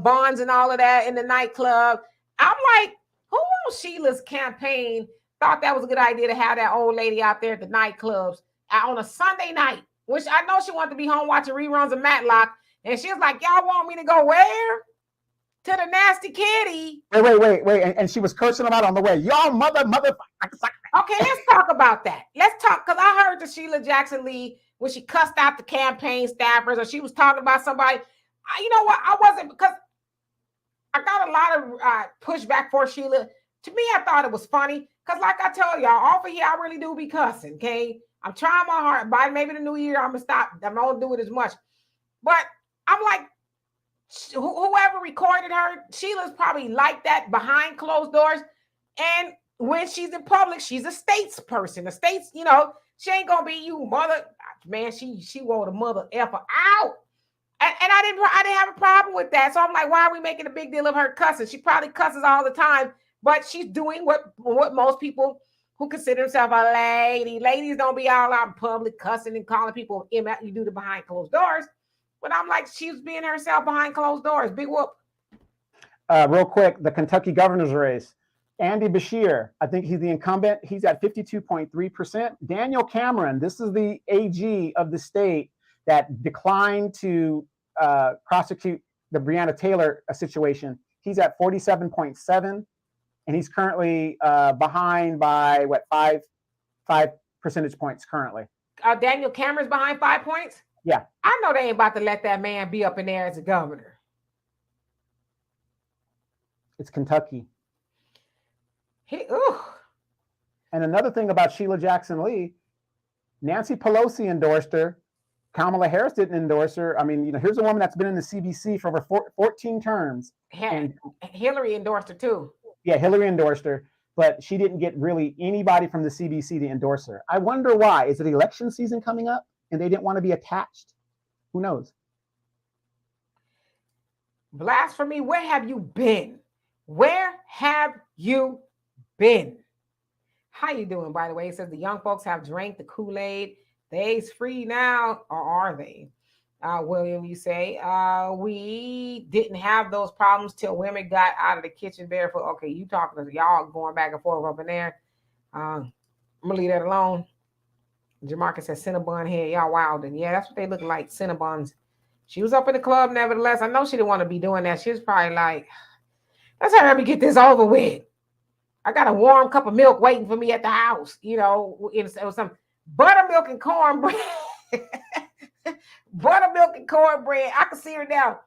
bonds and all of that in the nightclub. I'm like, who on Sheila's campaign thought that was a good idea to have that old lady out there at the nightclubs on a Sunday night, which I know she wanted to be home watching reruns of Matlock. And she was like, y'all want me to go where? To the Nasty Kitty. Wait. And she was cursing them out on the way. Y'all mother. Okay, let's talk about that. Let's talk, because I heard the Sheila Jackson Lee when she cussed out the campaign staffers or she was talking about somebody. You know what? I wasn't, because I got a lot of pushback for Sheila. To me, I thought it was funny because, like I told y'all, off of here, I really do be cussing. Okay, I'm trying my heart. By maybe the new year, I'm gonna stop. I'm not gonna do it as much. But I'm like, whoever recorded her, Sheila's probably like that behind closed doors. And when she's in public, she's a statesperson. The states, she ain't gonna be you mother. Man, she wore the mother effer out. And I didn't have a problem with that. So I'm like, why are we making a big deal of her cussing? She probably cusses all the time, but she's doing what most people who consider themselves a lady. Ladies don't be all out in public cussing and calling people you do the behind closed doors. But I'm like, she's being herself behind closed doors. Big whoop. Real quick, the Kentucky governor's race. Andy Beshear, I think he's the incumbent. He's at 52.3%. Daniel Cameron, this is the AG of the state that declined to prosecute the Breonna Taylor situation. He's at 47.7%, and he's currently behind by five percentage points currently. Daniel Cameron's behind 5 points? Yeah. I know they ain't about to let that man be up in there as a governor. It's Kentucky. And another thing about Sheila Jackson Lee, Nancy Pelosi endorsed her. Kamala Harris didn't endorse her. I mean, here's a woman that's been in the CBC for over 14 terms. And Hillary endorsed her too. Yeah, Hillary endorsed her, but she didn't get really anybody from the CBC to endorse her. I wonder why. Is it election season coming up and they didn't want to be attached? Who knows? Blasphemy, where have you been? Where have you been? How you doing, by the way? It says the young folks have drank the Kool-Aid. They's free now, or are they? William, you say, we didn't have those problems till women got out of the kitchen barefoot. Okay, you talking to y'all going back and forth up in there. I'm going to leave that alone. Jamarcus says Cinnabon head. Y'all wild. And yeah, that's what they look like, Cinnabons. She was up in the club, nevertheless. I know she didn't want to be doing that. She was probably like, let's hurry up and get this over with. I got a warm cup of milk waiting for me at the house, you know, it was some buttermilk and cornbread. Buttermilk and cornbread. I can see her now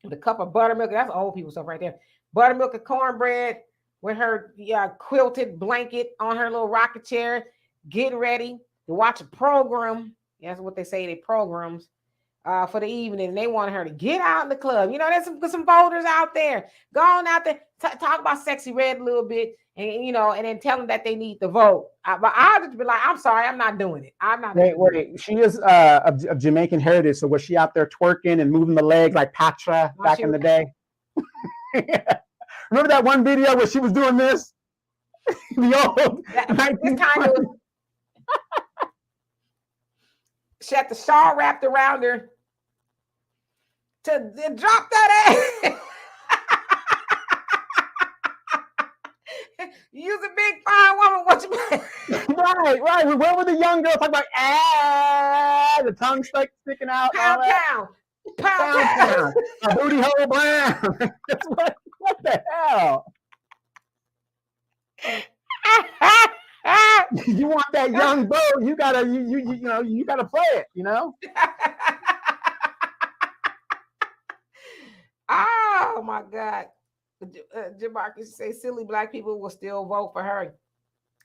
with a cup of buttermilk. That's old people stuff right there. Buttermilk and cornbread with her quilted blanket on her little rocket chair, getting ready to watch a program. That's what they say, they programs for the evening. And they want her to get out in the club. You know, there's some voters out there. Go on out there, talk about Sexy Red a little bit, and you know, and then tell them that they need to vote. But I'll just be like, I'm sorry, I'm not doing it. I'm not. Wait. She is of Jamaican heritage. So was she out there twerking and moving the legs like Patra back in the day? Remember that one video where she was doing this? This time it was. She had the shawl wrapped around her to drop that ass. You's a big fine woman. What you mean? Right. Where were the young girls talking about the tongue sticking out? Pound. A booty hole brown. What the hell? You want that young bow? You gotta you gotta play it. You know. Oh my God. Jamarcus say silly black people will still vote for her.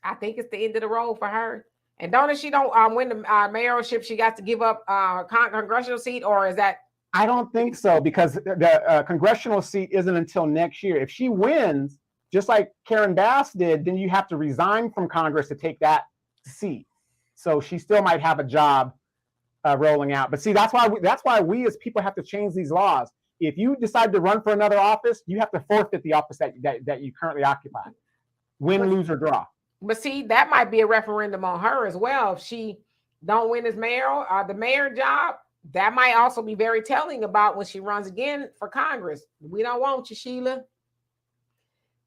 I think it's the end of the road for her. And don't if she don't win the mayoralship, she got to give up congressional seat, or is that? I don't think so, because the congressional seat isn't until next year. If she wins, just like Karen Bass did, then you have to resign from Congress to take that seat. So she still might have a job rolling out. But see, that's why we as people have to change these laws. If you decide to run for another office, you have to forfeit the office that you currently occupy, win, lose, or draw. But see, that might be a referendum on her as well. If she don't win as mayor or the mayor job, that might also be very telling about when she runs again for Congress. We don't want you, Sheila.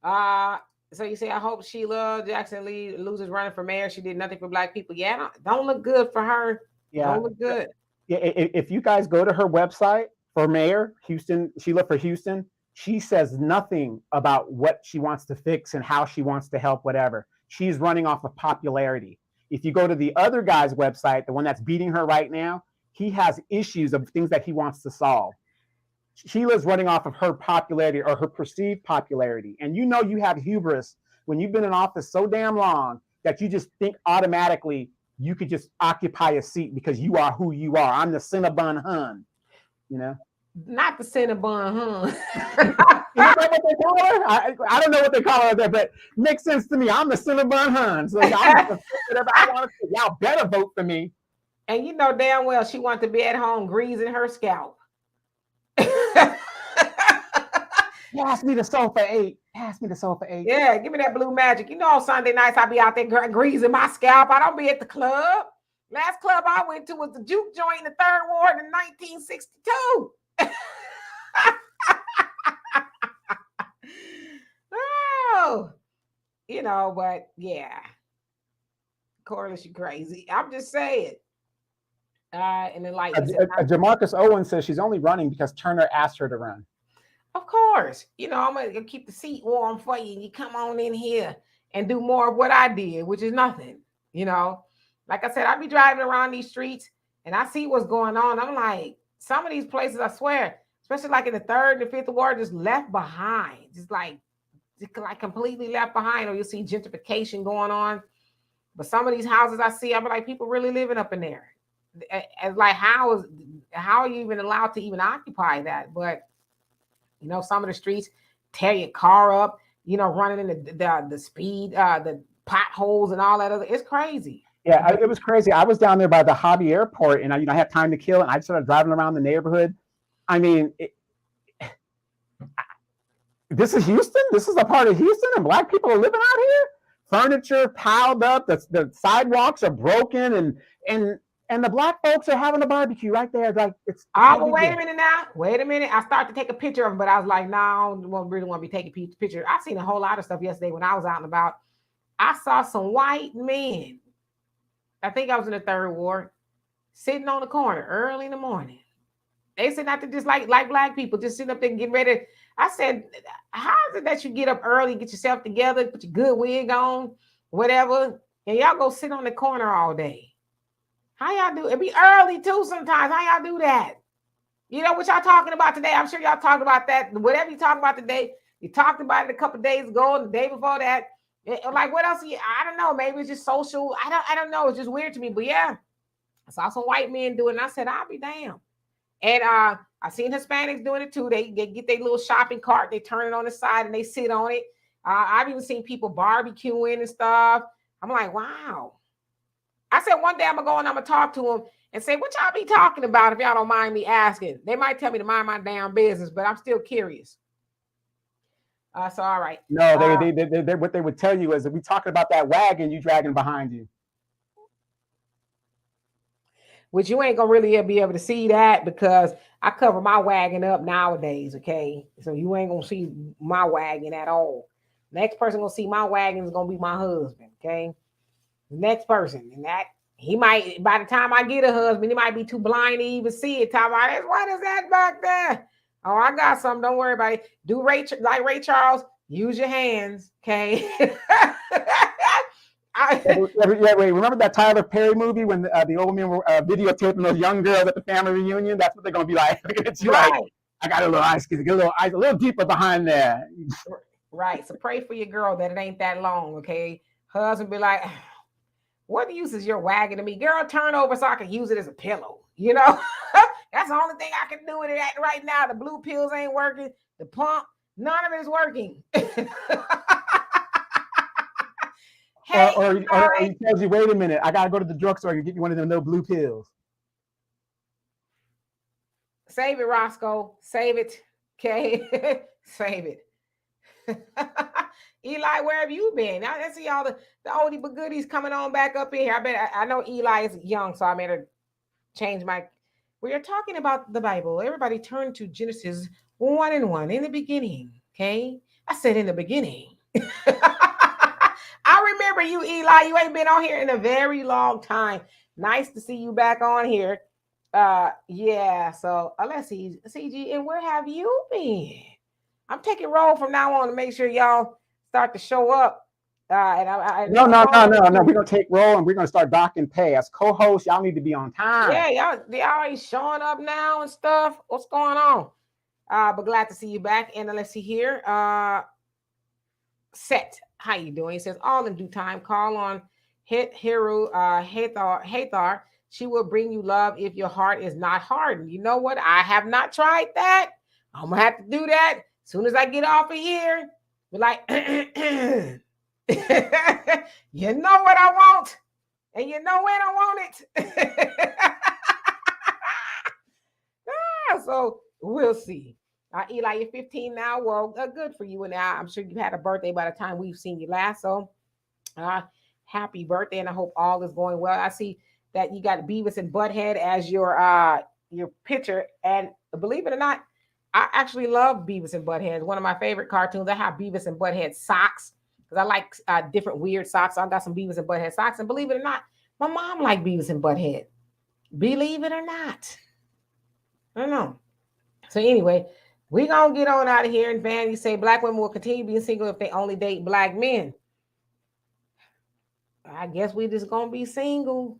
So you say, I hope Sheila Jackson Lee loses running for mayor. She did nothing for black people. Yeah, don't look good for her. Yeah, don't look good. Yeah, if you guys go to her website for mayor, Sheila for Houston, she says nothing about what she wants to fix and how she wants to help, whatever. She's running off of popularity. If you go to the other guy's website, the one that's beating her right now, he has issues of things that he wants to solve. Sheila's running off of her popularity or her perceived popularity. And you know you have hubris when you've been in office so damn long that you just think automatically you could just occupy a seat because you are who you are. I'm the Cinnabon Hun, you know? Not the Cinnabon Hun. Is that what they call her? I don't know what they call her there, but it makes sense to me. I'm the Cinnabon Hun. So y'all whatever I want to say. Y'all better vote for me. And you know damn well she wants to be at home greasing her scalp. Pass me the sofa 8. Pass me the sofa 8. Yeah, give me that blue magic. You know, on Sunday nights I be out there greasing my scalp. I don't be at the club. Last club I went to was the Juke Joint in the 3rd Ward in 1962. Oh, you know, but yeah, Corliss, you crazy. I'm just saying. And then like Jamarcus Owen says she's only running because Turner asked her to run. Of course, you know, I'm gonna keep the seat warm for you. You come on in here and do more of what I did, which is nothing. You know, like I said, I be driving around these streets and I see what's going on. I'm like, some of these places, I swear, especially like in the 3rd and 5th ward, just left behind, just like completely left behind. Or you'll see gentrification going on. But some of these houses I see, I'm like, people really living up in there. And like, how are you even allowed to even occupy that? But you know, some of the streets tear your car up, you know, running in the speed, the potholes and all that other. It's crazy. Yeah, it was crazy. I was down there by the Hobby Airport, and I had time to kill, and I started driving around the neighborhood. I mean, this is Houston. This is a part of Houston, and black people are living out here. Furniture piled up. The sidewalks are broken, and the black folks are having a barbecue right there. Like it's. Oh, wait a minute now. Wait a minute. I started to take a picture of them, but I was like, no, I don't really want to be taking pictures. I seen a whole lot of stuff yesterday when I was out and about. I saw some white men. I think I was in the 3rd ward, sitting on the corner early in the morning, They sitting out there just like black people, just sitting up there getting ready. I said, how is it that you get up early, get yourself together, put your good wig on, whatever, and y'all go sit on the corner all day? How y'all do? It be early too sometimes. How y'all do that? You know what y'all talking about today? I'm sure y'all talked about that. Whatever you talking about today, you talked about it a couple of days ago, and the day before that. Like what else? I don't know. Maybe it's just social. I don't know. It's just weird to me. But yeah, I saw some white men do it, and I said, I'll be damned. And I seen Hispanics doing it too. They get their little shopping cart, they turn it on the side, and they sit on it. I've even seen people barbecuing and stuff. I'm like, wow. I said one day I'm gonna go and I'm gonna talk to them and say, what y'all be talking about if y'all don't mind me asking? They might tell me to mind my damn business, but I'm still curious. So all right. No, they what they would tell you is that we talking about that wagon you dragging behind you. Which you ain't gonna really be able to see that because I cover my wagon up nowadays, okay? So you ain't gonna see my wagon at all. Next person gonna see my wagon is gonna be my husband, okay? Next person, and that he might, by the time I get a husband, he might be too blind to even see it. Talk about it. What is that back there? Oh, I got something. Don't worry about it. Do Ray Charles. Use your hands, okay? Wait. Remember that Tyler Perry movie when the old men were videotaping those young girls at the family reunion? That's what they're gonna be like. It's right. Like, I got a little ice, get a little deeper behind there. Right. So pray for your girl that it ain't that long, okay? Husband be like, what use is your wagon to me? Girl, turn over so I can use it as a pillow. You know, that's the only thing I can do with it right now. The blue pills ain't working. The pump, none of it is working. Hey, or he tells you, wait a minute, I gotta go to the drugstore and get you one of them no blue pills. Save it, Roscoe. Save it. Okay. Save it. Eli, where have you been? Now let's see all the oldie but goodies coming on back up in here. I know Eli is young, so I made her change my. We are talking about the Bible. Everybody turn to Genesis 1:1 in the beginning. Okay, I said in the beginning. I remember you, Eli. You ain't been on here in a very long time. Nice to see you back on here. Yeah. So let's see, CG, and where have you been? I'm taking roll from now on to make sure y'all start to show up. No. We're gonna take roll and we're gonna start docking pay as co-hosts. Y'all need to be on time. Yeah, y'all ain't showing up now and stuff. What's going on? But glad to see you back. And let's see here. Set, how you doing? He says, all in due time. Call on Hathar. She will bring you love if your heart is not hardened. You know what? I have not tried that. I'm gonna have to do that. As soon as I get off of here, be like, you know what I want, and you know when I want it. So we'll see. Eli, you're 15 now. Well, good for you. And I'm sure you had a birthday by the time we've seen you last. So happy birthday, and I hope all is going well. I see that you got Beavis and Butthead as your picture, and believe it or not, I actually love Beavis and Butthead. It's one of my favorite cartoons. I have Beavis and Butthead socks because I like different weird socks. So I got some Beavis and Butthead socks. And believe it or not, my mom liked Beavis and Butthead. Believe it or not. I don't know. So anyway, we're going to get on out of here. And Vanity say black women will continue being single if they only date black men. I guess we just going to be single.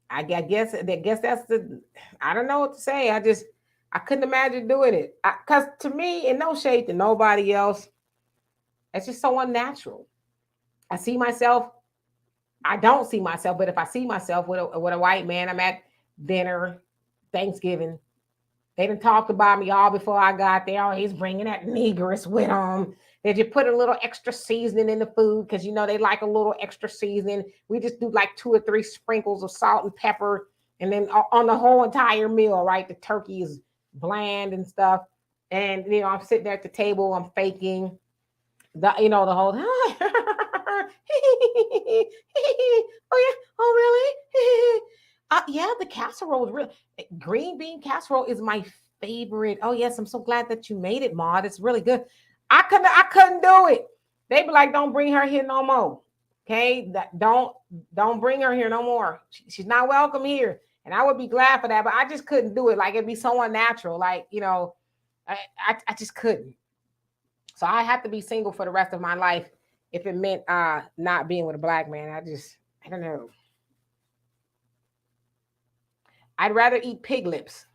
I guess that's the, I don't know what to say. I couldn't imagine doing it because to me, and no shade to nobody else, it's just so unnatural. I don't see myself, but if I see myself with a white man, I'm at dinner, Thanksgiving, they done talked about me all before I got there. Oh, he's bringing that negress with him. They just put a little extra seasoning in the food because, you know, they like a little extra seasoning. We just do like 2 or 3 sprinkles of salt and pepper. And then on the whole entire meal, right, the turkey is bland and stuff. And, you know, I'm sitting there at the table. I'm faking the whole, oh, yeah. Oh, really? Yeah, the casserole is really, green bean casserole is my favorite. Oh, yes. I'm so glad that you made it, Maud. It's really good. I couldn't do it. They be like, don't bring her here no more. Okay. Don't bring her here no more. She's not welcome here. And I would be glad for that, but I just couldn't do it. Like, it'd be so unnatural. Like, you know, I just couldn't. So I have to be single for the rest of my life if it meant not being with a black man. I don't know. I'd rather eat pig lips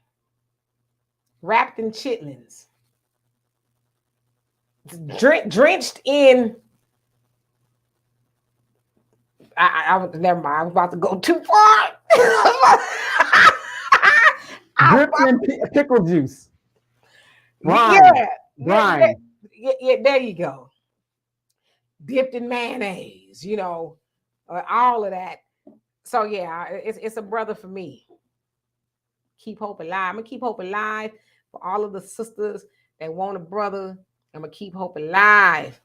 wrapped in chitlins, drenched in. Never mind. I was about to go too far. Dripped in pickle juice. Brine. Brine. Yeah, there you go. Dipped in mayonnaise, you know, all of that. So yeah, it's a brother for me. Keep hope alive. I'm gonna keep hope alive for all of the sisters that want a brother. I'm gonna keep hope alive.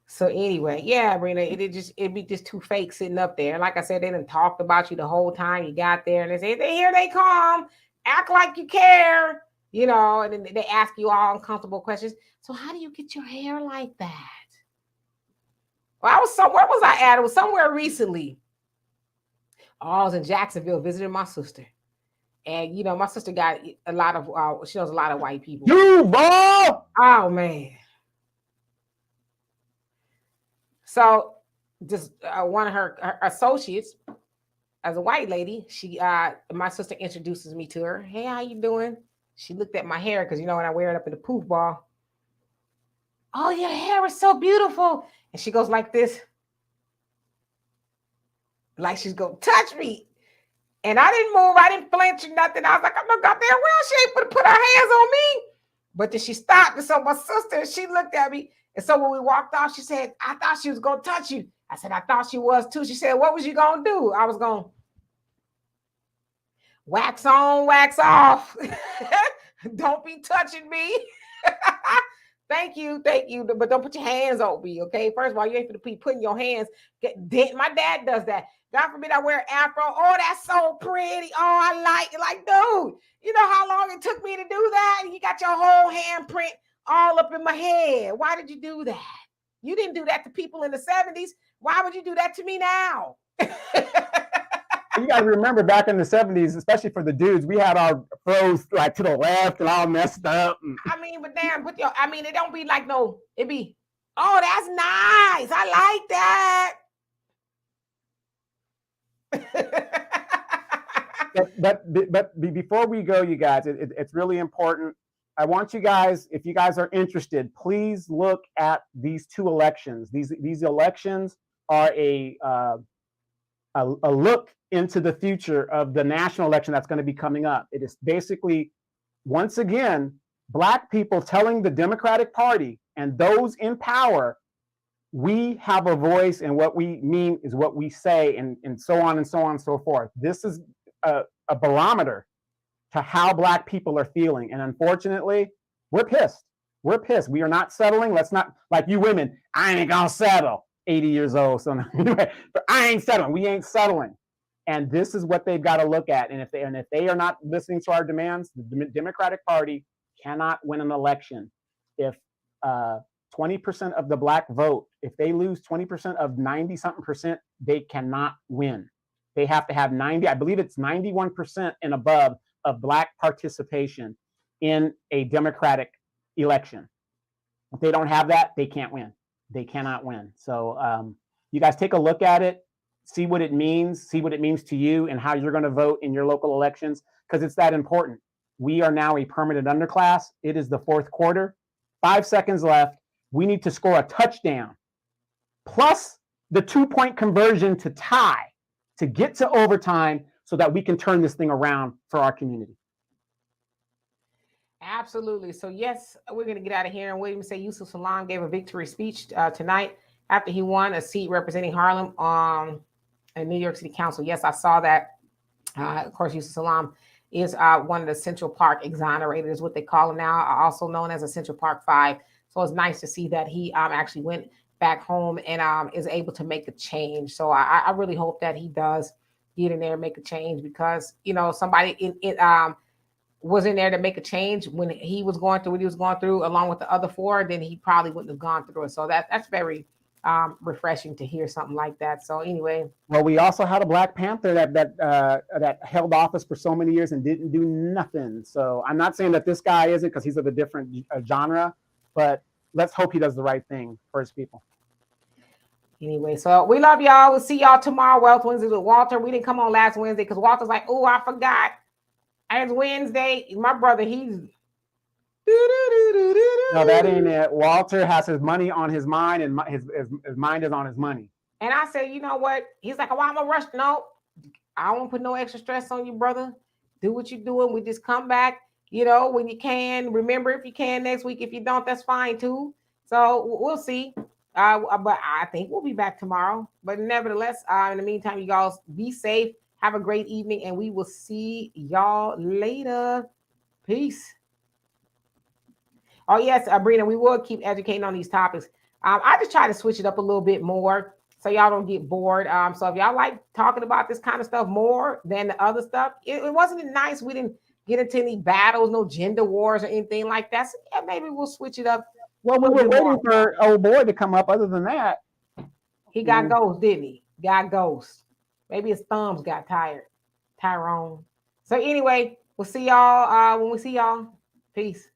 So anyway, yeah, Brina, it'd be just too fake sitting up there. Like I said, they done talked about you the whole time you got there, and they say, here they come, act like you care, you know, and then they ask you all uncomfortable questions. So how do you get your hair like that? Well, where was I at? It was somewhere recently. Oh, I was in Jacksonville visiting my sister. And, you know, my sister got a lot of, she knows a lot of white people. Duval! Oh, man. So just one of her associates, as a white lady, my sister introduces me to her. Hey, how you doing? She looked at my hair because, you know, when I wear it up in the poof ball. Oh, your hair is so beautiful. And she goes like this. Like she's going to touch me. And I didn't move. I didn't flinch or nothing. I was like, I'm no goddamn well. She ain't put her hands on me. But then she stopped. And so my sister, she looked at me. And so when we walked off, she said, I thought she was going to touch you. I said, I thought she was too. She said, what was you going to do? I was going to wax on, wax off. Don't be touching me. Thank you. But don't put your hands on me, okay? First of all, you ain't going to be putting your hands. My dad does that. God forbid I wear an afro. Oh, that's so pretty. Oh, I like it. Like, dude, you know how long it took me to do that? You got your whole handprint all up in my head. Why did you do that? You didn't do that to people in the 70s. Why would you do that to me now? You got to remember back in the 70s, especially for the dudes, we had our froze like to the left and all messed up. I mean, but damn, it don't be like no, it be, oh, that's nice. I like that. but before we go, you guys, it's really important. I want you guys, if you guys are interested, please look at these two elections. These elections are a look into the future of the national election that's going to be coming up. It is basically, once again, Black people telling the Democratic Party and those in power, we have a voice, and what we mean is what we say, and so on and so on and so forth. This is a barometer to how Black people are feeling. And unfortunately, we're pissed. We're pissed. We are not settling. Let's not, like you women, I ain't gonna settle. 80 years old. So anyway, but I ain't settling. We ain't settling. And this is what they've got to look at. And if they are not listening to our demands, the Democratic Party cannot win an election. If 20% of the Black vote, if they lose 20% of 90-something%, they cannot win. They have to have 90, I believe it's 91% and above of Black participation in a Democratic election. If they don't have that, they can't win. They cannot win. So you guys take a look at it, see what it means to you and how you're going to vote in your local elections, because it's that important. We are now a permanent underclass. It is the fourth quarter, 5 seconds left. We need to score a touchdown, plus the 2-point conversion to tie, to get to overtime so that we can turn this thing around for our community. Absolutely. So yes, we're going to get out of here. And William say Yusuf Salaam gave a victory speech tonight after he won a seat representing Harlem in New York City Council. Yes, I saw that. Of course, Yusuf Salaam is one of the Central Park exonerated, is what they call him now, also known as a Central Park 5. So it's nice to see that he actually went back home and is able to make a change. So I really hope that he does get in there and make a change, because, you know, somebody was in there to make a change when he was going through what he was going through, along with the other four, then he probably wouldn't have gone through it. So that's very refreshing to hear something like that. So anyway, well, we also had a Black Panther that held office for so many years and didn't do nothing. So I'm not saying that this guy isn't, because he's of a different genre, but let's hope he does the right thing for his people. Anyway, so we love y'all. We'll see y'all tomorrow. Wealth Wednesdays with Walter. We didn't come on last Wednesday because Walter's like, oh, I forgot. It's Wednesday. My brother, he's no, that ain't it. Walter has his money on his mind, and his mind is on his money. And I said, you know what? He's like, oh, I'm gonna rush. No, I won't put no extra stress on you, brother. Do what you're doing. We just come back, when you can. Remember, if you can next week. If you don't, that's fine too. So we'll see. But I think we'll be back tomorrow. But nevertheless, in the meantime, you guys be safe. Have a great evening, and we will see y'all later. Peace. Oh, yes, Brina, we will keep educating on these topics. I just try to switch it up a little bit more so y'all don't get bored. So if y'all like talking about this kind of stuff more than the other stuff, it wasn't nice. We didn't get into any battles, no gender wars or anything like that. So yeah, maybe we'll switch it up. Well, we were waiting for old boy to come up. Other than that, he got ghost, didn't he? Got ghost. Maybe his thumbs got tired. Tyrone. So anyway, we'll see y'all when we see y'all. Peace.